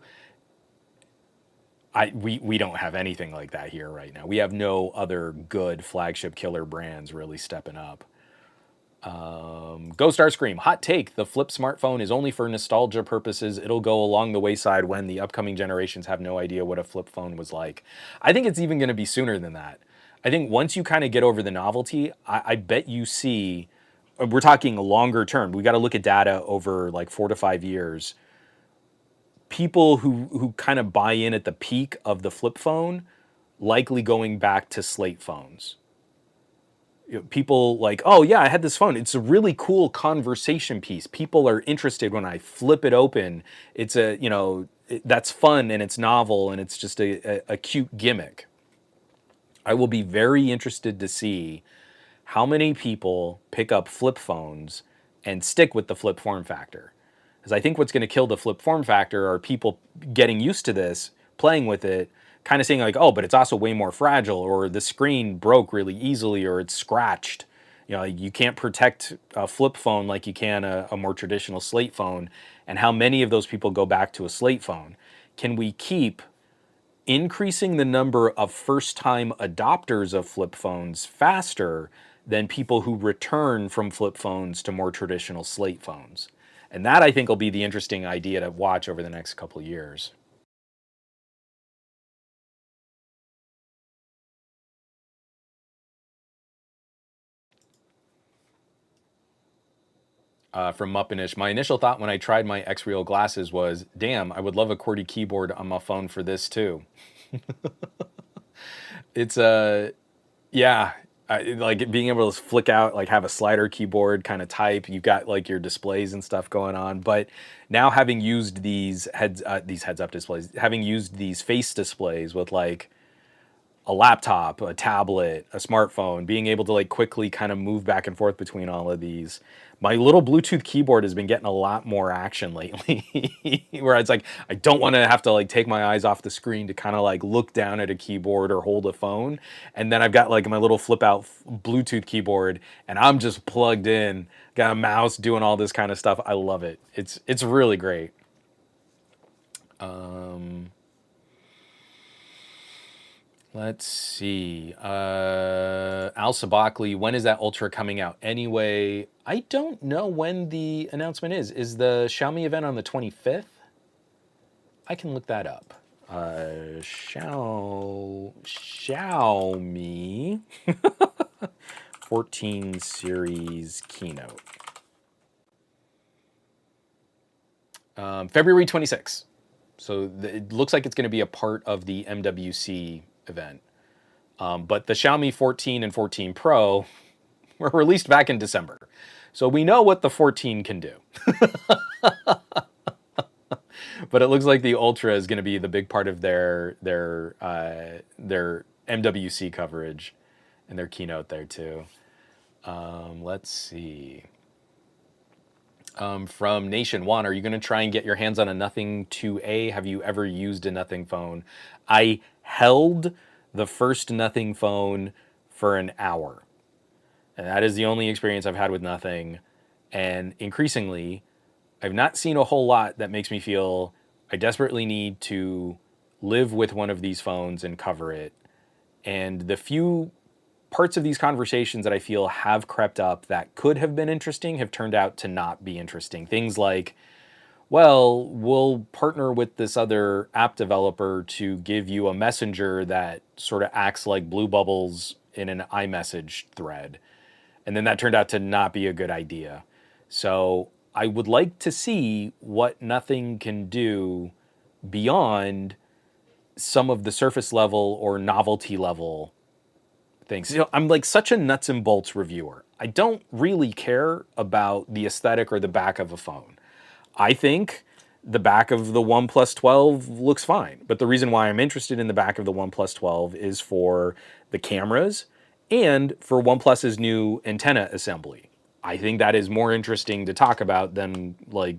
We don't have anything like that here right now. We have no other good flagship killer brands really stepping up. Go Starscream, hot take. The flip smartphone is only for nostalgia purposes. It'll go along the wayside when the upcoming generations have no idea what a flip phone was like. I think it's even going to be sooner than that. I think once you kind of get over the novelty, I bet you see, we're talking longer term. We got to look at data over like 4 to 5 years. People who kind of buy in at the peak of the flip phone, likely going back to slate phones. People like, oh yeah, I had this phone. It's a really cool conversation piece. People are interested when I flip it open. It's a, that's fun and it's novel and it's just a cute gimmick. I will be very interested to see how many people pick up flip phones and stick with the flip form factor. Because I think what's going to kill the flip form factor are people getting used to this, playing with it, kind of saying like, oh, but it's also way more fragile, or the screen broke really easily, or it's scratched. You can't protect a flip phone like you can a more traditional slate phone. And how many of those people go back to a slate phone? Can we keep increasing the number of first-time adopters of flip phones faster than people who return from flip phones to more traditional slate phones? And that, I think, will be the interesting idea to watch over the next couple of years. From Muppinish, my initial thought when I tried my X-Real glasses was, damn, I would love a QWERTY keyboard on my phone for this too. It's yeah, like being able to flick out, like have a slider keyboard kind of type. You've got like your displays and stuff going on. But now having used these heads-up displays, having used these face displays with like a laptop, a tablet, a smartphone, being able to like quickly kind of move back and forth between all of these. My little Bluetooth keyboard has been getting a lot more action lately, where it's like, I don't want to have to like take my eyes off the screen to kind of like look down at a keyboard or hold a phone. And then I've got like my little flip out Bluetooth keyboard and I'm just plugged in, got a mouse doing all this kind of stuff. I love it. It's really great. Let's see. Al Sabakli, when is that Ultra coming out? Anyway, I don't know when the announcement is. Is the Xiaomi event on the 25th? I can look that up. Xiaomi 14 series keynote. February 26th. So it looks like it's going to be a part of the MWC event. But the Xiaomi 14 and 14 Pro were released back in December. So we know what the 14 can do. But it looks like the Ultra is going to be the big part of their MWC coverage and their keynote there too. Let's see. From Nation One, are you going to try and get your hands on a Nothing 2A? Have you ever used a Nothing phone? I held the first Nothing phone for an hour. And that is the only experience I've had with Nothing. And increasingly, I've not seen a whole lot that makes me feel I desperately need to live with one of these phones and cover it. And the few parts of these conversations that I feel have crept up that could have been interesting have turned out to not be interesting. Things like, well, we'll partner with this other app developer to give you a messenger that sort of acts like blue bubbles in an iMessage thread. And then that turned out to not be a good idea. So I would like to see what Nothing can do beyond some of the surface level or novelty level things. You know, I'm like such a nuts and bolts reviewer. I don't really care about the aesthetic or the back of a phone. I think the back of the OnePlus 12 looks fine. But the reason why I'm interested in the back of the OnePlus 12 is for the cameras and for OnePlus's new antenna assembly. I think that is more interesting to talk about than like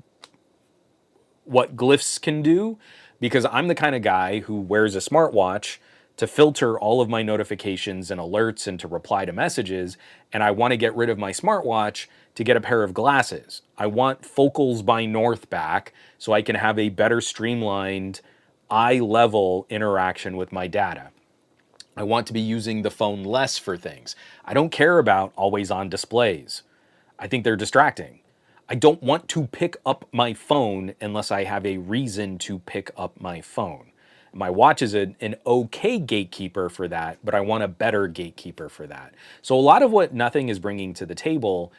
what glyphs can do, because I'm the kind of guy who wears a smartwatch to filter all of my notifications and alerts and to reply to messages, and I want to get rid of my smartwatch to get a pair of glasses. I want focals by North back so I can have a better streamlined eye-level interaction with my data. I want to be using the phone less for things. I don't care about always-on displays. I think they're distracting. I don't want to pick up my phone unless I have a reason to pick up my phone. My watch is an okay gatekeeper for that, but I want a better gatekeeper for that. So a lot of what Nothing is bringing to the table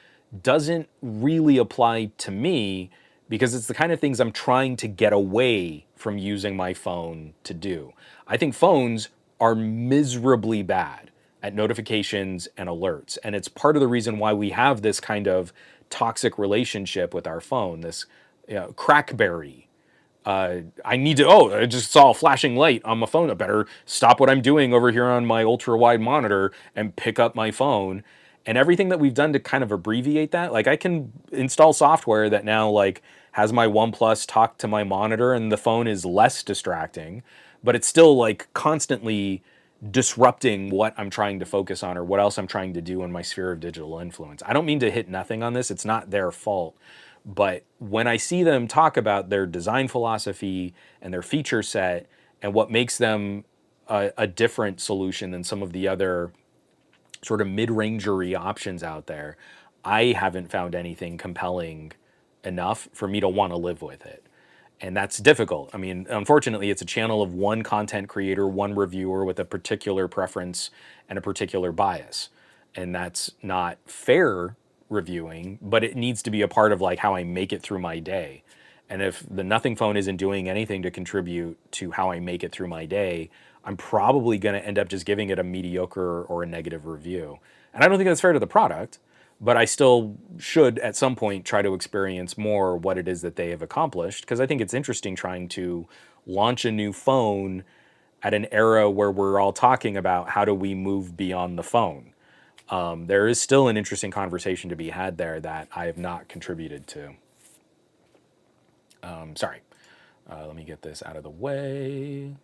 doesn't really apply to me because it's the kind of things I'm trying to get away from using my phone to do. I think phones are miserably bad at notifications and alerts. And it's part of the reason why we have this kind of toxic relationship with our phone, this crackberry. I just saw a flashing light on my phone. I better stop what I'm doing over here on my ultra wide monitor and pick up my phone. And everything that we've done to kind of abbreviate that, like I can install software that now like has my OnePlus talk to my monitor and the phone is less distracting, but it's still like constantly disrupting what I'm trying to focus on or what else I'm trying to do in my sphere of digital influence. I don't mean to hit Nothing on this. It's not their fault. But when I see them talk about their design philosophy and their feature set and what makes them a different solution than some of the other sort of mid-rangery options out there, I haven't found anything compelling enough for me to want to live with it. And that's difficult. I mean, unfortunately, it's a channel of one content creator, one reviewer with a particular preference and a particular bias. And that's not fair reviewing, but it needs to be a part of like how I make it through my day. And if the Nothing phone isn't doing anything to contribute to how I make it through my day, I'm probably going to end up just giving it a mediocre or a negative review. And I don't think that's fair to the product, but I still should at some point try to experience more what it is that they have accomplished, because I think it's interesting trying to launch a new phone at an era where we're all talking about how do we move beyond the phone. There is still an interesting conversation to be had there that I have not contributed to. Sorry. Let me get this out of the way.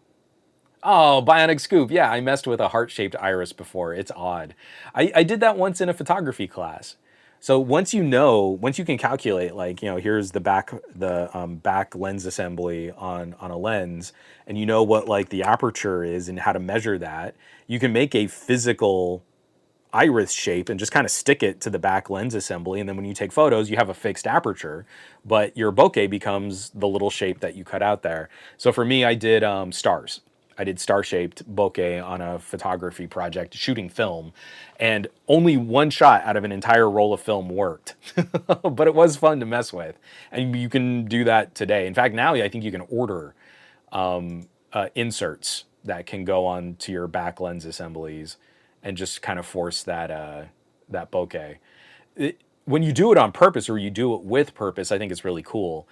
Oh, Bionic Scoop. Yeah, I messed with a heart-shaped iris before. It's odd. I did that once in a photography class. So once you can calculate, like, here's the back lens assembly on a lens, and you know what like the aperture is and how to measure that, you can make a physical iris shape and just kind of stick it to the back lens assembly. And then when you take photos, you have a fixed aperture, but your bokeh becomes the little shape that you cut out there. So for me, I did stars. I did star-shaped bokeh on a photography project, shooting film, and only one shot out of an entire roll of film worked. But it was fun to mess with, and you can do that today. In fact, now I think you can order inserts that can go on to your back lens assemblies and just kind of force that bokeh. When you do it on purpose or you do it with purpose, I think it's really cool.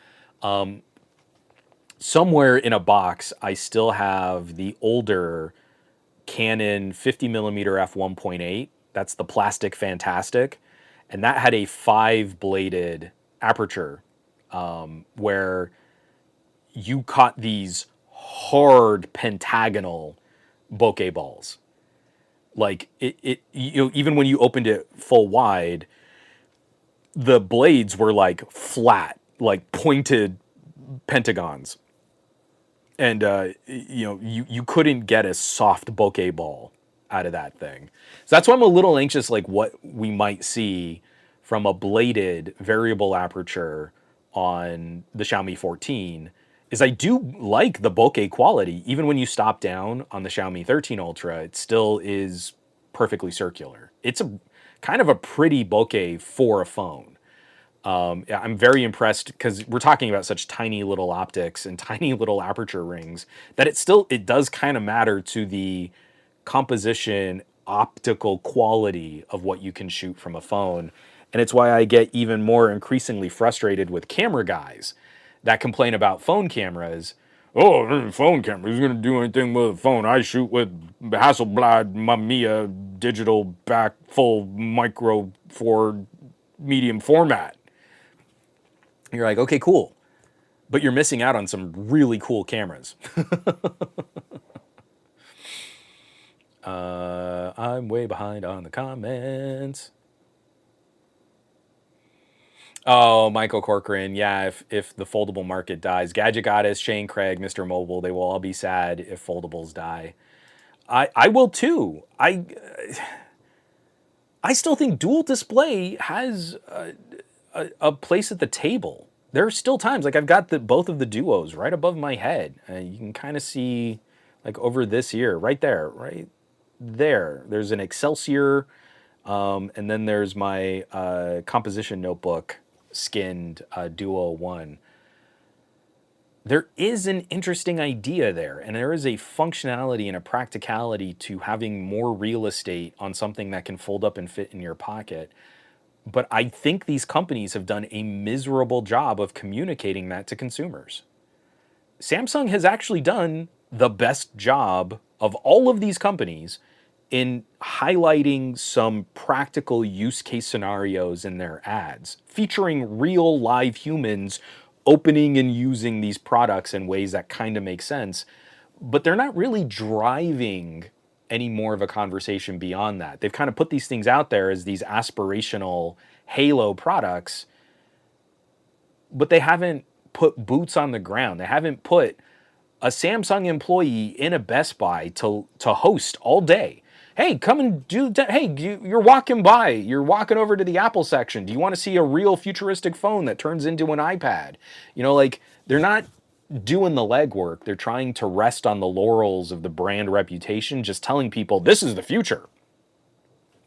Somewhere in a box, I still have the older Canon 50mm f1.8. That's the plastic fantastic, and that had a 5-bladed aperture, where you caught these hard pentagonal bokeh balls. Like even when you opened it full wide, the blades were like flat, like pointed pentagons, and you couldn't get a soft bokeh ball out of that thing. So that's why I'm a little anxious, like what we might see from a bladed variable aperture on the Xiaomi 14. Is I do like the bokeh quality. Even when you stop down on the Xiaomi 13 Ultra, it still is perfectly circular. It's a kind of a pretty bokeh for a phone. Yeah, I'm very impressed because we're talking about such tiny little optics and tiny little aperture rings that it does kind of matter to the composition, optical quality of what you can shoot from a phone. And it's why I get even more increasingly frustrated with camera guys that complain about phone cameras. Oh, phone camera, who's going to do anything with a phone? I shoot with Hasselblad Mamiya digital back full micro 4 medium format. You're like, okay, cool. But you're missing out on some really cool cameras. I'm way behind on the comments. Oh, Michael Corcoran. Yeah, if the foldable market dies, Gadget Goddess, Shane Craig, Mr. Mobile, they will all be sad if foldables die. I will too. I still think dual display has a place at the table. There are still times, like I've got both of the duos right above my head. You can kind of see, like over this ear, right there, right there. There's an Excelsior, and then there's my composition notebook skinned Duo 1. There is an interesting idea there, and there is a functionality and a practicality to having more real estate on something that can fold up and fit in your pocket. But I think these companies have done a miserable job of communicating that to consumers. Samsung has actually done the best job of all of these companies in highlighting some practical use case scenarios in their ads, featuring real live humans opening and using these products in ways that kind of make sense. But they're not really driving any more of a conversation beyond that. They've kind of put these things out there as these aspirational halo products, but they haven't put boots on the ground. They haven't put a Samsung employee in a Best Buy to host all day. Hey, come and do that. Hey, you're walking by. You're walking over to the Apple section. Do you want to see a real futuristic phone that turns into an iPad? Like they're not doing the legwork. They're trying to rest on the laurels of the brand reputation, just telling people this is the future.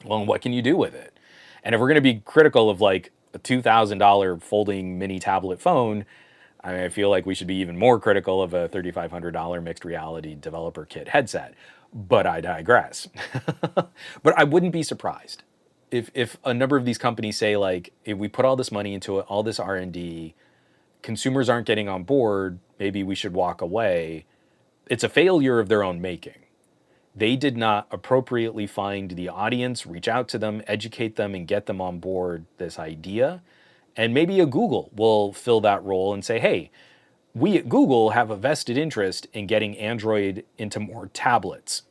Well, what can you do with it? And if we're going to be critical of like a $2,000 folding mini tablet phone, I feel like we should be even more critical of a $3,500 mixed reality developer kit headset. But I digress. But I wouldn't be surprised if a number of these companies say, like, if we put all this money into it, all this R&D, consumers aren't getting on board, maybe we should walk away. It's a failure of their own making. They did not appropriately find the audience, reach out to them, educate them, and get them on board this idea. And maybe a Google will fill that role and say, hey, we at Google have a vested interest in getting Android into more tablets.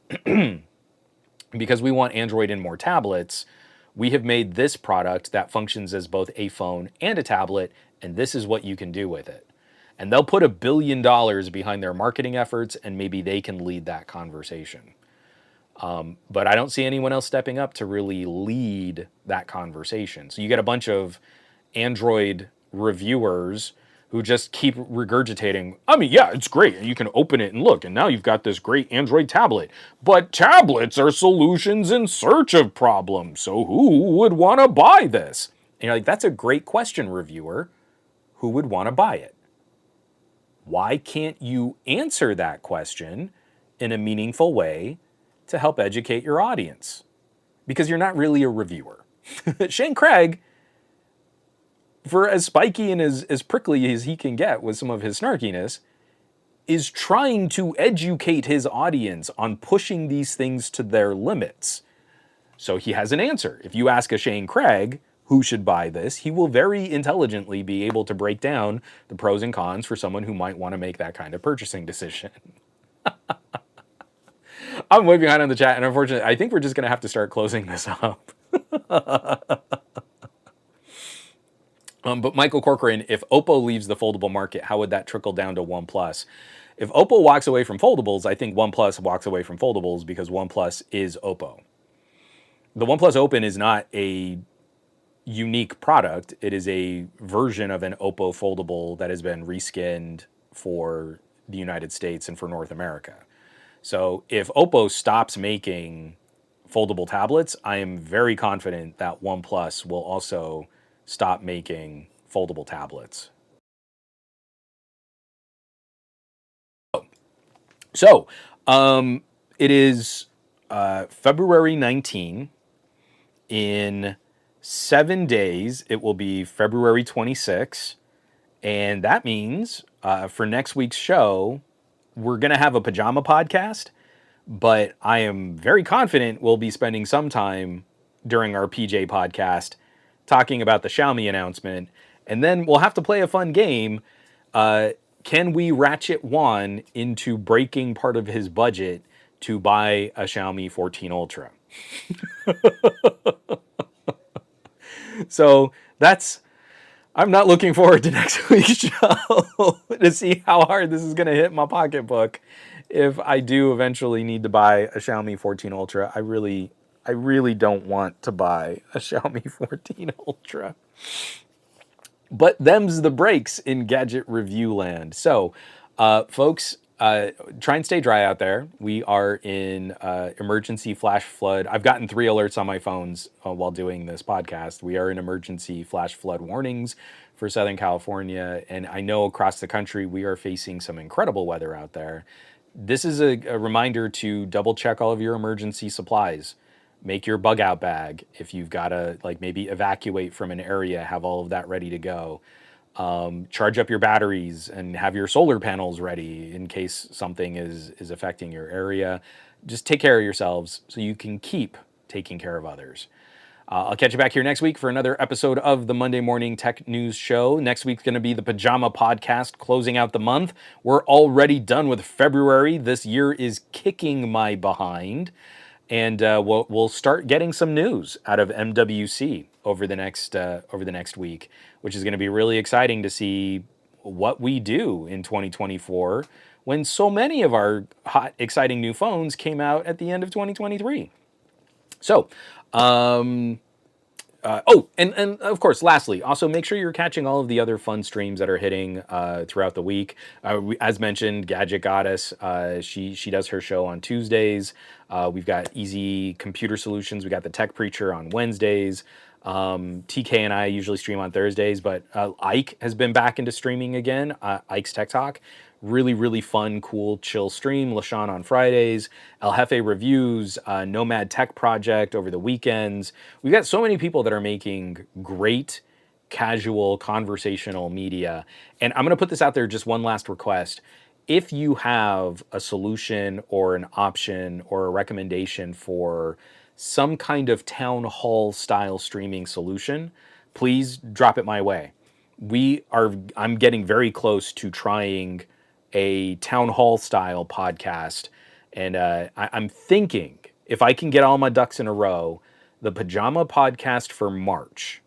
Because we want Android in more tablets, we have made this product that functions as both a phone and a tablet, and this is what you can do with it. And they'll put $1 billion behind their marketing efforts, and maybe they can lead that conversation. But I don't see anyone else stepping up to really lead that conversation. So you get a bunch of Android reviewers who just keep regurgitating, I mean, yeah, it's great. You can open it and look, and now you've got this great Android tablet. But tablets are solutions in search of problems. So who would want to buy this? And you're like, that's a great question, reviewer. Who would want to buy it? Why can't you answer that question in a meaningful way to help educate your audience? Because you're not really a reviewer. Shane Craig, for as spiky and as prickly as he can get with some of his snarkiness, is trying to educate his audience on pushing these things to their limits. So he has an answer. If you ask a Shane Craig who should buy this, he will very intelligently be able to break down the pros and cons for someone who might want to make that kind of purchasing decision. I'm way behind on the chat, and unfortunately, I think we're just going to have to start closing this up. But Michael Corcoran, if Oppo leaves the foldable market, how would that trickle down to OnePlus? If Oppo walks away from foldables, I think OnePlus walks away from foldables because OnePlus is Oppo. The OnePlus Open is not a unique product. It is a version of an Oppo foldable that has been reskinned for the United States and for North America. So if Oppo stops making foldable tablets, I am very confident that OnePlus will also stop making foldable tablets. So it is February 19. In 7 days, it will be February 26. And that means for next week's show, we're going to have a pajama podcast. But I am very confident we'll be spending some time during our PJ podcast talking about the Xiaomi announcement. And then we'll have to play a fun game. Can we ratchet Juan into breaking part of his budget to buy a Xiaomi 14 Ultra? So I'm not looking forward to next week's show to see how hard this is going to hit my pocketbook. If I do eventually need to buy a Xiaomi 14 Ultra, I really don't want to buy a Xiaomi 14 Ultra. But them's the breaks in gadget review land. So, folks, try and stay dry out there. We are in emergency flash flood. I've gotten 3 alerts on my phones while doing this podcast. We are in emergency flash flood warnings for Southern California. And I know across the country, we are facing some incredible weather out there. This is a reminder to double check all of your emergency supplies. Make your bug out bag. If you've got to maybe evacuate from an area, have all of that ready to go. Charge up your batteries and have your solar panels ready in case something is affecting your area. Just take care of yourselves so you can keep taking care of others. I'll catch you back here next week for another episode of the Monday Morning Tech News Show. Next week's going to be the Pajama Podcast, closing out the month. We're already done with February. This year is kicking my behind. And we'll start getting some news out of MWC over the next week, which is going to be really exciting to see what we do in 2024 when so many of our hot, exciting new phones came out at the end of 2023. So, and of course, lastly, also make sure you're catching all of the other fun streams that are hitting throughout the week. As mentioned, Gadget Goddess, she does her show on Tuesdays. We've got Easy Computer Solutions. We got the Tech Preacher on Wednesdays. TK and I usually stream on Thursdays, but Ike has been back into streaming again. Ike's Tech Talk. Really, really fun, cool, chill stream. LaShawn on Fridays. El Jefe Reviews. Nomad Tech Project over the weekends. We've got so many people that are making great, casual, conversational media. And I'm going to put this out there, just one last request. If you have a solution or an option or a recommendation for some kind of town hall style streaming solution, please drop it my way. I'm getting very close to trying a town hall style podcast. And I'm thinking if I can get all my ducks in a row, the Pajama Podcast for March.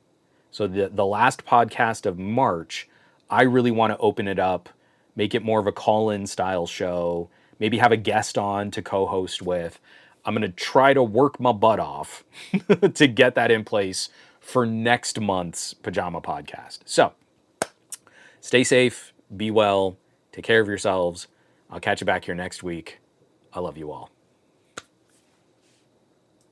So the last podcast of March, I really want to open it up, make it more of a call-in style show, maybe have a guest on to co-host with. I'm going to try to work my butt off to get that in place for next month's pajama podcast. So stay safe, be well, take care of yourselves. I'll catch you back here next week. I love you all.